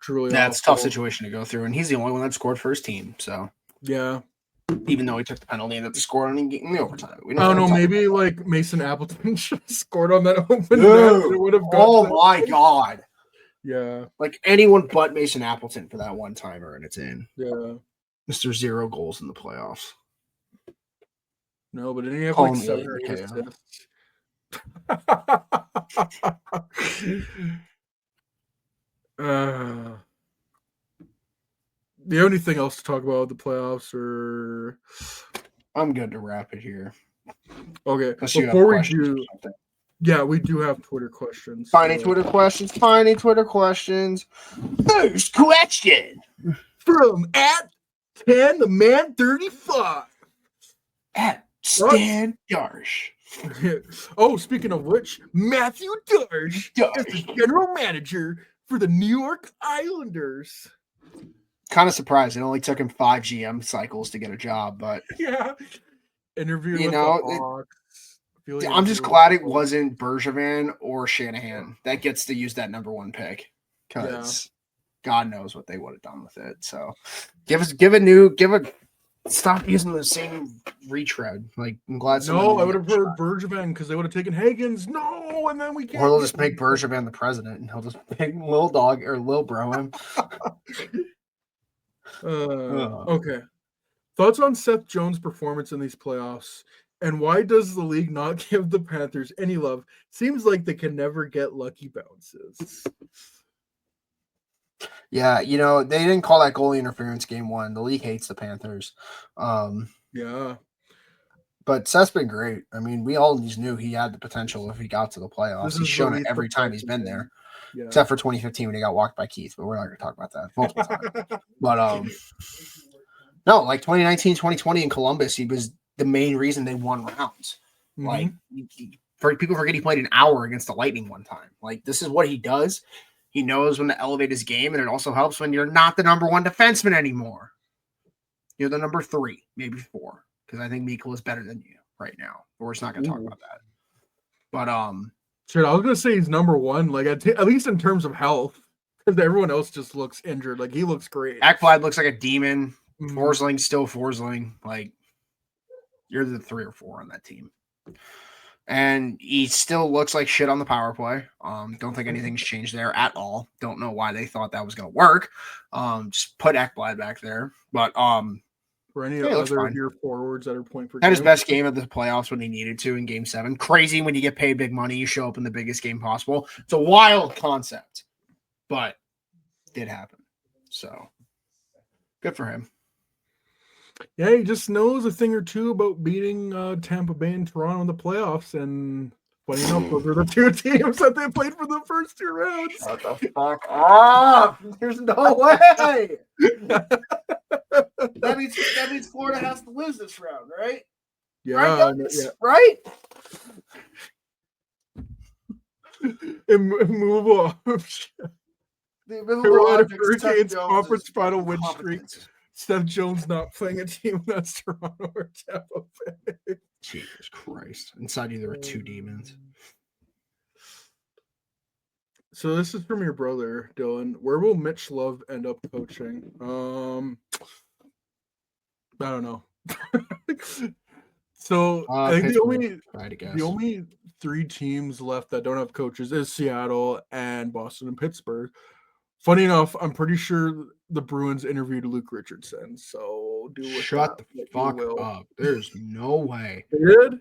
Speaker 1: truly
Speaker 2: Yeah,
Speaker 1: awful.
Speaker 2: it's a tough situation to go through, and he's the only one that scored for his team. So
Speaker 1: Yeah.
Speaker 2: even though he took the penalty and that scored in the overtime, we
Speaker 1: I don't know.
Speaker 2: that's all-
Speaker 1: Maybe like Mason Appleton should have scored on that open
Speaker 2: No.
Speaker 1: net. It would have gone.
Speaker 2: Oh my god!
Speaker 1: Yeah.
Speaker 2: Like anyone but Mason Appleton for that one timer, and it's in.
Speaker 1: Yeah.
Speaker 2: Mr. 0 goals in the playoffs.
Speaker 1: No, but didn't he have
Speaker 2: Call
Speaker 1: like
Speaker 2: him
Speaker 1: 7 or 8
Speaker 2: William McHale.
Speaker 1: assists? Do you have anything else to talk about with the playoffs, or
Speaker 2: I'm good to wrap it here.
Speaker 1: okay?
Speaker 2: Unless you have
Speaker 1: Before we
Speaker 2: questions or
Speaker 1: do,
Speaker 2: something.
Speaker 1: yeah, we do have Twitter questions.
Speaker 2: Tiny
Speaker 1: so-
Speaker 2: Twitter questions. Tiny Twitter questions. First question
Speaker 1: from at 10 the man 35.
Speaker 2: at Stan Darsh.
Speaker 1: Oh, speaking of which, Matthew Darsh is
Speaker 2: Darsh.
Speaker 1: the general manager for the New York Islanders.
Speaker 2: Kind of surprised. It only took him 5 GM cycles to get a job, but
Speaker 1: Yeah. Interviewed
Speaker 2: You
Speaker 1: with
Speaker 2: know,
Speaker 1: the Hawks. Feel like
Speaker 2: I'm just
Speaker 1: interviewed
Speaker 2: glad
Speaker 1: with
Speaker 2: it
Speaker 1: the-
Speaker 2: wasn't Bergevin or Shanahan that gets to use that number 1 pick, because God knows what they would have done with it. So stop using the same retread. Like, I'm glad.
Speaker 1: No, I would have heard Bergevin because they would have taken Higgins. No, and then we can't.
Speaker 2: Or they'll just make Bergevin the president, and he'll just pick Lil Dog or Lil Bro him.
Speaker 1: Okay. Thoughts on Seth Jones' performance in these playoffs, and why does the league not give the Panthers any love? Seems like they can never get lucky bounces.
Speaker 2: Yeah, they didn't call that goalie interference game 1. The league hates the Panthers.
Speaker 1: Yeah.
Speaker 2: But Seth's been great. I mean, we all just knew he had the potential if he got to the playoffs.
Speaker 1: This
Speaker 2: He's
Speaker 1: is
Speaker 2: shown
Speaker 1: the
Speaker 2: it
Speaker 1: least
Speaker 2: every time he's
Speaker 1: surprising
Speaker 2: been
Speaker 1: thing.
Speaker 2: there,
Speaker 1: Yeah.
Speaker 2: except for 2015 when he got walked by Keith. But we're not going to talk about that multiple times. But no, like 2019, 2020 in Columbus, he was the main reason they won rounds.
Speaker 1: Mhm.
Speaker 2: Like, people forget he played an hour against the Lightning one time. Like, this is what he does. He knows when to elevate his game, and it also helps when you're not the number 1 defenseman anymore. You're the number 3, maybe 4, because I think Mikkel is better than you right now. But we're just not going to talk
Speaker 1: Ooh.
Speaker 2: about that. But
Speaker 1: Shit, I was gonna say he's number 1, like at least in terms of health, because everyone else just looks injured. Like, he looks great.
Speaker 2: Ekblad looks like a demon.
Speaker 1: Mhm.
Speaker 2: Forsling's still Forsling. Like, you're the 3 or 4 on that team. And he still looks like shit on the power play. Don't think anything's changed there at all. Don't know why they thought that was going to work. Just put Ekblad back there. But
Speaker 1: For any
Speaker 2: Yeah, he looks
Speaker 1: other
Speaker 2: fine.
Speaker 1: of your forwards that are point for
Speaker 2: had his
Speaker 1: game.
Speaker 2: best game of the playoffs when he needed to in Game 7. Crazy when you get paid big money, you show up in the biggest game possible. It's a wild concept, but it did happen. So good for him.
Speaker 1: Yeah, he just knows a thing or two about beating Tampa Bay and Toronto in the playoffs. And funny enough, those are the 2 teams that they played for the first 2 rounds.
Speaker 2: Shut the fuck up! There's no way. That means Florida has to lose this round, right?
Speaker 1: Yeah,
Speaker 2: Right,
Speaker 1: yeah.
Speaker 2: guys? Right?
Speaker 1: And move on.
Speaker 2: The
Speaker 1: Carolina
Speaker 2: object, Seth
Speaker 1: Hurricanes
Speaker 2: Jones
Speaker 1: conference
Speaker 2: is
Speaker 1: final win streak.
Speaker 2: incompetent.
Speaker 1: Seth Jones not playing a team that's Toronto or Tampa Bay.
Speaker 2: Jesus Christ! Inside you there were 2 demons.
Speaker 1: So this is from your brother, Dylan. Where will Mitch Love end up coaching? I don't know. So I think the only 3 teams left that don't have coaches is Seattle and Boston and Pittsburgh. Funny enough, I'm pretty sure the Bruins interviewed Luke Richardson. So
Speaker 2: Shut the fuck up. There's no way.
Speaker 1: They did?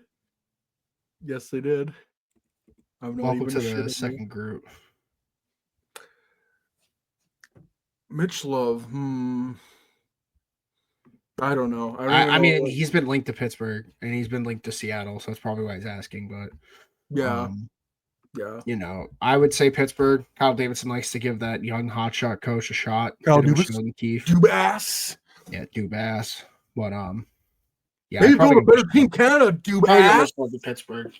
Speaker 1: Yes, they did. I'm not
Speaker 2: Welcome
Speaker 1: even
Speaker 2: to the
Speaker 1: shitting you.
Speaker 2: second group.
Speaker 1: Mitch Love. I don't know.
Speaker 2: I mean, he's been linked to Pittsburgh and he's been linked to Seattle, so that's probably why he's asking. But
Speaker 1: yeah.
Speaker 2: I would say Pittsburgh. Kyle Davidson likes to give that young hotshot coach a shot.
Speaker 1: Kyle
Speaker 2: Did him
Speaker 1: Dubas?
Speaker 2: Sheldon Keefe.
Speaker 1: Dubas.
Speaker 2: Yeah, Dubas. But yeah,
Speaker 1: Maybe
Speaker 2: I'd probably
Speaker 1: build a
Speaker 2: go
Speaker 1: better team, Canada,
Speaker 2: probably go
Speaker 1: Dubas.
Speaker 2: Mitchell to Pittsburgh.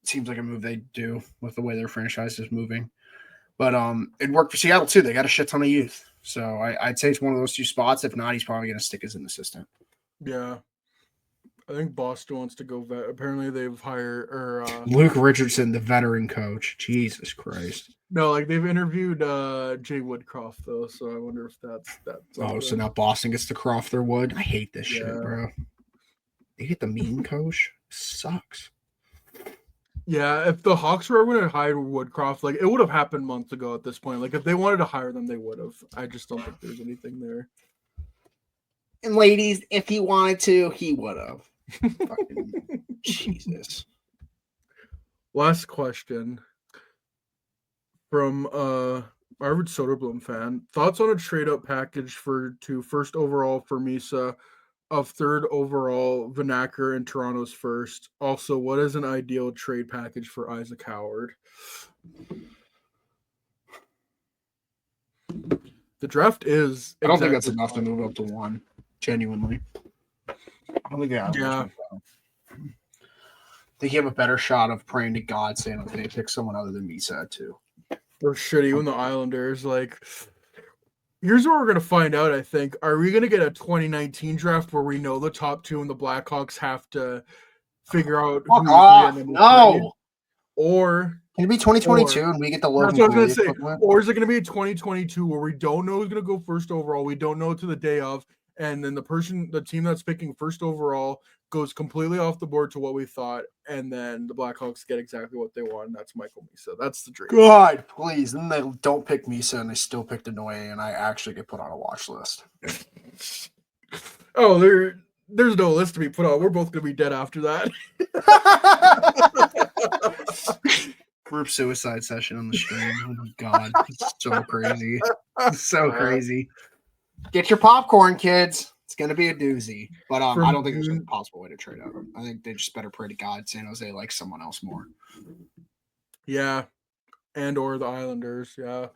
Speaker 2: Seems like a move they do with the way their franchise is moving. But it worked for Seattle too. They got a shit ton of youth. So I'd say it's one of those two spots. If not, he's probably going to stick as an assistant.
Speaker 1: Yeah. I think Boston wants to go vet. Apparently they've hired
Speaker 2: Luke Richardson, the veteran coach. Jesus Christ.
Speaker 1: no, like they've interviewed Jay Woodcroft though, so I wonder if that's
Speaker 2: Oh, so now Boston gets to croft their wood. I hate this shit,
Speaker 1: Yeah.
Speaker 2: bro. They get the mean coach. Sucks.
Speaker 1: Yeah, if the Hawks were going to hire Woodcroft, like it would have happened months ago at this point. Like if they wanted to hire them, they would have. I just don't think there's anything there.
Speaker 2: And ladies, if he wanted to, he would have. Jesus.
Speaker 1: Last question from Arvid Soderblom fan. Thoughts on a trade up package to first overall for Misa, of third overall Vanacker and Toronto's first. Also, what is an ideal trade package for Isaac Howard? The draft is.
Speaker 2: I don't think that's enough to move up to one. Genuinely, I don't think they have.
Speaker 1: Yeah.
Speaker 2: They have a better shot of praying to God saying that they pick someone other than Misa too.
Speaker 1: They're shitty when the Islanders like. Here's what we're gonna find out. I think. Are we gonna get a 2019 draft where we know the top two and the Blackhawks have to figure out
Speaker 2: Fuck
Speaker 1: who
Speaker 2: off.
Speaker 1: trade?
Speaker 2: No.
Speaker 1: Or
Speaker 2: can it be 2022 and we get the Logan?
Speaker 1: That's what I was gonna say. Or is it gonna be a 2022 where we don't know who's gonna go first overall? We don't know to the day of, and then the team that's picking first overall goes completely off the board to what we thought, and then the Blackhawks get exactly what they want. And that's Michael Misa. That's the dream.
Speaker 2: God, please. Then they don't pick Misa and they still pick Denoye, and I actually get put on a watch list.
Speaker 1: Oh, there's no list to be put on. We're both gonna be dead after that.
Speaker 2: Group suicide session on the stream. Oh my God, it's so crazy. It's so crazy. Get your popcorn, kids. It's gonna be a doozy. But I don't think there's a possible way to trade out. I think they just better pray to God San Jose likes someone else more.
Speaker 1: Yeah. And or the Islanders, yeah.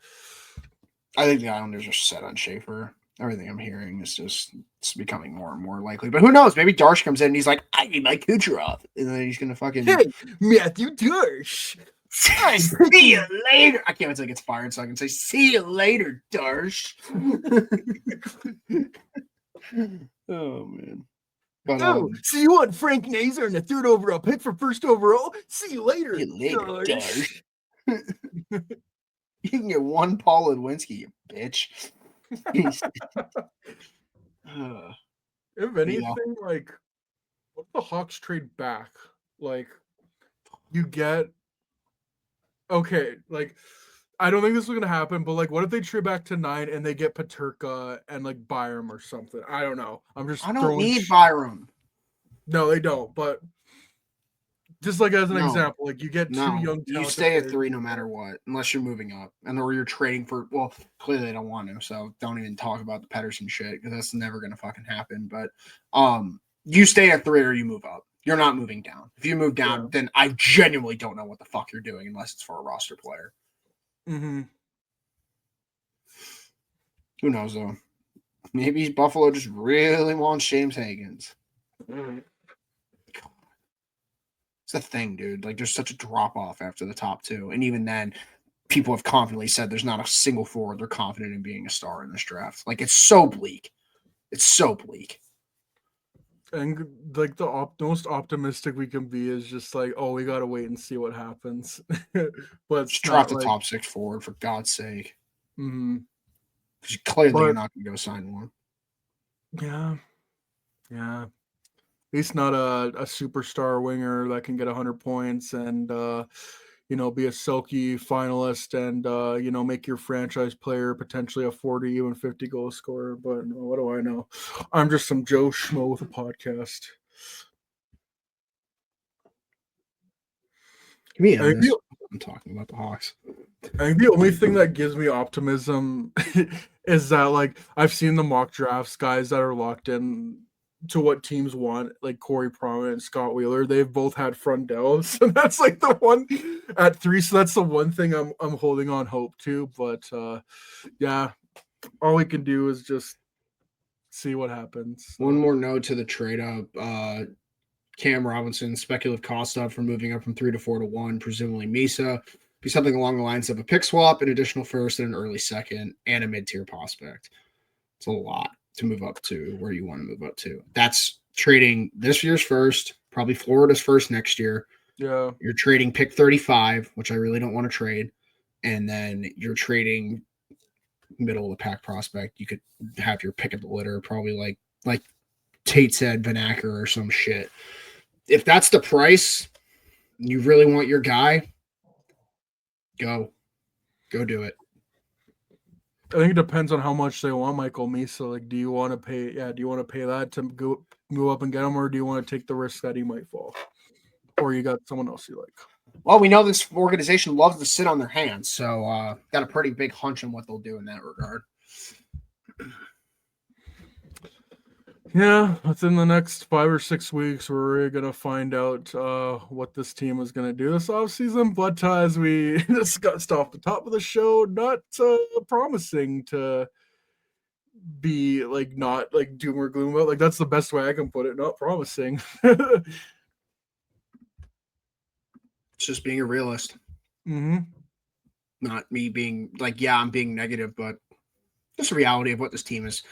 Speaker 2: I think the Islanders are set on Schaefer. Everything I'm hearing is just it's becoming more and more likely. But who knows? Maybe Darsh comes in and he's like, I need my Kucherov. And then he's gonna fucking
Speaker 1: Matthew Darsh.
Speaker 2: See you later. I can't wait till he gets fired so I can say, see you later, Darsh. Oh man.
Speaker 1: But, see you on Frank Nazar in the third overall pick for first overall. See you later.
Speaker 2: Darsh. You can get one Paul Lewinsky, you bitch.
Speaker 1: If anything, like what if the Hawks trade back? Like you get okay, like I don't think this is gonna happen, but like what if they trade back to 9 and they get Paterka and like Byram or something? I don't know. I
Speaker 2: don't need Byram.
Speaker 1: No, they don't, but just like as an example, like you get two young.
Speaker 2: You stay at 3 no matter what, unless you're moving up, and or you're trading for. Well, clearly they don't want to, so don't even talk about the Pettersson shit because that's never gonna fucking happen. But you stay at 3 or you move up. You're not moving down. If you move down, then I genuinely don't know what the fuck you're doing unless it's for a roster player.
Speaker 1: Mm-hmm.
Speaker 2: Who knows though? Maybe Buffalo just really wants James Higgins.
Speaker 1: Mm-hmm.
Speaker 2: It's the thing, dude. Like, there's such a drop off after the top 2, and even then, people have confidently said there's not a single forward they're confident in being a star in this draft. Like, it's so bleak. It's so bleak.
Speaker 1: And like the most optimistic we can be is just like, oh, we gotta wait and see what happens. But
Speaker 2: just draft the top 6 forward for God's sake.
Speaker 1: Mm-hmm.
Speaker 2: Because clearly you're not gonna go sign one.
Speaker 1: Yeah. At least not a superstar winger that can get 100 points and be a Selke finalist and make your franchise player potentially a 40, even 50 goal scorer. But what do I know? I'm just some Joe Schmo with a podcast.
Speaker 2: I'm talking about the Hawks.
Speaker 1: I think the only thing that gives me optimism is that like I've seen the mock drafts, guys that are locked in to what teams want, like Corey Pronman and Scott Wheeler. They've both had Frundell, so that's like the one at 3. So that's the one thing I'm holding on hope to. But yeah, all we can do is just see what happens.
Speaker 2: One more note to the trade up. Cam Robinson, speculative cost up for moving up from 3 to 4 to 1, presumably Misa. Be something along the lines of a pick swap, an additional first and an early second, and a mid-tier prospect. It's a lot to move up to where you want to move up to. That's trading this year's first, probably Florida's first next year.
Speaker 1: Yeah.
Speaker 2: You're trading pick 35, which I really don't want to trade. And then you're trading middle of the pack prospect. You could have your pick of the litter, probably like Tate said, Vanacker or some shit. If that's the price, you really want your guy, go do it.
Speaker 1: I think it depends on how much they want Michael Misa. Like, do you want to pay? Yeah, do you want to pay that to go up and get him, or do you want to take the risk that he might fall, or you got someone else you like?
Speaker 2: Well, we know this organization loves to sit on their hands, so got a pretty big hunch on what they'll do in that regard.
Speaker 1: Yeah, within the next 5 or 6 weeks, we're really going to find out what this team is going to do this offseason. But as we discussed off the top of the show, not promising to be like not like doom or gloom about. Like, that's the best way I can put it. Not promising.
Speaker 2: It's just being a realist.
Speaker 1: Mm-hmm.
Speaker 2: Not me being like, yeah, I'm being negative, but just the reality of what this team has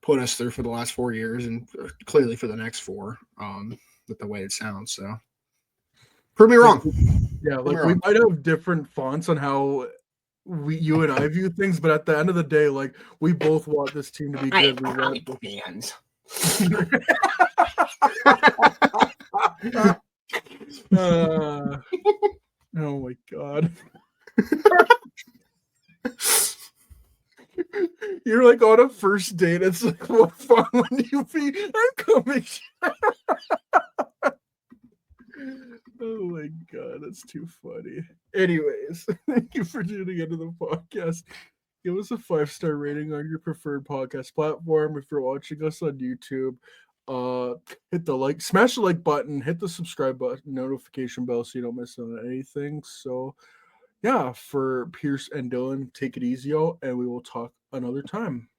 Speaker 2: put us through for the last 4 years and clearly for the next 4, with the way it sounds. So prove me wrong.
Speaker 1: Yeah, like we might have different fonts on how you and I view things, but at the end of the day, like, we both want this team to be good. We want
Speaker 2: fans.
Speaker 1: Oh my god. You're like on a first date. It's like, what fun would you be? I'm coming. Oh my god, that's too funny. Anyways, thank you for tuning into the podcast. Give us a 5-star rating on your preferred podcast platform. If you're watching us on YouTube, hit the smash the like button, hit the subscribe button, notification bell so you don't miss out on anything. So yeah, for Pierce and Dylan, take it easy, and we will talk another time.